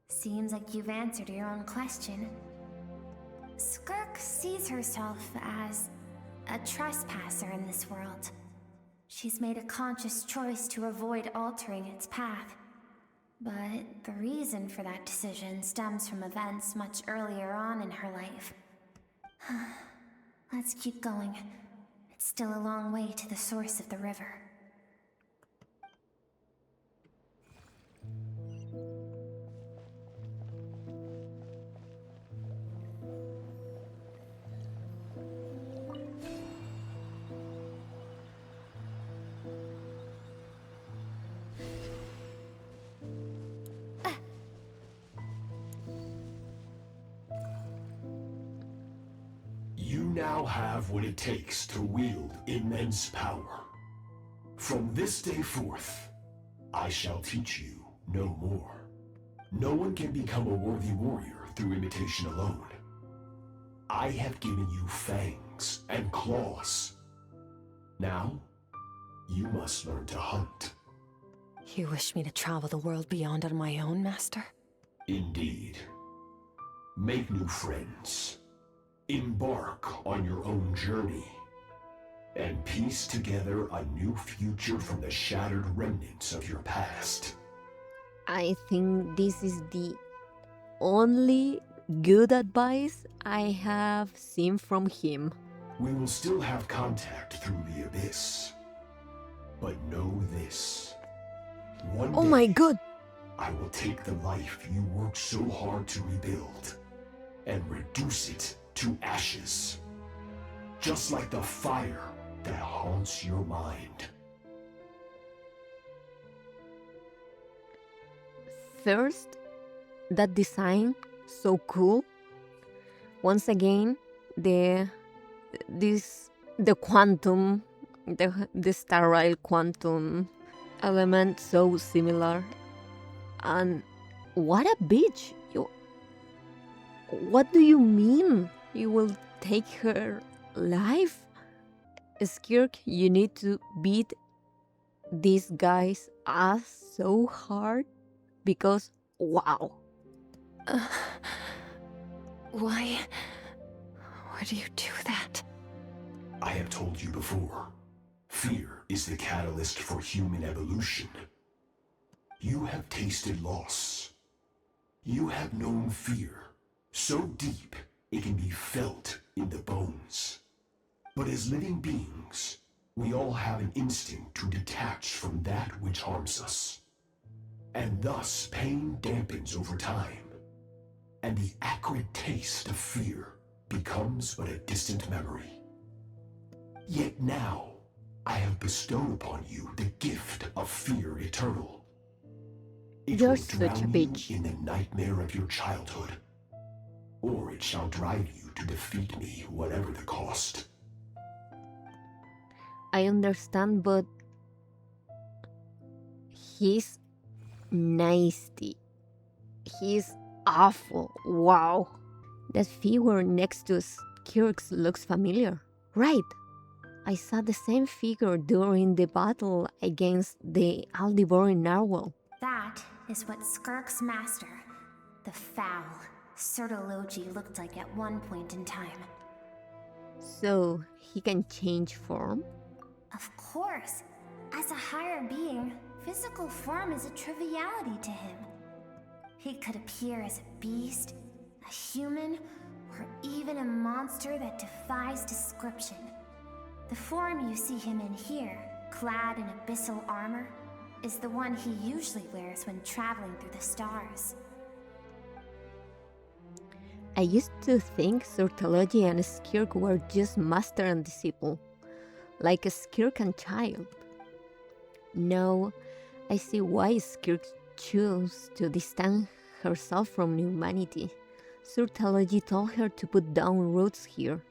Seems like you've answered your own question. Skirk sees herself as a trespasser in this world. She's made a conscious choice to avoid altering its path. But the reason for that decision stems from events much earlier on in her life. Let's keep going. It's still a long way to the source of the river. now have what it takes to wield immense power. From this day forth, I shall teach you no more. No one can become a worthy warrior through imitation alone. I have given you fangs and claws. Now, you must learn to hunt. You wish me to travel the world beyond on my own, Master? Indeed. Make new friends. Embark on your own journey. And piece together a new future from the shattered remnants of your past. I think this is the only good advice I have seen from him. We will still have contact through the abyss. But know this. One Oh day, my god! I will take the life you worked so hard to rebuild and reduce it to ashes. Just like the fire that haunts your mind. First, that design, so cool. Once again, the quantum, the sterile quantum element, so similar. And what a bitch! What do you mean you will take her life? Skirk, you need to beat these guys' ass so hard because, wow. Why would you do that? I have told you before, fear is the catalyst for human evolution. You have tasted loss. You have known fear, so deep it can be felt in the bones. But as living beings, we all have an instinct to detach from that which harms us. And thus pain dampens over time, and the acrid taste of fear becomes but a distant memory. Yet now, I have bestowed upon you the gift of fear eternal. It You're will such a drown bitch. you in the nightmare of your childhood, or it shall drive you to defeat me, whatever the cost. I understand, but he's nasty. He's awful. Wow. That figure next to Skirk's looks familiar. Right. I saw the same figure during the battle against the Aldebaran narwhal. That is what Skirk's master, the foul Sertologi, looked like at one point in time. So he can change form? Of course. As a higher being, physical form is a triviality to him. He could appear as a beast, a human, or even a monster that defies description. The form you see him in here, clad in abyssal armor, is the one he usually wears when traveling through the stars. I used to think Sertologi and Skirk were just master and disciple, like a Skirk and child. Now, I see why Skirk chose to distance herself from humanity. Sertologi told her to put down roots here,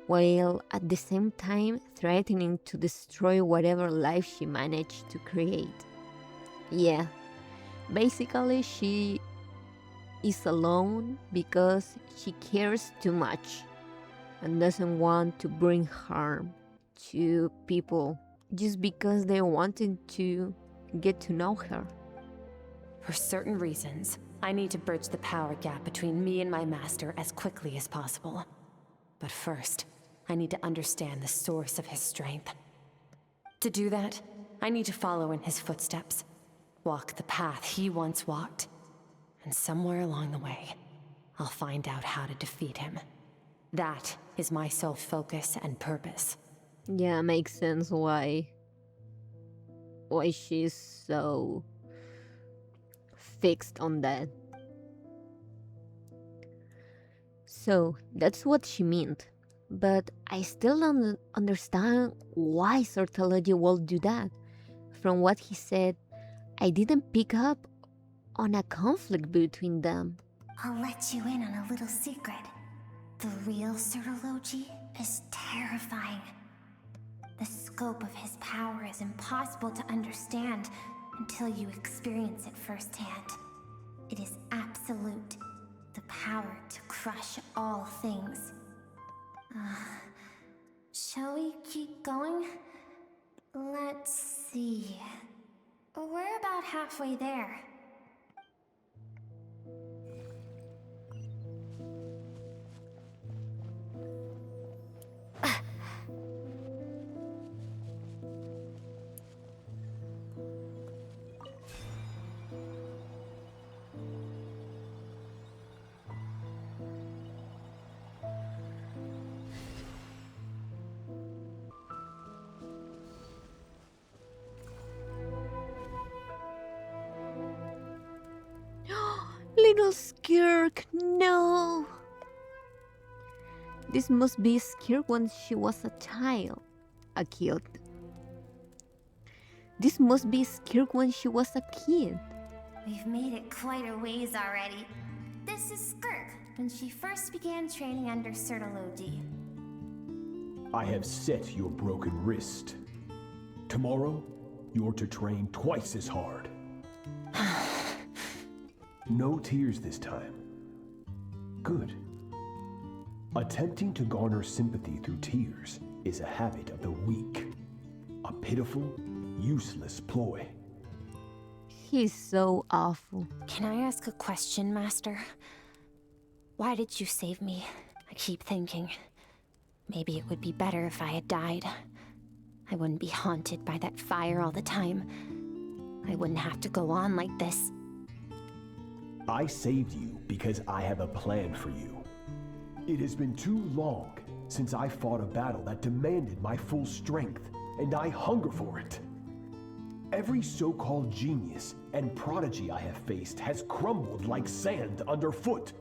while at the same time threatening to destroy whatever life she managed to create. Yeah, basically she is alone because she cares too much and doesn't want to bring harm to people just because they wanted to get to know her. For certain reasons, I need to bridge the power gap between me and my master as quickly as possible. But first, I need to understand the source of his strength. To do that, I need to follow in his footsteps, walk the path he once walked, and somewhere along the way, I'll find out how to defeat him. That is my sole focus and purpose. Yeah, makes sense why she's so fixed on that. So that's what she meant, but I still don't understand why Sertologi will do that. From what he said, I didn't pick up on a conflict between them. I'll let you in on a little secret. The real Sirology is terrifying. The scope of his power is impossible to understand until you experience it firsthand. It is absolute, the power to crush all things. Shall we keep going? Let's see. We're about halfway there. Little Skirk, no! This must be Skirk when she was a child. A kid. This must be Skirk when she was a kid. We've made it quite a ways already. This is Skirk, when she first began training under Sirology. I have set your broken wrist. Tomorrow, you're to train twice as hard. No tears this time. Good. Attempting to garner sympathy through tears is a habit of the weak. A pitiful, useless ploy. He's so awful. Can I ask a question, Master? Why did you save me? I keep thinking, maybe it would be better if I had died. I wouldn't be haunted by that fire all the time. I wouldn't have to go on like this. I saved you because I have a plan for you. It has been too long since I fought a battle that demanded my full strength, and I hunger for it. Every so-called genius and prodigy I have faced has crumbled like sand underfoot.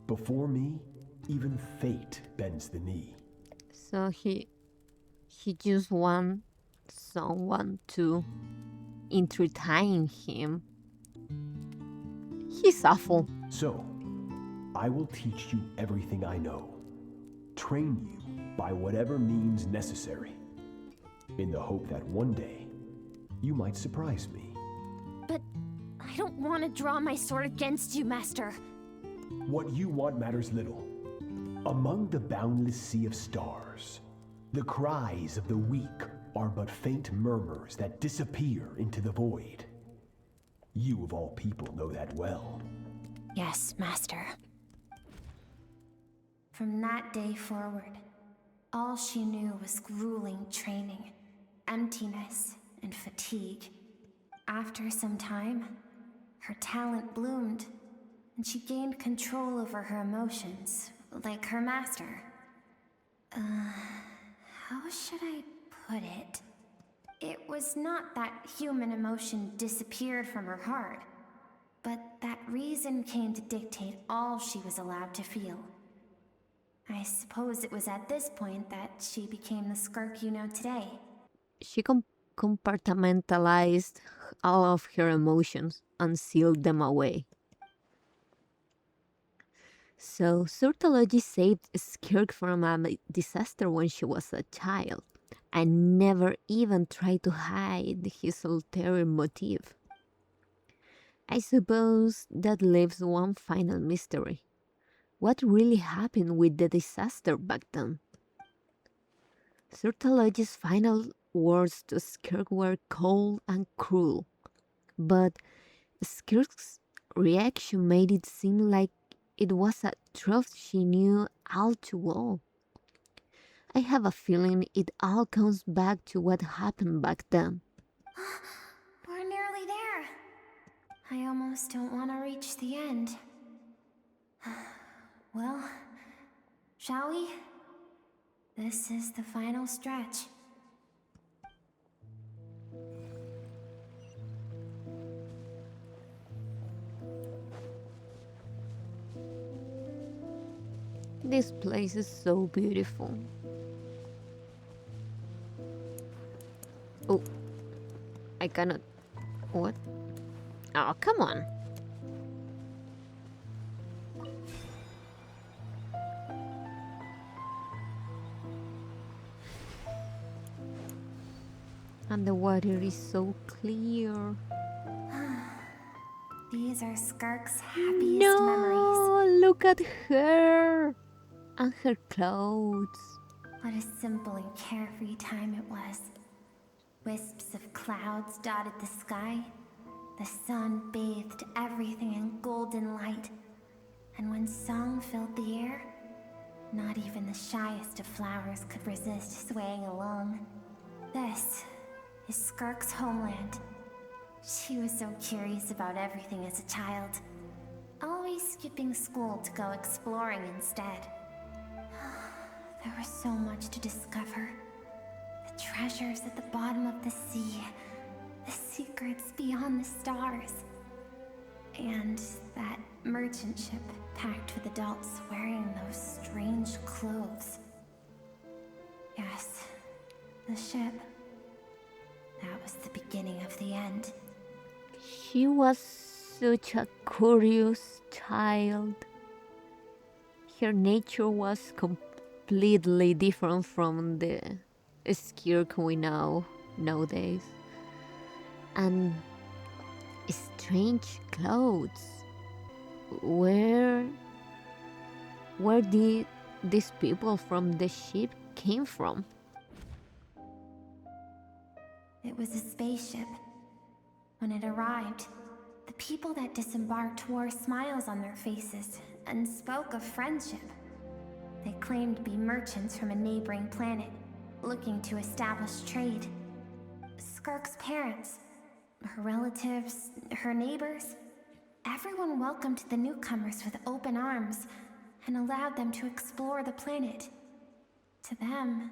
Before me, even fate bends the knee. So he just wants someone to entertain him. He's awful. So, I will teach you everything I know. Train you by whatever means necessary. In the hope that one day, you might surprise me. But I don't want to draw my sword against you, Master. What you want matters little. Among the boundless sea of stars, the cries of the weak are but faint murmurs that disappear into the void. You of all people know that well. Yes, Master. From that day forward, all she knew was grueling training, emptiness, and fatigue. After some time, her talent bloomed, and she gained control over her emotions, like her master. How should I put it? It was not that human emotion disappeared from her heart, but that reason came to dictate all she was allowed to feel. I suppose it was at this point that she became the Skirk you know today. She compartmentalized all of her emotions and sealed them away. So, Surtology saved Skirk from a disaster when she was a child, and never even tried to hide his ulterior motive. I suppose that leaves one final mystery. What really happened with the disaster back then? Surtology's final words to Skirk were cold and cruel, but Skirk's reaction made it seem like it was a truth she knew all too well. I have a feeling it all comes back to what happened back then. We're nearly there. I almost don't want to reach the end. Well, shall we? This is the final stretch. This place is so beautiful. Oh, I cannot. What? Oh, come on. And the water is so clear. These are Skirk's happiest No, memories. look at her and her clothes. What a simple and carefree time it was. Wisps of clouds dotted the sky. The sun bathed everything in golden light. And when song filled the air, not even the shyest of flowers could resist swaying along. This is Skirk's homeland. She was so curious about everything as a child, always skipping school to go exploring instead. There was so much to discover. The treasures at the bottom of the sea, the secrets beyond the stars, and that merchant ship packed with adults wearing those strange clothes. Yes, the ship. That was the beginning of the end. She was such a curious child. Her nature was completely different from the Skirk we know nowadays. And strange clothes. Where did these people from the ship came from? It was a spaceship. When it arrived, the people that disembarked wore smiles on their faces and spoke of friendship. They claimed to be merchants from a neighboring planet, looking to establish trade. Skirk's parents, her relatives, her neighbors, everyone welcomed the newcomers with open arms and allowed them to explore the planet. To them,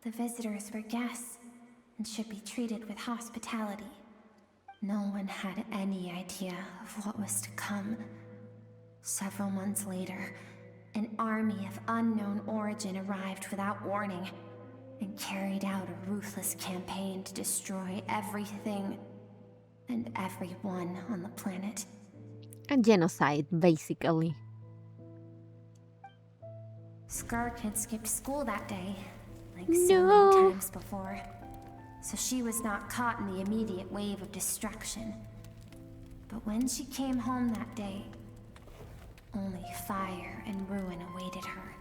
the visitors were guests and should be treated with hospitality. No one had any idea of what was to come. Several months later, an army of unknown origin arrived without warning and carried out a ruthless campaign to destroy everything and everyone on the planet. A genocide, basically. Skirk had skipped school that day, like so many times before, so she was not caught in the immediate wave of destruction. But when she came home that day, only fire and ruin awaited her.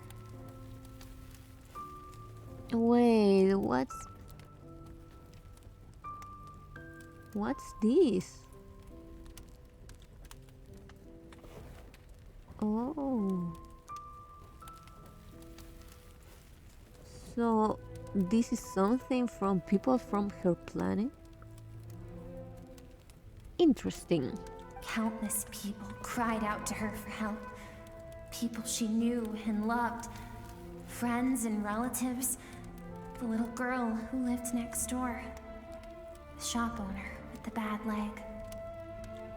Wait, what's this? Oh. So, this is something from people from her planet? Interesting. Countless people cried out to her for help. People she knew and loved. Friends and relatives. The little girl who lived next door. The shop owner with the bad leg.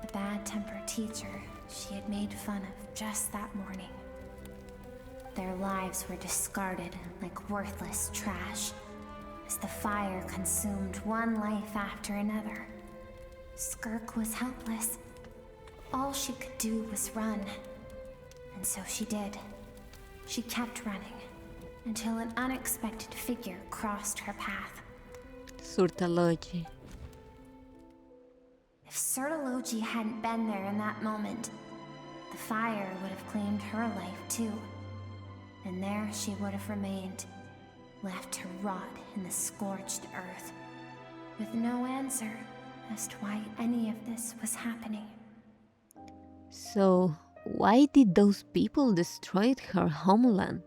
The bad-tempered teacher she had made fun of just that morning. Their lives were discarded like worthless trash as the fire consumed one life after another. Skirk was helpless. All she could do was run. And so she did. She kept running until an unexpected figure crossed her path. Surtalogy. If Surtalogy hadn't been there in that moment, the fire would have claimed her life too. And there she would have remained, left to rot in the scorched earth, with no answer as to why any of this was happening. So, why did those people destroy her homeland?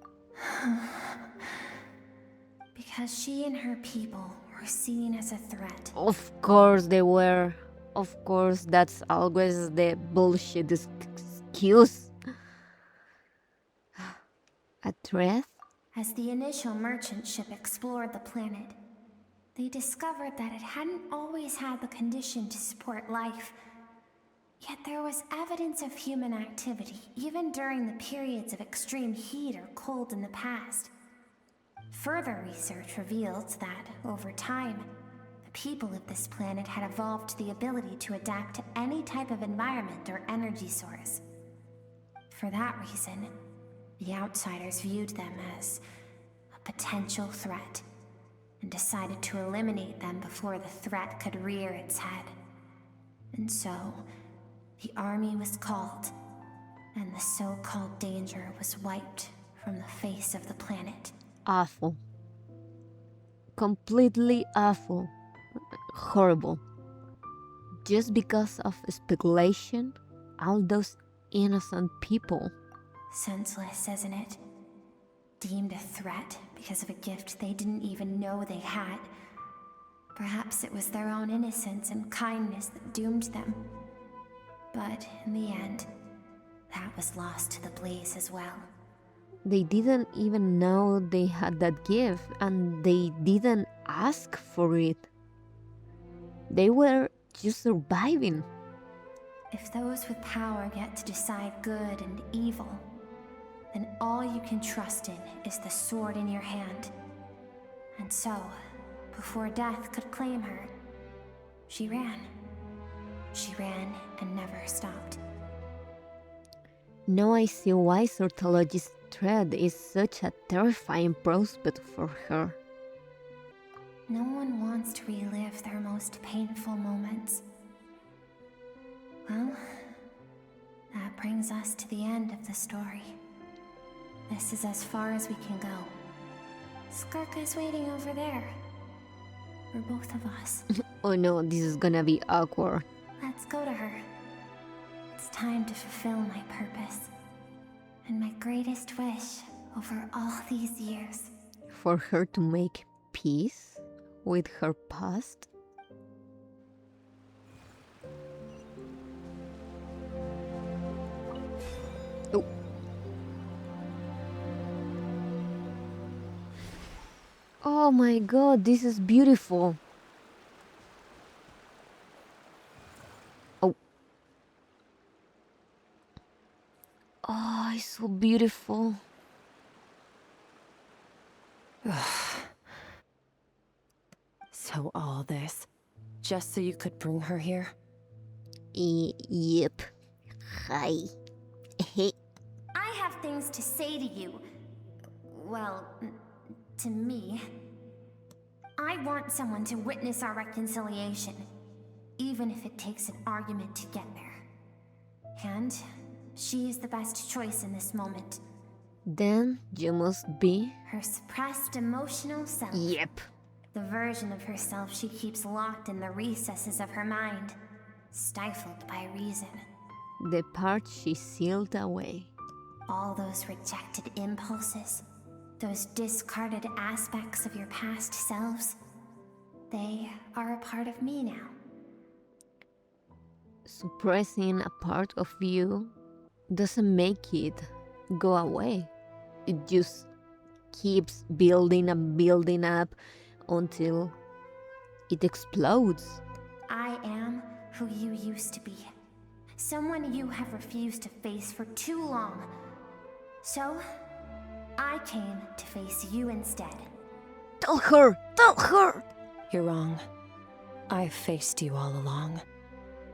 Because she and her people were seen as a threat. Of course they were. Of course, that's always the bullshit excuse. A threat? As the initial merchant ship explored the planet, they discovered that it hadn't always had the condition to support life. Yet there was evidence of human activity, even during the periods of extreme heat or cold in the past. Further research revealed that, over time, the people of this planet had evolved the ability to adapt to any type of environment or energy source. For that reason, the outsiders viewed them as a potential threat. and decided to eliminate them before the threat could rear its head. And so, the army was called, and the so-called danger was wiped from the face of the planet. Awful. Completely awful. Horrible. Just because of speculation, all those innocent people. Senseless, isn't it? Deemed a threat because of a gift they didn't even know they had. Perhaps it was their own innocence and kindness that doomed them. But in the end, that was lost to the blaze as well. They didn't even know they had that gift, and they didn't ask for it. They were just surviving. If those with power get to decide good and evil, then all you can trust in is the sword in your hand. And so, before death could claim her, she ran. She ran and never stopped. Now I see why Sortology's threat is such a terrifying prospect for her. No one wants to relive their most painful moments. Well, that brings us to the end of the story. This is as far as we can go. Skirk is waiting over there. For both of us. Oh no, this is gonna be awkward. Let's go to her. It's time to fulfill my purpose. And my greatest wish over all these years. For her to make peace with her past? Oh. Oh my god, this is beautiful. Oh. Oh, it's so beautiful. So all this, just so you could bring her here? Yep. Hi. I have things to say to you. Well, to me. I want someone to witness our reconciliation, even if it takes an argument to get there. And she is the best choice in this moment. Then you must be... Her suppressed emotional self. Yep. The version of herself she keeps locked in the recesses of her mind, stifled by reason. The part she sealed away. All those rejected impulses, those discarded aspects of your past selves, they are a part of me now. Suppressing a part of you doesn't make it go away. It just keeps building and building up until it explodes. I am who you used to be. Someone you have refused to face for too long. So, I came to face you instead. Tell her! Tell her! You're wrong. I've faced you all along.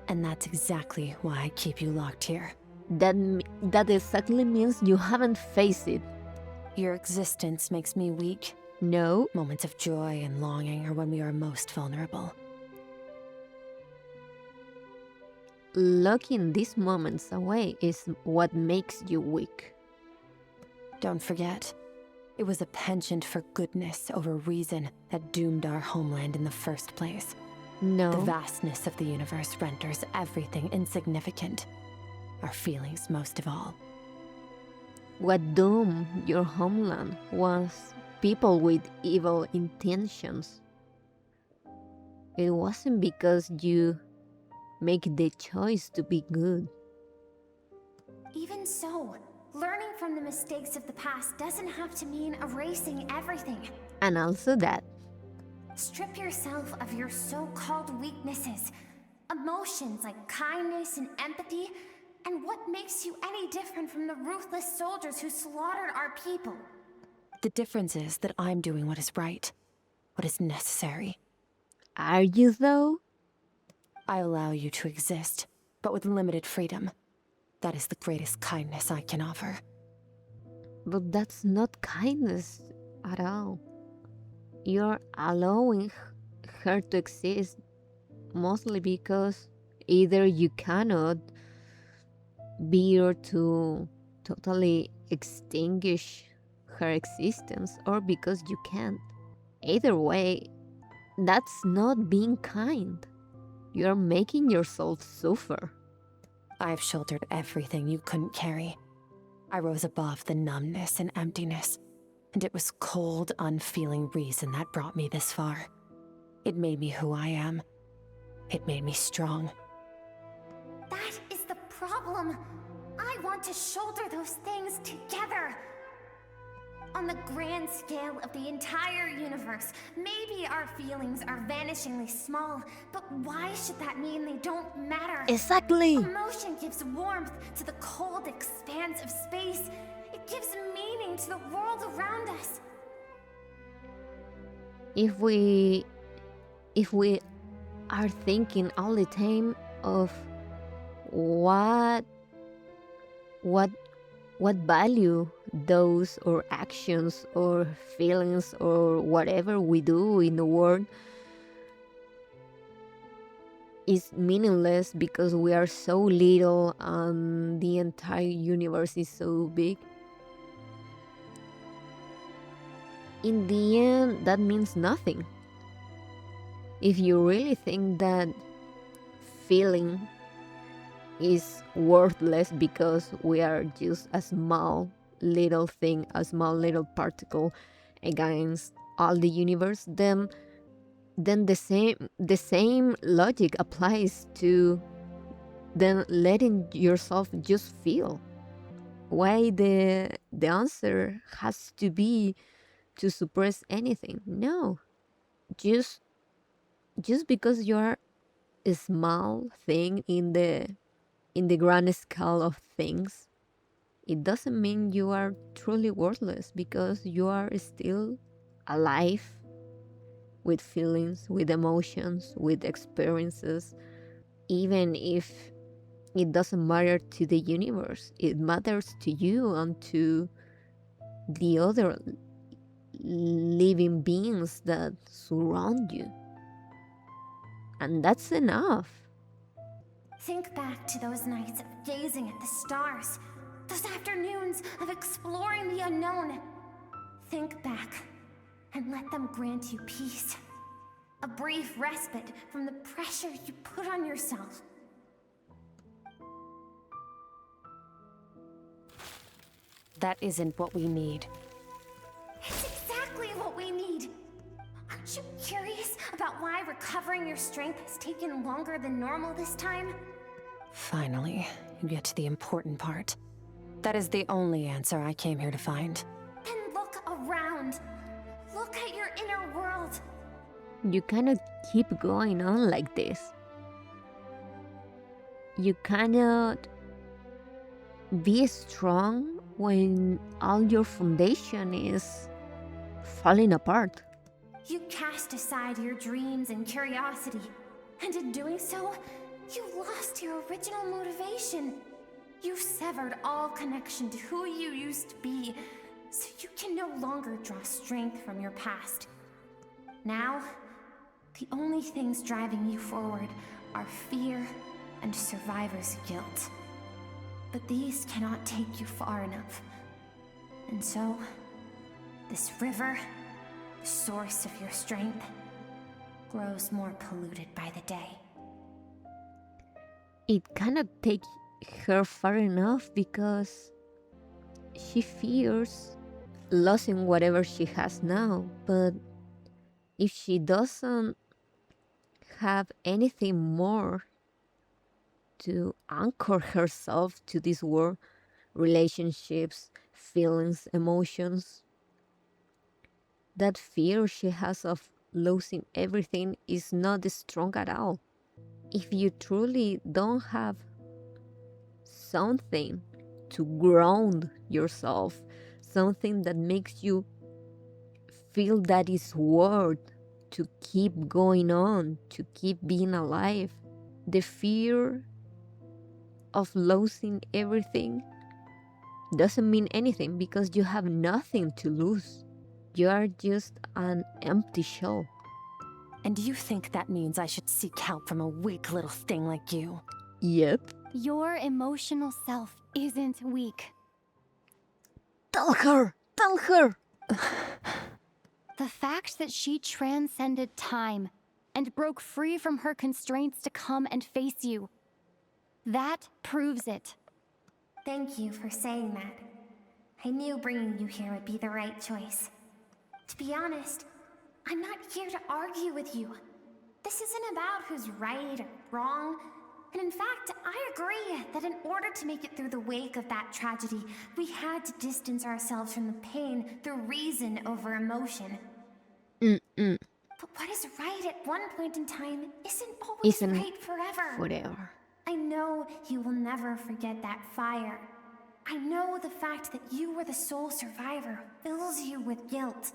And that's exactly why I keep you locked here. That exactly means you haven't faced it. Your existence makes me weak. No. Moments of joy and longing are when we are most vulnerable. Locking these moments away is what makes you weak. Don't forget, it was a penchant for goodness over reason that doomed our homeland in the first place. No. The vastness of the universe renders everything insignificant. Our feelings most of all. What doomed your homeland was people with evil intentions. It wasn't because you make the choice to be good. Even so, learning from the mistakes of the past doesn't have to mean erasing everything. And also that. Strip yourself of your so-called weaknesses, emotions like kindness and empathy, and what makes you any different from the ruthless soldiers who slaughtered our people? The difference is that I'm doing what is right, what is necessary. Are you though? I allow you to exist, but with limited freedom. That is the greatest kindness I can offer. But that's not kindness at all. you're allowing her to exist, mostly because either you cannot bear to totally extinguish her existence, or because you can't. Either way, that's not being kind. You're making yourself suffer. I've shouldered everything you couldn't carry. I rose above the numbness and emptiness, and it was cold, unfeeling reason that brought me this far. It made me who I am. It made me strong. That is the problem. I want to shoulder those things together. On the grand scale of the entire universe, maybe our feelings are vanishingly small, but why should that mean they don't matter? Exactly. Emotion gives warmth to the cold expanse of space. It gives meaning to the world around us. If we are thinking all the time of what value those or actions or feelings or whatever we do in the world is meaningless because we are so little and the entire universe is so big, in the end that means nothing. If you really think that feeling is worthless because we are just a small little thing, a small little particle against all the universe, then the same logic applies to then letting yourself just feel. Why the answer has to be to suppress anything? No, just because you are a small thing in the grand scale of things, it doesn't mean you are truly worthless, because you are still alive with feelings, with emotions, with experiences. Even if it doesn't matter to the universe, it matters to you and to the other living beings that surround you. And that's enough. Think back to those nights of gazing at the stars, those afternoons of exploring the unknown. Think back and let them grant you peace. A brief respite from the pressure you put on yourself. That isn't what we need. It's exactly what we need. Aren't you curious about why recovering your strength has taken longer than normal this time? Finally, you get to the important part. That is the only answer I came here to find. Then look around. Look at your inner world. You cannot keep going on like this. You cannot be strong when all your foundation is falling apart. You cast aside your dreams and curiosity, and in doing so, you lost your original motivation. You severed all connection to who you used to be, so you can no longer draw strength from your past. Now, the only things driving you forward are fear and survivor's guilt. But these cannot take you far enough. And so, this river, the source of your strength, grows more polluted by the day. It cannot take her far enough because she fears losing whatever she has now. But if she doesn't have anything more to anchor herself to this world, relationships, feelings, emotions, that fear she has of losing everything is not strong at all. If you truly don't have something to ground yourself, something that makes you feel that it's worth to keep going on, to keep being alive, the fear of losing everything doesn't mean anything because you have nothing to lose. You are just an empty shell. And you think that means I should seek help from a weak little thing like you? Yep. Your emotional self isn't weak. Tell her! Tell her! The fact that she transcended time and broke free from her constraints to come and face you, that proves it. Thank you for saying that. I knew bringing you here would be the right choice. To be honest, I'm not here to argue with you. This isn't about who's right or wrong. And in fact, I agree that in order to make it through the wake of that tragedy, we had to distance ourselves from the pain through reason over emotion. But what is right at one point in time isn't right forever. I know you will never forget that fire. I know the fact that you were the sole survivor fills you with guilt.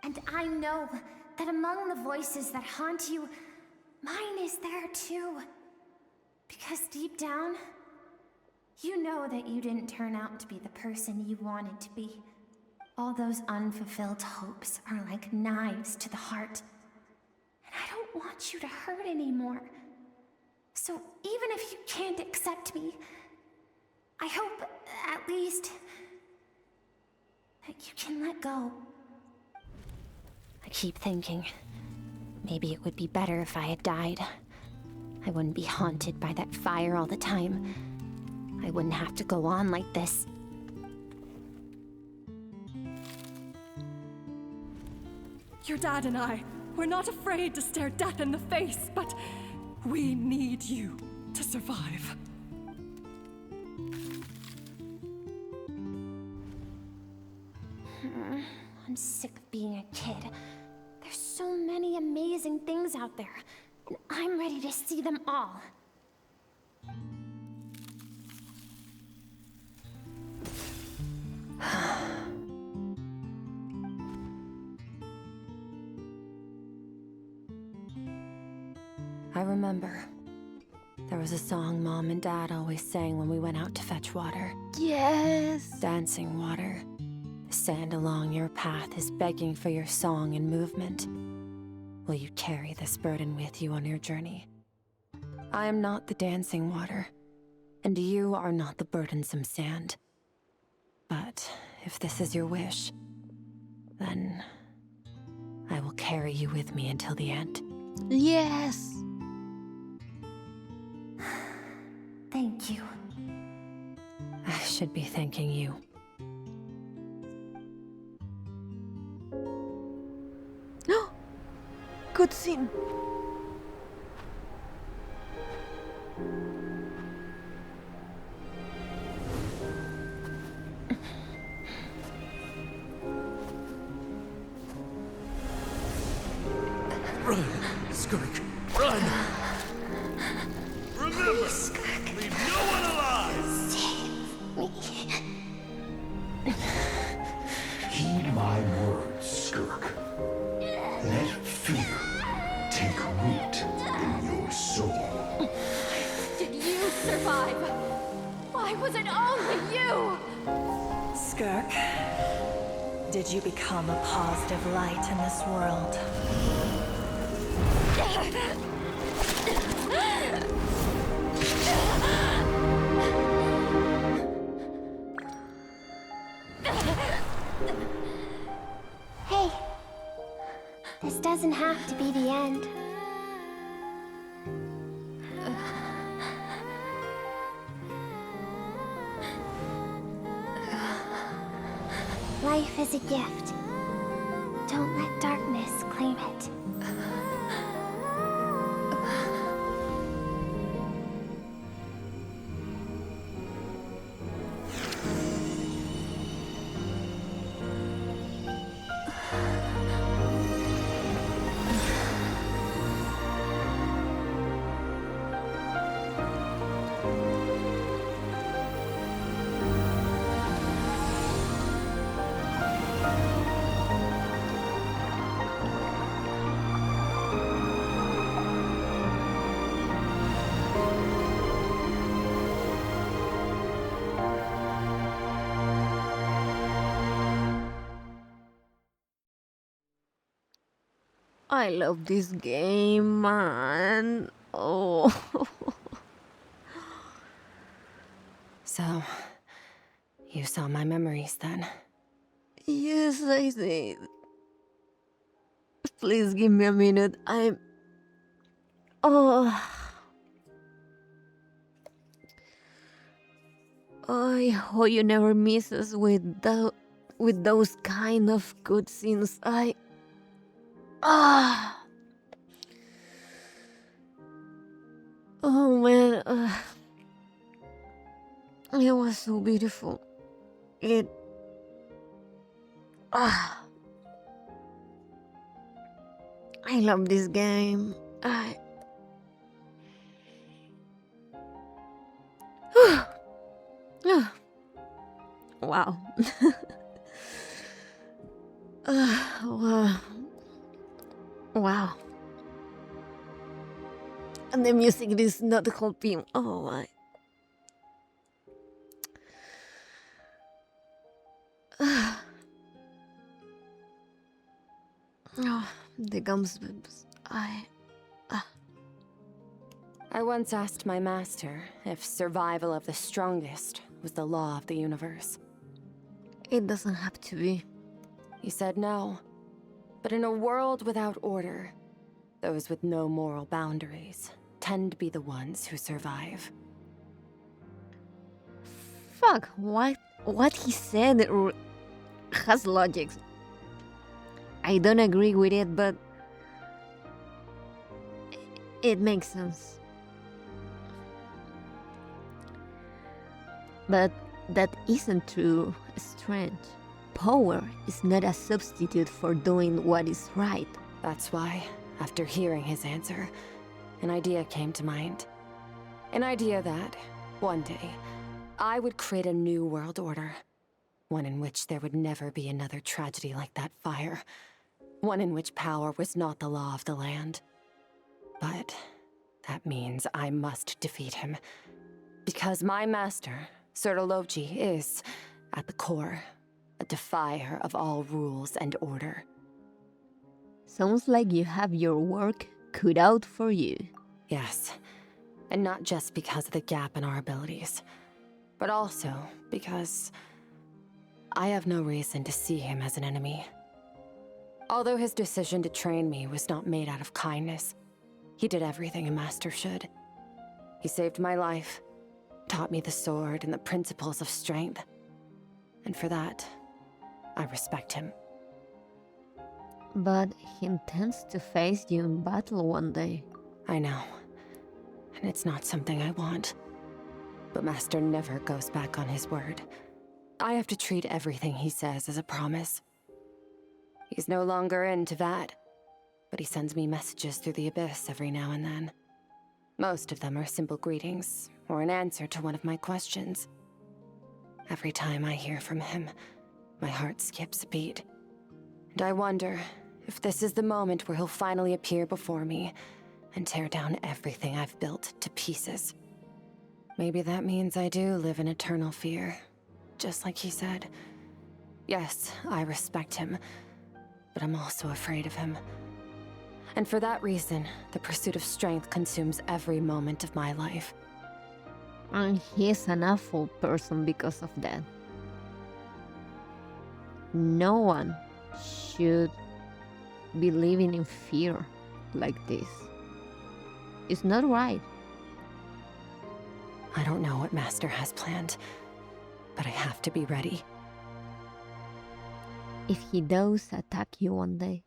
And I know that among the voices that haunt you, mine is there too. Because deep down, you know that you didn't turn out to be the person you wanted to be. All those unfulfilled hopes are like knives to the heart. And I don't want you to hurt anymore. So even if you can't accept me, I hope, at least, that you can let go. I keep thinking, maybe it would be better if I had died. I wouldn't be haunted by that fire all the time. I wouldn't have to go on like this. Your dad and I, we're not afraid to stare death in the face, but we need you to survive. I'm sick of being a kid. There's so many amazing things out there, and I'm ready to see them all. I remember. There was a song Mom and Dad always sang when we went out to fetch water. Yes! Dancing water. The sand along your path is begging for your song and movement. Will you carry this burden with you on your journey? I am not the dancing water, and you are not the burdensome sand. But if this is your wish, then I will carry you with me until the end. Yes! Thank you. I should be thanking you. Good scene. Run, Skirk, run! Remember, leave no one alive! Heed my words, Skirk. Let fear take root in your soul. Did you survive? Why was it only you? Skirk, did you become a positive light in this world? Hey, this doesn't have to be the end. Life is a gift. Don't let darkness claim it. I love this game, man. Oh. So, you saw my memories then? Yes, I did. Please give me a minute. Oh. I hope you never miss us with those kind of cutscenes. Oh man, it was so beautiful. I love this game. Wow. Wow. Wow. And the music is not helping. Oh my. Oh, the goosebumps. I once asked my master if survival of the strongest was the law of the universe. It doesn't have to be. He said no. But in a world without order, those with no moral boundaries tend to be the ones who survive. Fuck, what he said has logic. I don't agree with it, but it makes sense. But that isn't true strength. Power is not a substitute for doing what is right. That's why, after hearing his answer, an idea came to mind. An idea that, one day, I would create a new world order. One in which there would never be another tragedy like that fire. One in which power was not the law of the land. But that means I must defeat him. Because my master, Sertologi, is, at the core, a defier of all rules and order. Sounds like you have your work cut out for you. Yes, and not just because of the gap in our abilities, but also because I have no reason to see him as an enemy. Although his decision to train me was not made out of kindness, he did everything a master should. He saved my life, taught me the sword and the principles of strength. And for that, I respect him. But he intends to face you in battle one day. I know. And it's not something I want. But Master never goes back on his word. I have to treat everything he says as a promise. He's no longer into that, but he sends me messages through the abyss every now and then. Most of them are simple greetings, or an answer to one of my questions. Every time I hear from him, my heart skips a beat. And I wonder if this is the moment where he'll finally appear before me and tear down everything I've built to pieces. Maybe that means I do live in eternal fear, just like he said. Yes, I respect him, but I'm also afraid of him. And for that reason, the pursuit of strength consumes every moment of my life. And he's an awful person because of that. No one should be living in fear like this. It's not right. I don't know what Master has planned, but I have to be ready. If he does attack you one day,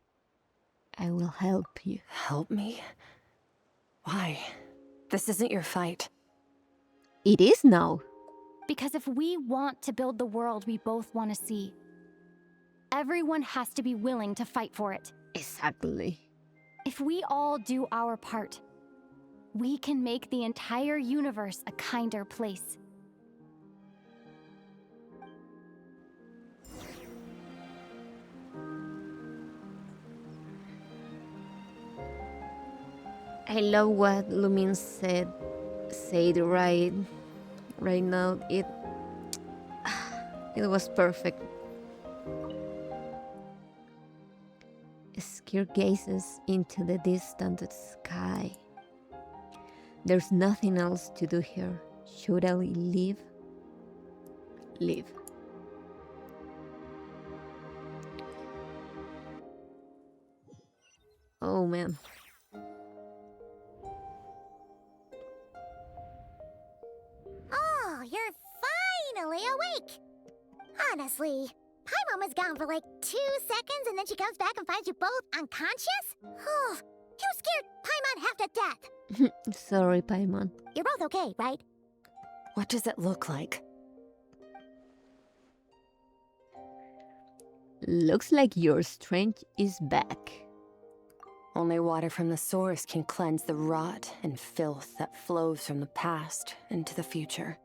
I will help you. Help me? Why? This isn't your fight. It is now. Because if we want to build the world we both want to see, everyone has to be willing to fight for it. Exactly. If we all do our part, we can make the entire universe a kinder place. I love what Lumin said right now. It was perfect. Skirk gazes into the distant sky. There's nothing else to do here. Should I leave? Leave. Oh man. Oh, you're finally awake! Honestly, Paimon was gone for like 2 seconds and then she comes back and finds you both unconscious? Oh, you scared Paimon half to death! Sorry, Paimon. You're both okay, right? What does it look like? Looks like your strength is back. Only water from the source can cleanse the rot and filth that flows from the past into the future.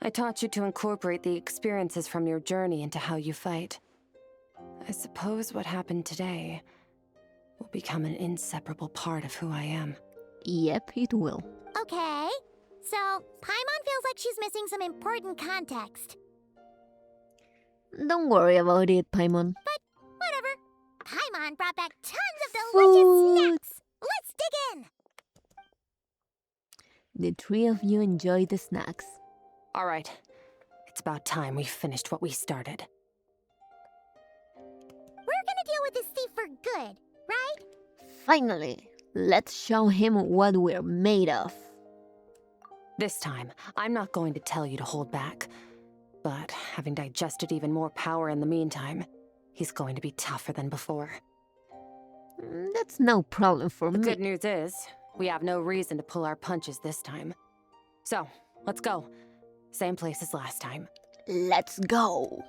I taught you to incorporate the experiences from your journey into how you fight. I suppose what happened today will become an inseparable part of who I am. Yep, it will. Okay, so Paimon feels like she's missing some important context. Don't worry about it, Paimon. But whatever. Paimon brought back tons of delicious snacks. Let's dig in. The three of you enjoy the snacks. All right. It's about time we finished what we started. We're gonna deal with this thief for good, right? Finally, let's show him what we're made of. This time, I'm not going to tell you to hold back. But having digested even more power in the meantime, he's going to be tougher than before. That's no problem for me. The good news is, we have no reason to pull our punches this time. So, let's go. Same place as last time. Let's go.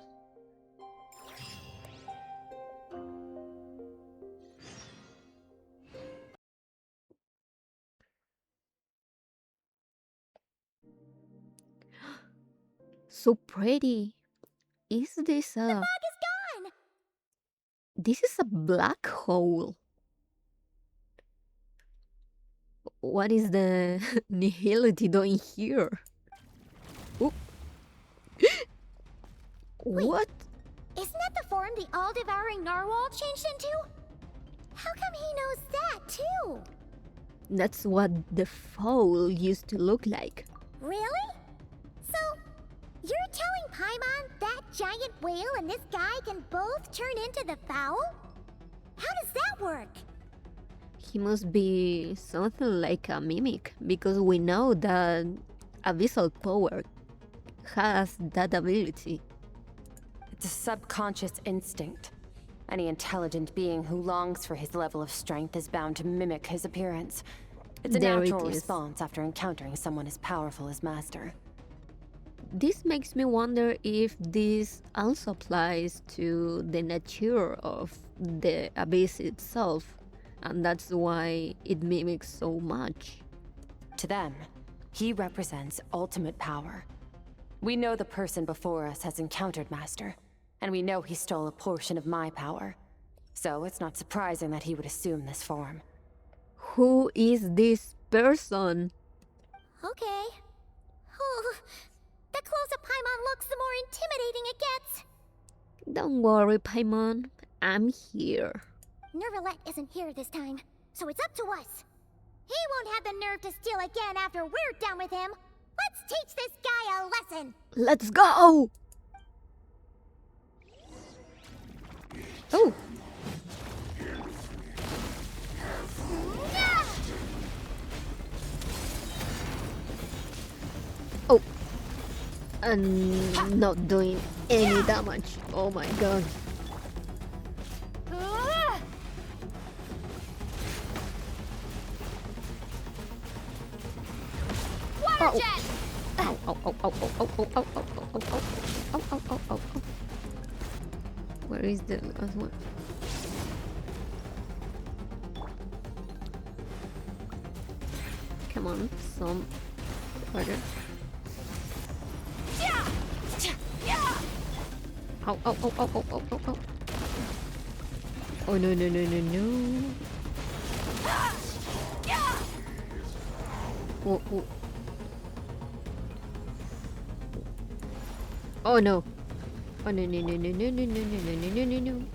So pretty. Is this a... The fog is gone! This is a black hole. What is the nihility doing here? Oop. What? Isn't that the form the all-devouring narwhal changed into? How come he knows that, too? That's what the fowl used to look like. Really? So, you're telling Paimon that giant whale and this guy can both turn into the fowl? How does that work? He must be something like a mimic, because we know that Abyssal Power has that ability. It's a subconscious instinct. Any intelligent being who longs for his level of strength is bound to mimic his appearance. It's a natural response after encountering someone as powerful as Master. This makes me wonder if this also applies to the nature of the abyss itself, and that's why it mimics so much. To them, he represents ultimate power. We know the person before us has encountered Master, and we know he stole a portion of my power. So it's not surprising that he would assume this form. Who is this person? Okay. Oh, the closer Paimon looks, the more intimidating it gets. Don't worry, Paimon. I'm here. Nervalette isn't here this time, so it's up to us. He won't have the nerve to steal again after we're done with him. Let's teach this guy a lesson. Let's go! Oh! Oh! I'm not doing any damage. Oh my god. Water jet! Ow, ow, ow, ow, ow, ow, ow, ow, ow, ow, ow, ow, ow, ow, ow. Where is the last one? Come on, some water. Ow, ow, ow, ow, ow, ow, ow, ow. Oh no, no, no, no, no. Oh, oh. Oh no. Oh no, no, no, no, no, no, no, no, no, no, no, no.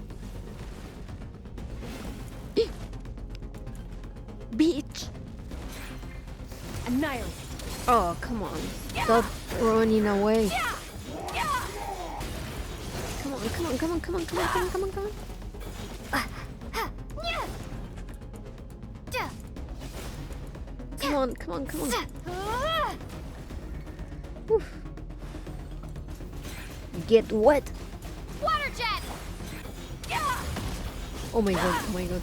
Annihilate. Oh, come on. Stop running away. Come on, come on, come on, come on, come on, come on, come on, come on. Come on, come on, come on. Oof. Get wet. Water jet! Oh my god, oh my god.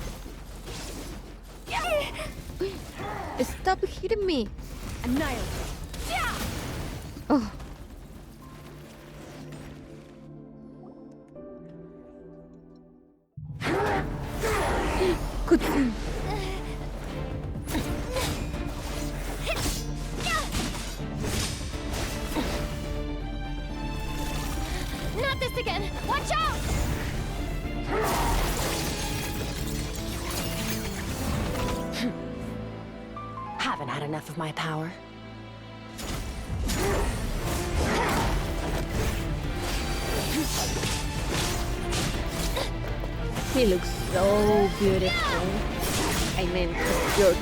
Stop hitting me. Annihilate. Oh. Good. Not this again! Watch out! Haven't had enough of my power. He looks so beautiful. I mean, Skirk.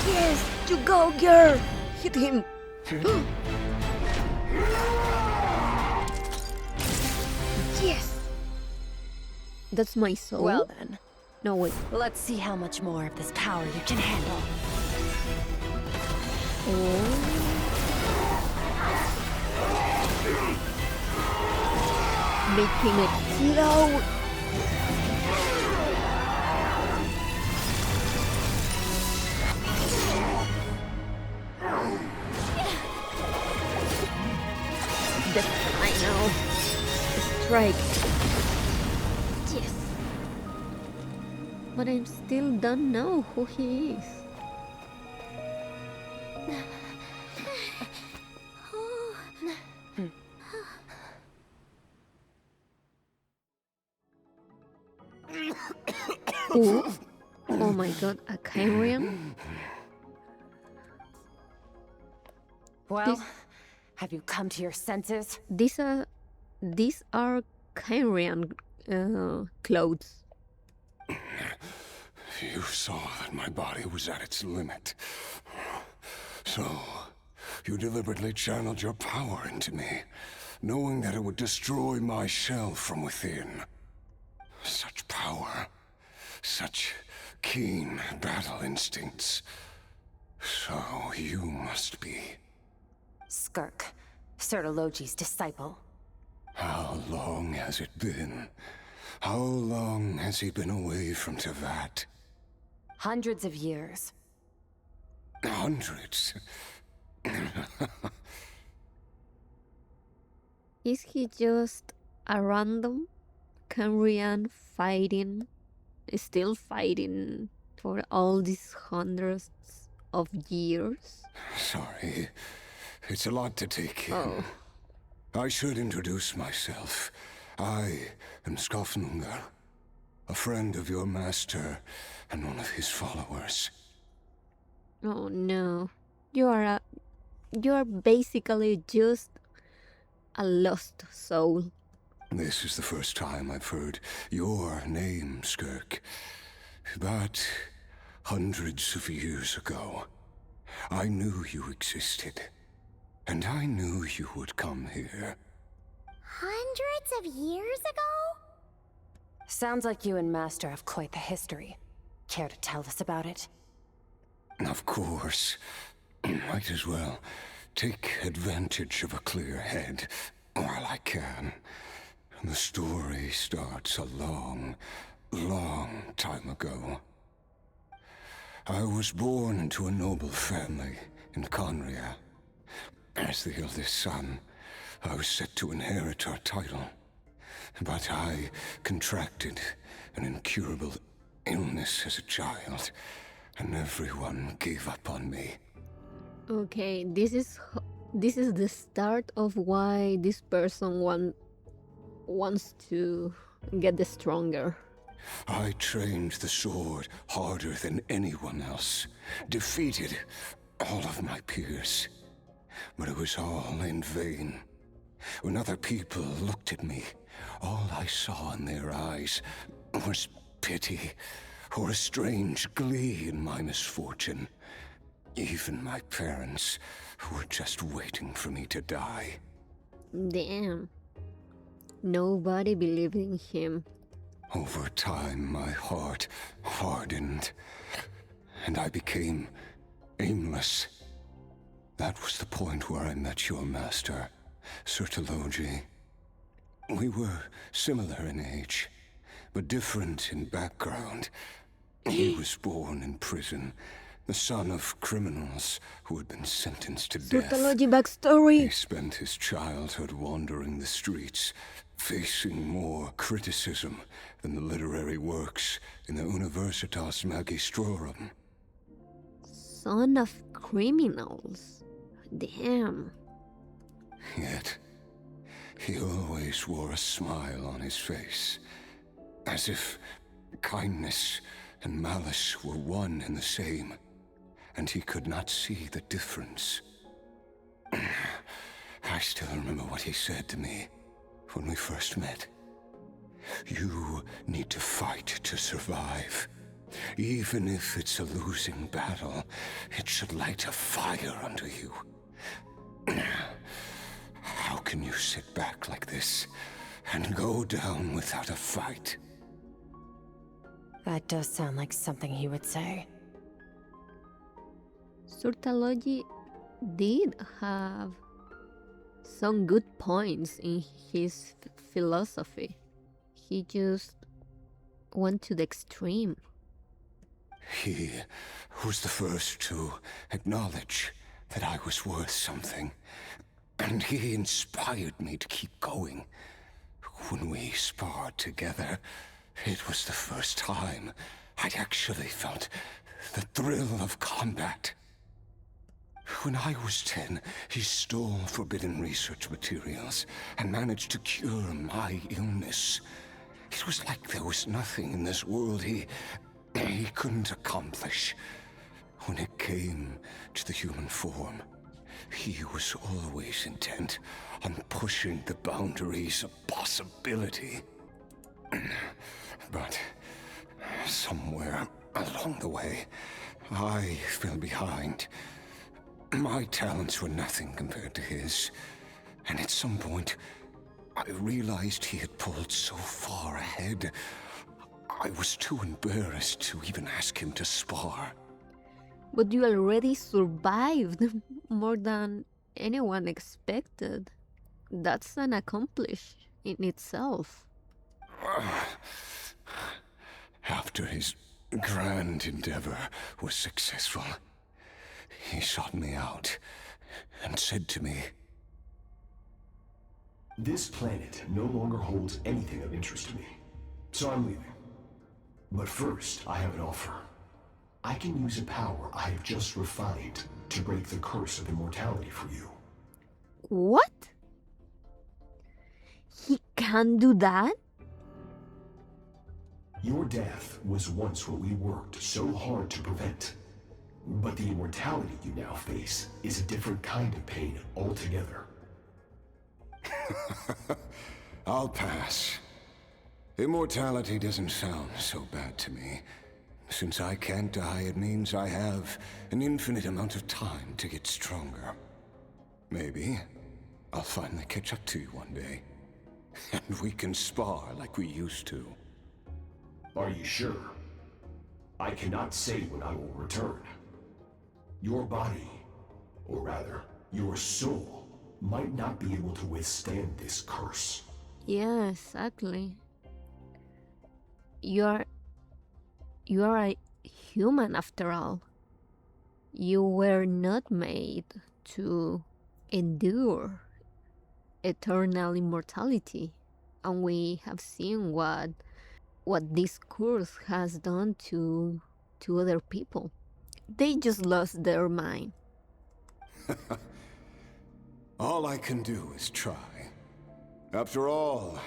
Yes, you go, girl. Hit him. Yes. That's my soul. Well then. No, wait. Let's see how much more of this power you can handle. Making it explode. The final strike. Yes. But I still don't know who he is. Ooh. Oh my god, a Kyrian? Well, have you come to your senses? These are Kyrian clothes. You saw that my body was at its limit. So, you deliberately channeled your power into me, knowing that it would destroy my shell from within. Such power, such keen battle instincts. So you must be... Skirk, Sertologi's disciple. How long has it been? How long has he been away from Tevat? Hundreds of years. Hundreds? Is he just a random Kyrian fighting, still fighting for all these hundreds of years? Sorry, it's a lot to take in. Oh. I should introduce myself. I am Skofnungar, a friend of your master and one of his followers. Oh no, you are basically just a lost soul. This is the first time I've heard your name, Skirk. But hundreds of years ago, I knew you existed. And I knew you would come here. Hundreds of years ago? Sounds like you and Master have quite the history. Care to tell us about it? Of course. Might as well take advantage of a clear head while I can. The story starts a long, long time ago. I was born into a noble family in Conria. As the eldest son, I was set to inherit our title. But I contracted an incurable illness as a child, and everyone gave up on me. Okay, this is the start of why this person wants to get stronger. I trained the sword harder than anyone else, defeated all of my peers. But it was all in vain. When other people looked at me, all I saw in their eyes was pity, or a strange glee in my misfortune. Even my parents, who were just waiting for me to die. Damn. Nobody believed in him. Over time, my heart hardened, and I became aimless. That was the point where I met your master, Sertologi. We were similar in age, but different in background. He was born in prison, the son of criminals who had been sentenced to death. Sertologi backstory. He spent his childhood wandering the streets, facing more criticism than the literary works in the Universitas Magistrorum. Son of criminals. Damn. Yet, he always wore a smile on his face, as if kindness and malice were one and the same, and he could not see the difference. I still remember what he said to me when we first met. You need to fight to survive. Even if it's a losing battle, it should light a fire under you. How can you sit back like this and go down without a fight? That does sound like something he would say. Sertologi did have some good points in his philosophy. He just went to the extreme. He was the first to acknowledge that I was worth something, and he inspired me to keep going. When we sparred together, it was the first time I'd actually felt the thrill of combat. When I was 10, he stole forbidden research materials and managed to cure my illness. It was like there was nothing in this world he couldn't accomplish. When it came to the human form, he was always intent on pushing the boundaries of possibility. But somewhere along the way, I fell behind. My talents were nothing compared to his, and at some point, I realized he had pulled so far ahead, I was too embarrassed to even ask him to spar. But you already survived more than anyone expected. That's an accomplishment in itself. After his grand endeavor was successful, he sought me out and said to me, "This planet no longer holds anything of interest to me, so I'm leaving. But first, I have an offer. I can use a power I have just refined to break the curse of immortality for you." What? He can do that? Your death was once what we worked so hard to prevent. But the immortality you now face is a different kind of pain altogether. I'll pass. Immortality doesn't sound so bad to me. Since I can't die, it means I have an infinite amount of time to get stronger. Maybe I'll finally catch up to you one day, and we can spar like we used to. Are you sure? I cannot say when I will return. Your body, or rather, your soul, might not be able to withstand this curse. Yeah, exactly. You are a human after all. You were not made to endure eternal immortality, and we have seen what this curse has done to other people. They just lost their mind. All I can do is try. After all,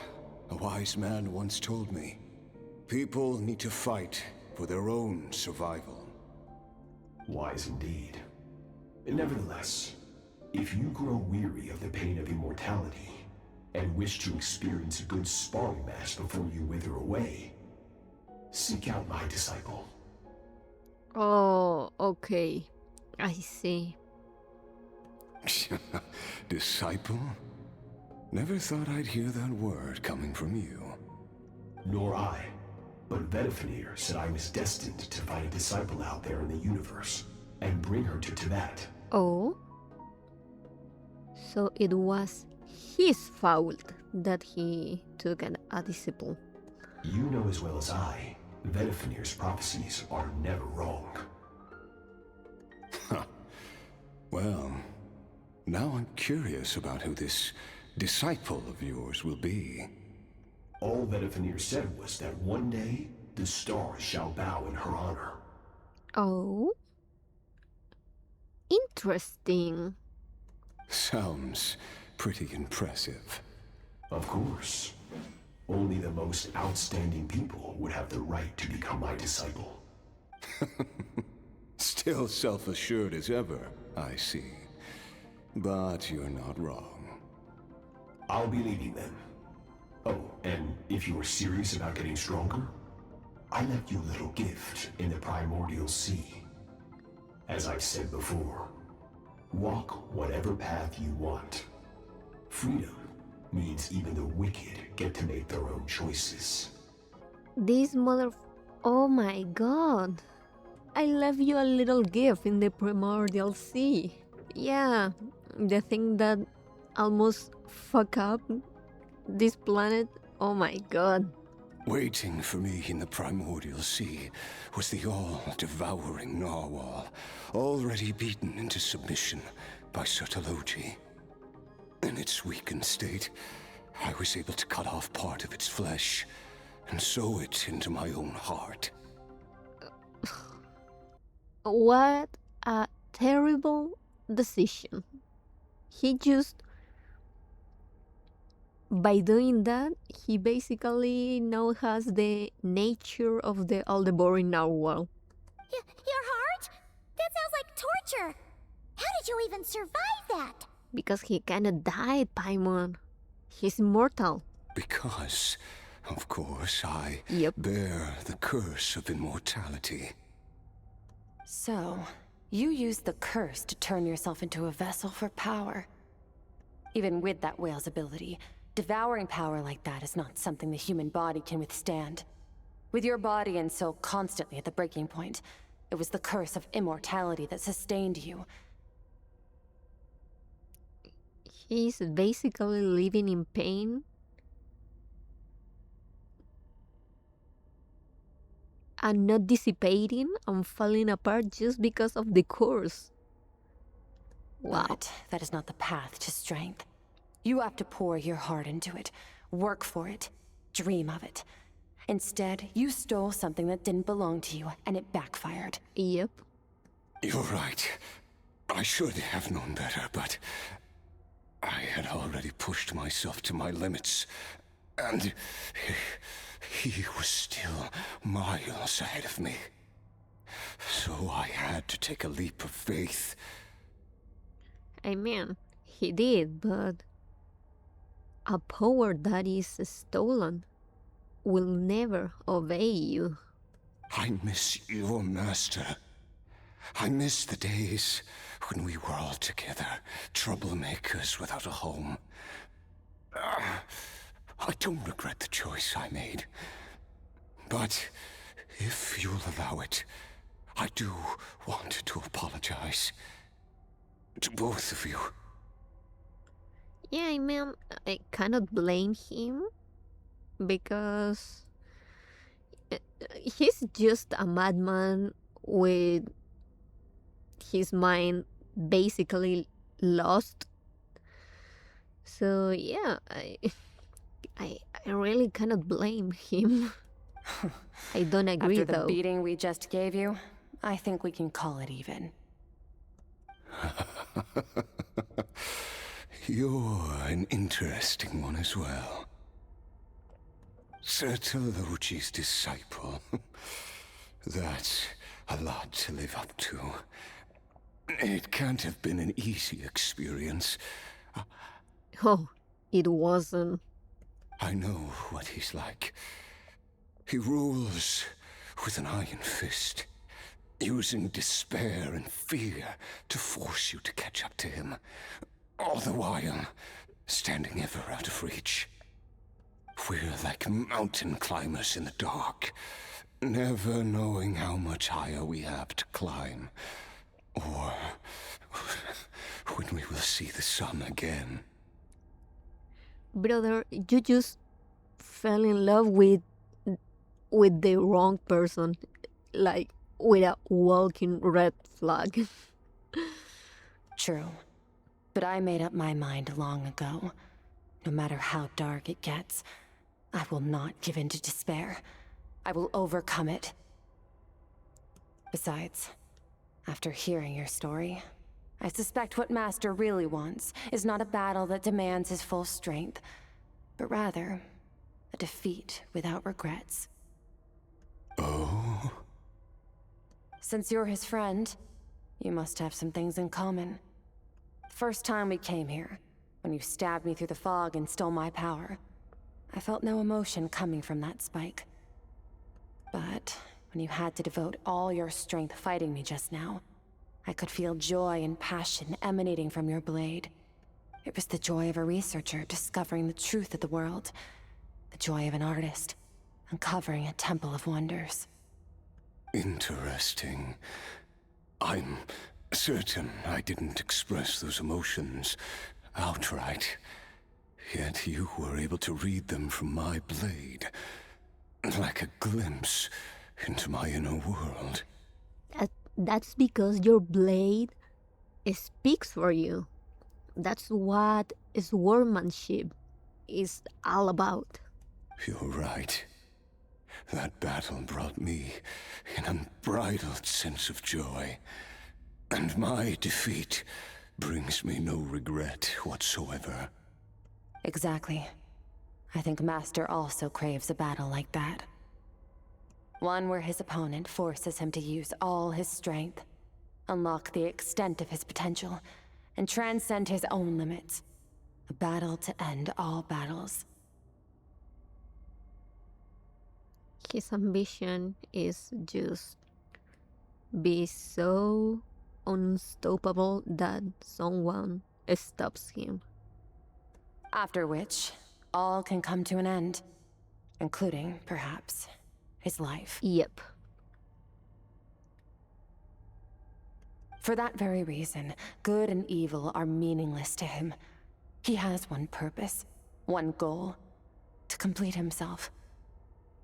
a wise man once told me, people need to fight for their own survival. Wise indeed. Nevertheless, if you grow weary of the pain of immortality, and wish to experience a good sparring match before you wither away, Seek out my disciple. Oh, okay. I see. Disciple? Never thought I'd hear that word coming from you. Nor I. But Betwixt said I was destined to find a disciple out there in the universe and bring her to Tibet. Oh? So it was his fault that he took a disciple. You know as well as I, Betwixt's prophecies are never wrong. Well, now I'm curious about who this disciple of yours will be. All Betwixt said was that one day, the stars shall bow in her honor. Oh? Interesting. Sounds pretty impressive. Of course. Only the most outstanding people would have the right to become my disciple. Still self-assured as ever, I see. But you're not wrong. I'll be leading them. Oh, and if you are serious about getting stronger, I left you a little gift in the primordial sea. As I've said before, walk whatever path you want. Freedom means even the wicked get to make their own choices. This mother... Oh my god. I left you a little gift in the primordial sea. Yeah, the thing that almost fuck up this planet. Oh my god. Waiting for me in the primordial sea was the all-devouring narwhal, already beaten into submission by Sertologi. In its weakened state, I was able to cut off part of its flesh and sew it into my own heart. What a terrible decision. He just... By doing that, he basically now has the nature of the Aldebaran narwhal. Your heart? That sounds like torture. How did you even survive that? Because he cannot die, Paimon. He's immortal. Because, of course, I Yep. bear the curse of immortality. So, you used the curse to turn yourself into a vessel for power. Even with that whale's ability, devouring power like that is not something the human body can withstand. With your body and soul constantly at the breaking point, it was the curse of immortality that sustained you. He's basically living in pain. And not dissipating and falling apart just because of the curse. Wow. But that is not the path to strength. You have to pour your heart into it, work for it, dream of it. Instead, you stole something that didn't belong to you, and it backfired. Yep. You're right. I should have known better, but I had already pushed myself to my limits, and he was still miles ahead of me. So I had to take a leap of faith. I mean, he did, but a power that is stolen will never obey you. I miss your master. I miss the days when we were all together, troublemakers without a home. I don't regret the choice I made. But if you'll allow it, I do want to apologize. To both of you. Yeah, I mean, I cannot blame him because he's just a madman with his mind basically lost. So yeah, I really cannot blame him. I don't agree After the though. beating we just gave you, I think we can call it even. You're an interesting one as well. Sertologi's disciple. That's a lot to live up to. It can't have been an easy experience. Oh, it wasn't. I know what he's like. He rules with an iron fist, using despair and fear to force you to catch up to him, all the while standing ever out of reach. We're like mountain climbers in the dark, never knowing how much higher we have to climb, or when we will see the sun again. Brother, you just fell in love with the wrong person, like with a walking red flag. True. But I made up my mind long ago. No matter how dark it gets, I will not give in to despair. I will overcome it. Besides, after hearing your story, I suspect what Master really wants is not a battle that demands his full strength, but rather a defeat without regrets. Oh? Since you're his friend, you must have some things in common. The first time we came here, when you stabbed me through the fog and stole my power, I felt no emotion coming from that spike. But when you had to devote all your strength fighting me just now, I could feel joy and passion emanating from your blade. It was the joy of a researcher discovering the truth of the world, the joy of an artist uncovering a temple of wonders. Interesting. I'm certain I didn't express those emotions outright, yet you were able to read them from my blade, like a glimpse into my inner world. That's because your blade speaks for you. That's what swordmanship is all about. You're right. That battle brought me an unbridled sense of joy, and my defeat brings me no regret whatsoever. Exactly. I think Master also craves a battle like that. One where his opponent forces him to use all his strength, unlock the extent of his potential, and transcend his own limits. A battle to end all battles. His ambition is just be so unstoppable that someone stops him. After which, all can come to an end, including, perhaps, his life. Yep. For that very reason, good and evil are meaningless to him. He has one purpose, one goal, to complete himself.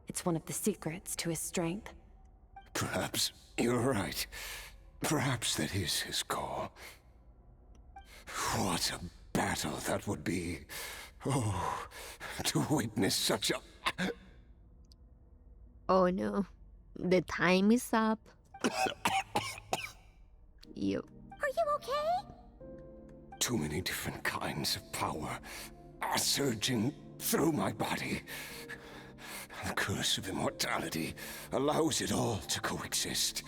It's one of the secrets to his strength. Perhaps you're right. Perhaps that is his call. What a battle that would be. Oh, to witness such a... Oh no, the time is up. Yep. Are you okay? Too many different kinds of power are surging through my body. The curse of immortality allows it all to coexist,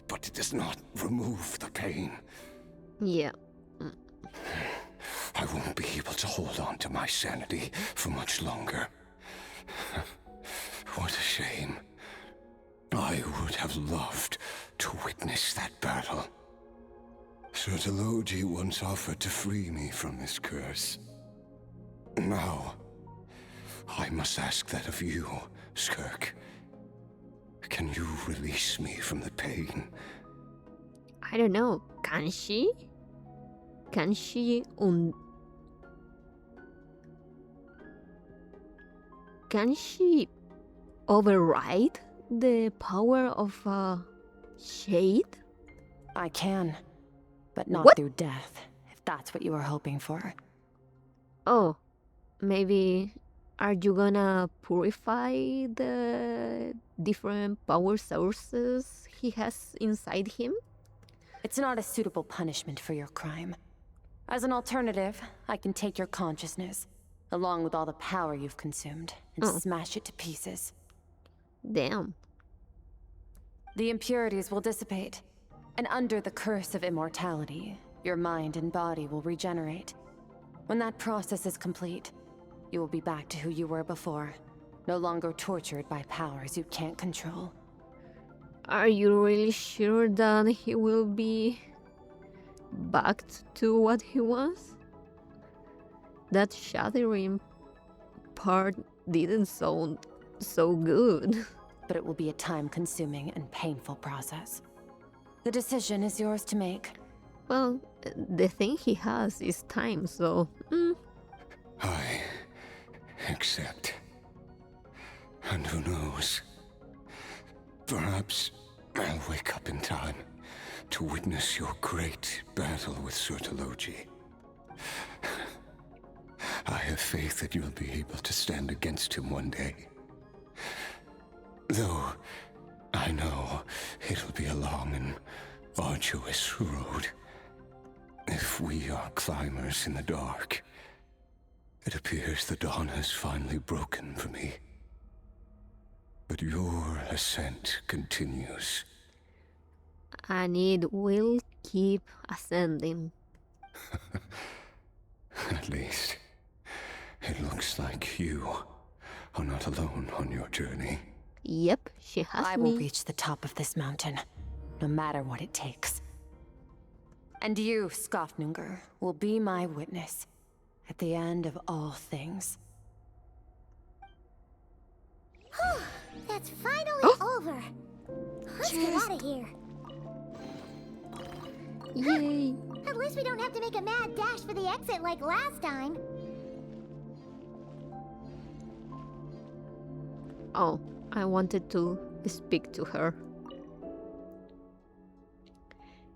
but it does not remove the pain. Yeah. I won't be able to hold on to my sanity for much longer. What a shame. I would have loved to witness that battle. Sir Telogi once offered to free me from this curse. Now, I must ask that of you, Skirk. Can you release me from the pain? I don't know. Can she? Can she override the power of a shade? I can, but not What? through death, if that's what you were hoping for. Oh, maybe are you gonna purify the different power sources he has inside him? It's not a suitable punishment for your crime. As an alternative, I can take your consciousness, along with all the power you've consumed, and smash it to pieces. Damn. The impurities will dissipate, and under the curse of immortality, your mind and body will regenerate. When that process is complete, you will be back to who you were before, no longer tortured by powers you can't control. Are you really sure that he will be back to what he was? That shattering part didn't sound so good. But it will be a time-consuming and painful process. The decision is yours to make. Well, the thing he has is time, so... I accept. And who knows? Perhaps I'll wake up in time to witness your great battle with Sortology. I have faith that you'll be able to stand against him one day. Though I know it'll be a long and arduous road. If we are climbers in the dark, it appears the dawn has finally broken for me. But your ascent continues. And it will keep ascending. At least, it looks like you are not alone on your journey. Yep, she has I me. will reach the top of this mountain, no matter what it takes. And you, Skofnunger, will be my witness at the end of all things. Whew, that's finally over. Let's get out of here. Yay! At least we don't have to make a mad dash for the exit like last time. Oh, I wanted to speak to her.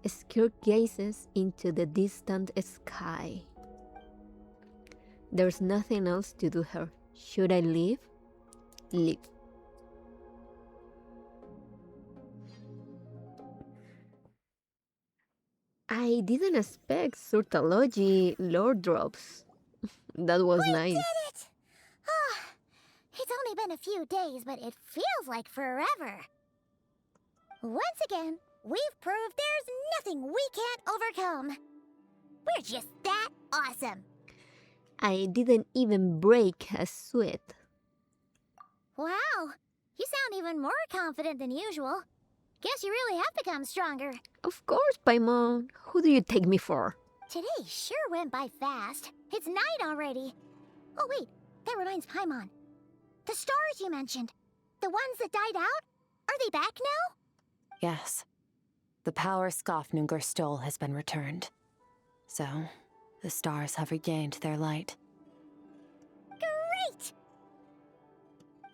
Skirk gazes into the distant sky. There's nothing else to do here. Should I leave? Leave. I didn't expect Surtology lore drops. That was nice. We did it! Ah, it's only been a few days, but it feels like forever. Once again, we've proved there's nothing we can't overcome. We're just that awesome. I didn't even break a sweat. Wow, you sound even more confident than usual. Guess you really have become stronger. Of course, Paimon. Who do you take me for? Today sure went by fast. It's night already. Oh wait, that reminds Paimon. The stars you mentioned, the ones that died out, are they back now? Yes. The power Skofnunger stole has been returned. So, the stars have regained their light. Great!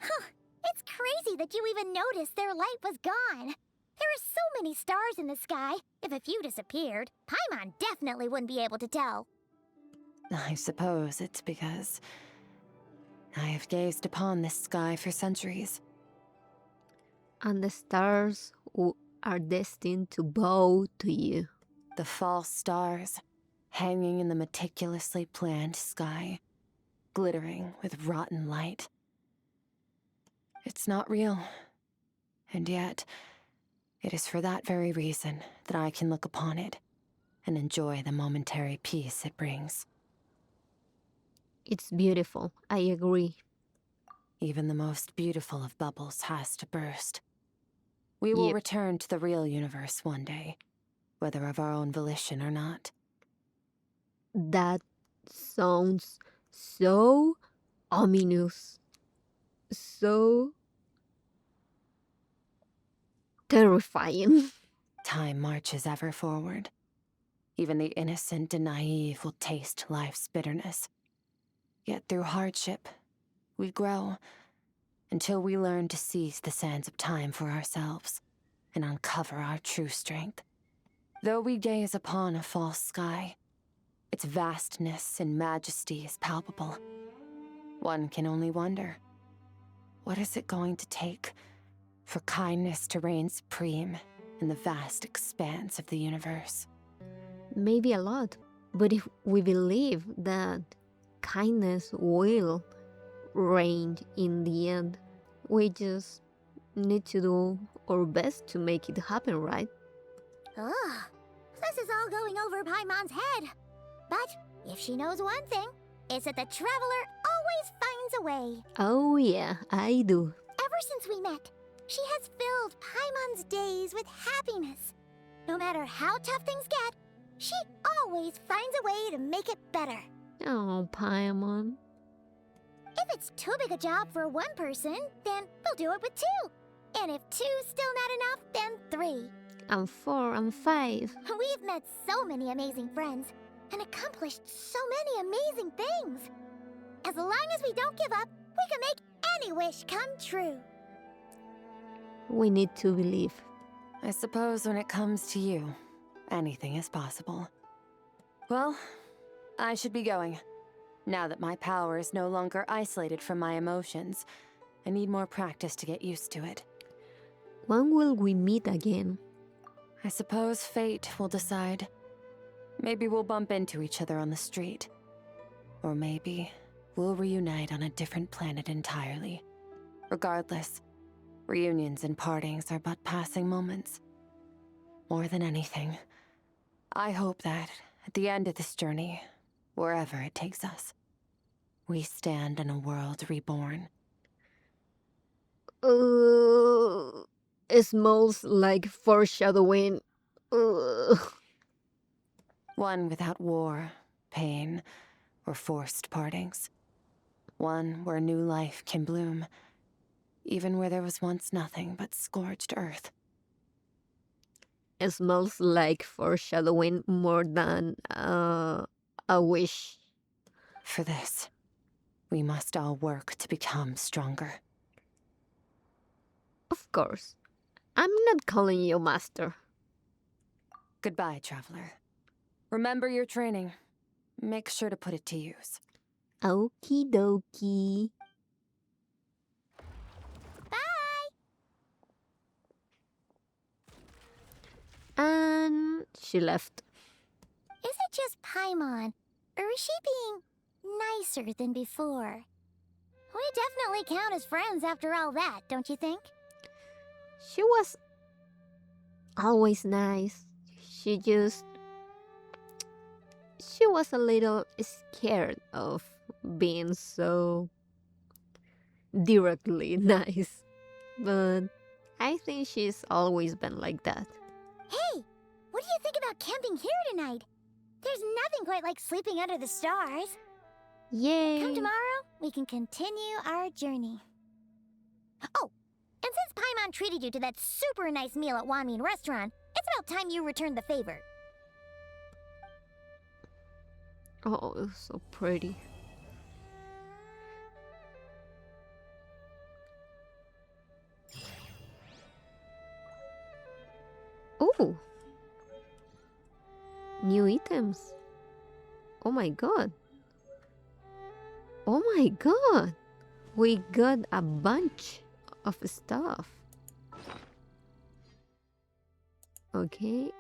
Huh, it's crazy that you even noticed their light was gone. There are so many stars in the sky. If a few disappeared, Paimon definitely wouldn't be able to tell. I suppose it's because I have gazed upon this sky for centuries. And the stars are destined to bow to you. The false stars, hanging in the meticulously planned sky, glittering with rotten light. It's not real. And yet, it is for that very reason that I can look upon it and enjoy the momentary peace it brings. It's beautiful, I agree. Even the most beautiful of bubbles has to burst. We will return to the real universe one day, whether of our own volition or not. That sounds so ominous. So terrifying. Time marches ever forward. Even the innocent and naive will taste life's bitterness. Yet through hardship, we grow until we learn to seize the sands of time for ourselves and uncover our true strength. Though we gaze upon a false sky, its vastness and majesty is palpable. One can only wonder, what is it going to take for kindness to reign supreme in the vast expanse of the universe? Maybe a lot, but if we believe that kindness will reign in the end, we just need to do our best to make it happen, right? Ugh, this is all going over Paimon's head. But if she knows one thing, it's that the traveler always finds a way. Oh yeah, I do. Ever since we met, She has filled Paimon's days with happiness. No matter how tough things get, she always finds a way to make it better. Oh, Paimon. If it's too big a job for one person, then we'll do it with two. And if two's still not enough, then three. And 4 and 5. We've met so many amazing friends and accomplished so many amazing things. As long as we don't give up, we can make any wish come true. We need to believe. I suppose when it comes to you, anything is possible. Well, I should be going. Now that my power is no longer isolated from my emotions, I need more practice to get used to it. When will we meet again? I suppose fate will decide. Maybe we'll bump into each other on the street. Or maybe we'll reunite on a different planet entirely. Regardless, reunions and partings are but passing moments. More than anything, I hope that at the end of this journey, wherever it takes us, we stand in a world reborn. It smells like foreshadowing. One without war, pain, or forced partings. One where new life can bloom, even where there was once nothing but scorched earth. It smells like foreshadowing more than a wish. For this, we must all work to become stronger. Of course. I'm not calling you master. Goodbye, traveler. Remember your training. Make sure to put it to use. Okie dokie. Bye! And she left. Is it just Paimon, or is she being nicer than before? We definitely count as friends after all that, don't you think? She was always nice. She was a little scared of being so directly nice. But I think she's always been like that. Hey, what do you think about camping here tonight? There's nothing quite like sleeping under the stars. Yay! Come tomorrow, we can continue our journey. Oh, and since Paimon treated you to that super nice meal at Wanmin Restaurant, it's about time you returned the favor. Oh, it was so pretty. Oh! New items. Oh my god. Oh my god. We got a bunch of stuff. Okay.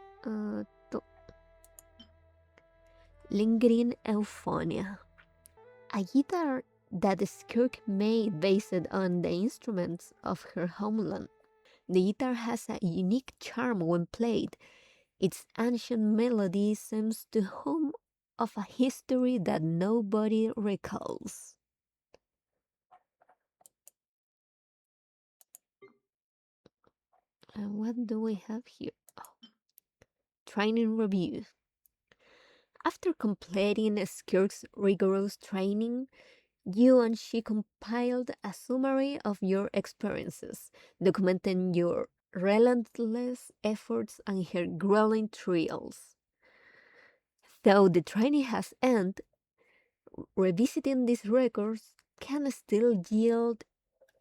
Lingering Euphonia. A guitar that Skirk made based on the instruments of her homeland. The guitar has a unique charm when played. Its ancient melody seems to hum of a history that nobody recalls. And what do we have here? Oh. Training review. After completing Skirk's rigorous training, you and she compiled a summary of your experiences, documenting your relentless efforts and her grueling trials. Though the training has ended, revisiting these records can still yield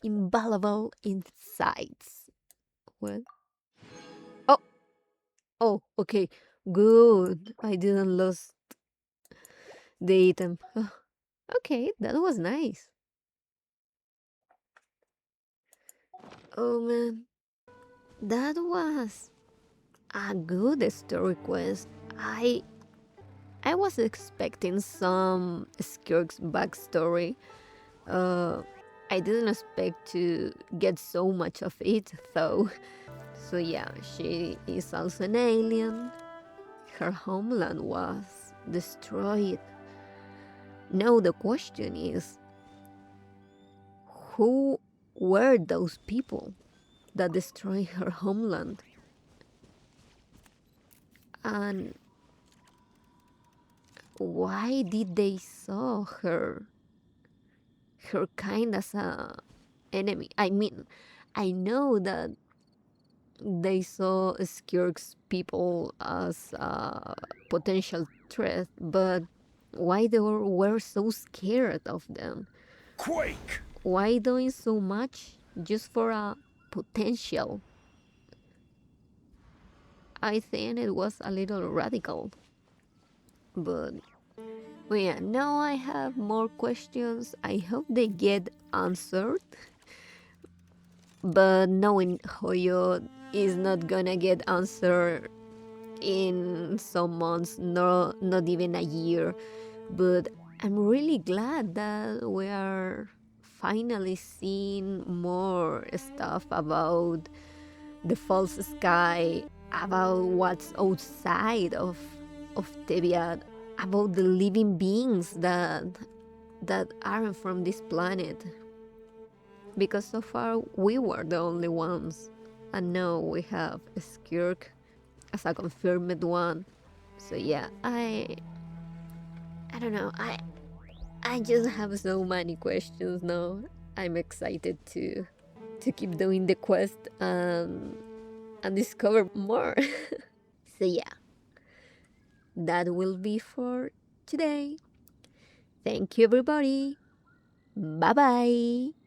invaluable insights. What? Oh, okay. Good. I didn't lose the item. Okay, that was nice. Oh man, that was a good story quest. I was expecting some Skirk's backstory. I didn't expect to get so much of it though. So yeah, she is also an alien. Her homeland was destroyed. Now the question is, who were those people? that destroyed her homeland. And why did they saw her kind as a enemy? I mean, I know that they saw Skirk's people as a potential threat, but why they were so scared of them? Quake! Why doing so much just for a potential? I think it was a little radical. But well, yeah, now I have more questions. I hope they get answered. But knowing Hoyo is not gonna get answered in some months, no, not even a year. But I'm really glad that we are finally seeing more stuff about the false sky, about what's outside of Teviat, about the living beings that aren't from this planet. Because so far we were the only ones, and now we have Skirk as a confirmed one. So yeah, I don't know. I just have so many questions now. I'm excited to keep doing the quest and discover more. So yeah, that will be for today. Thank you, everybody. Bye bye.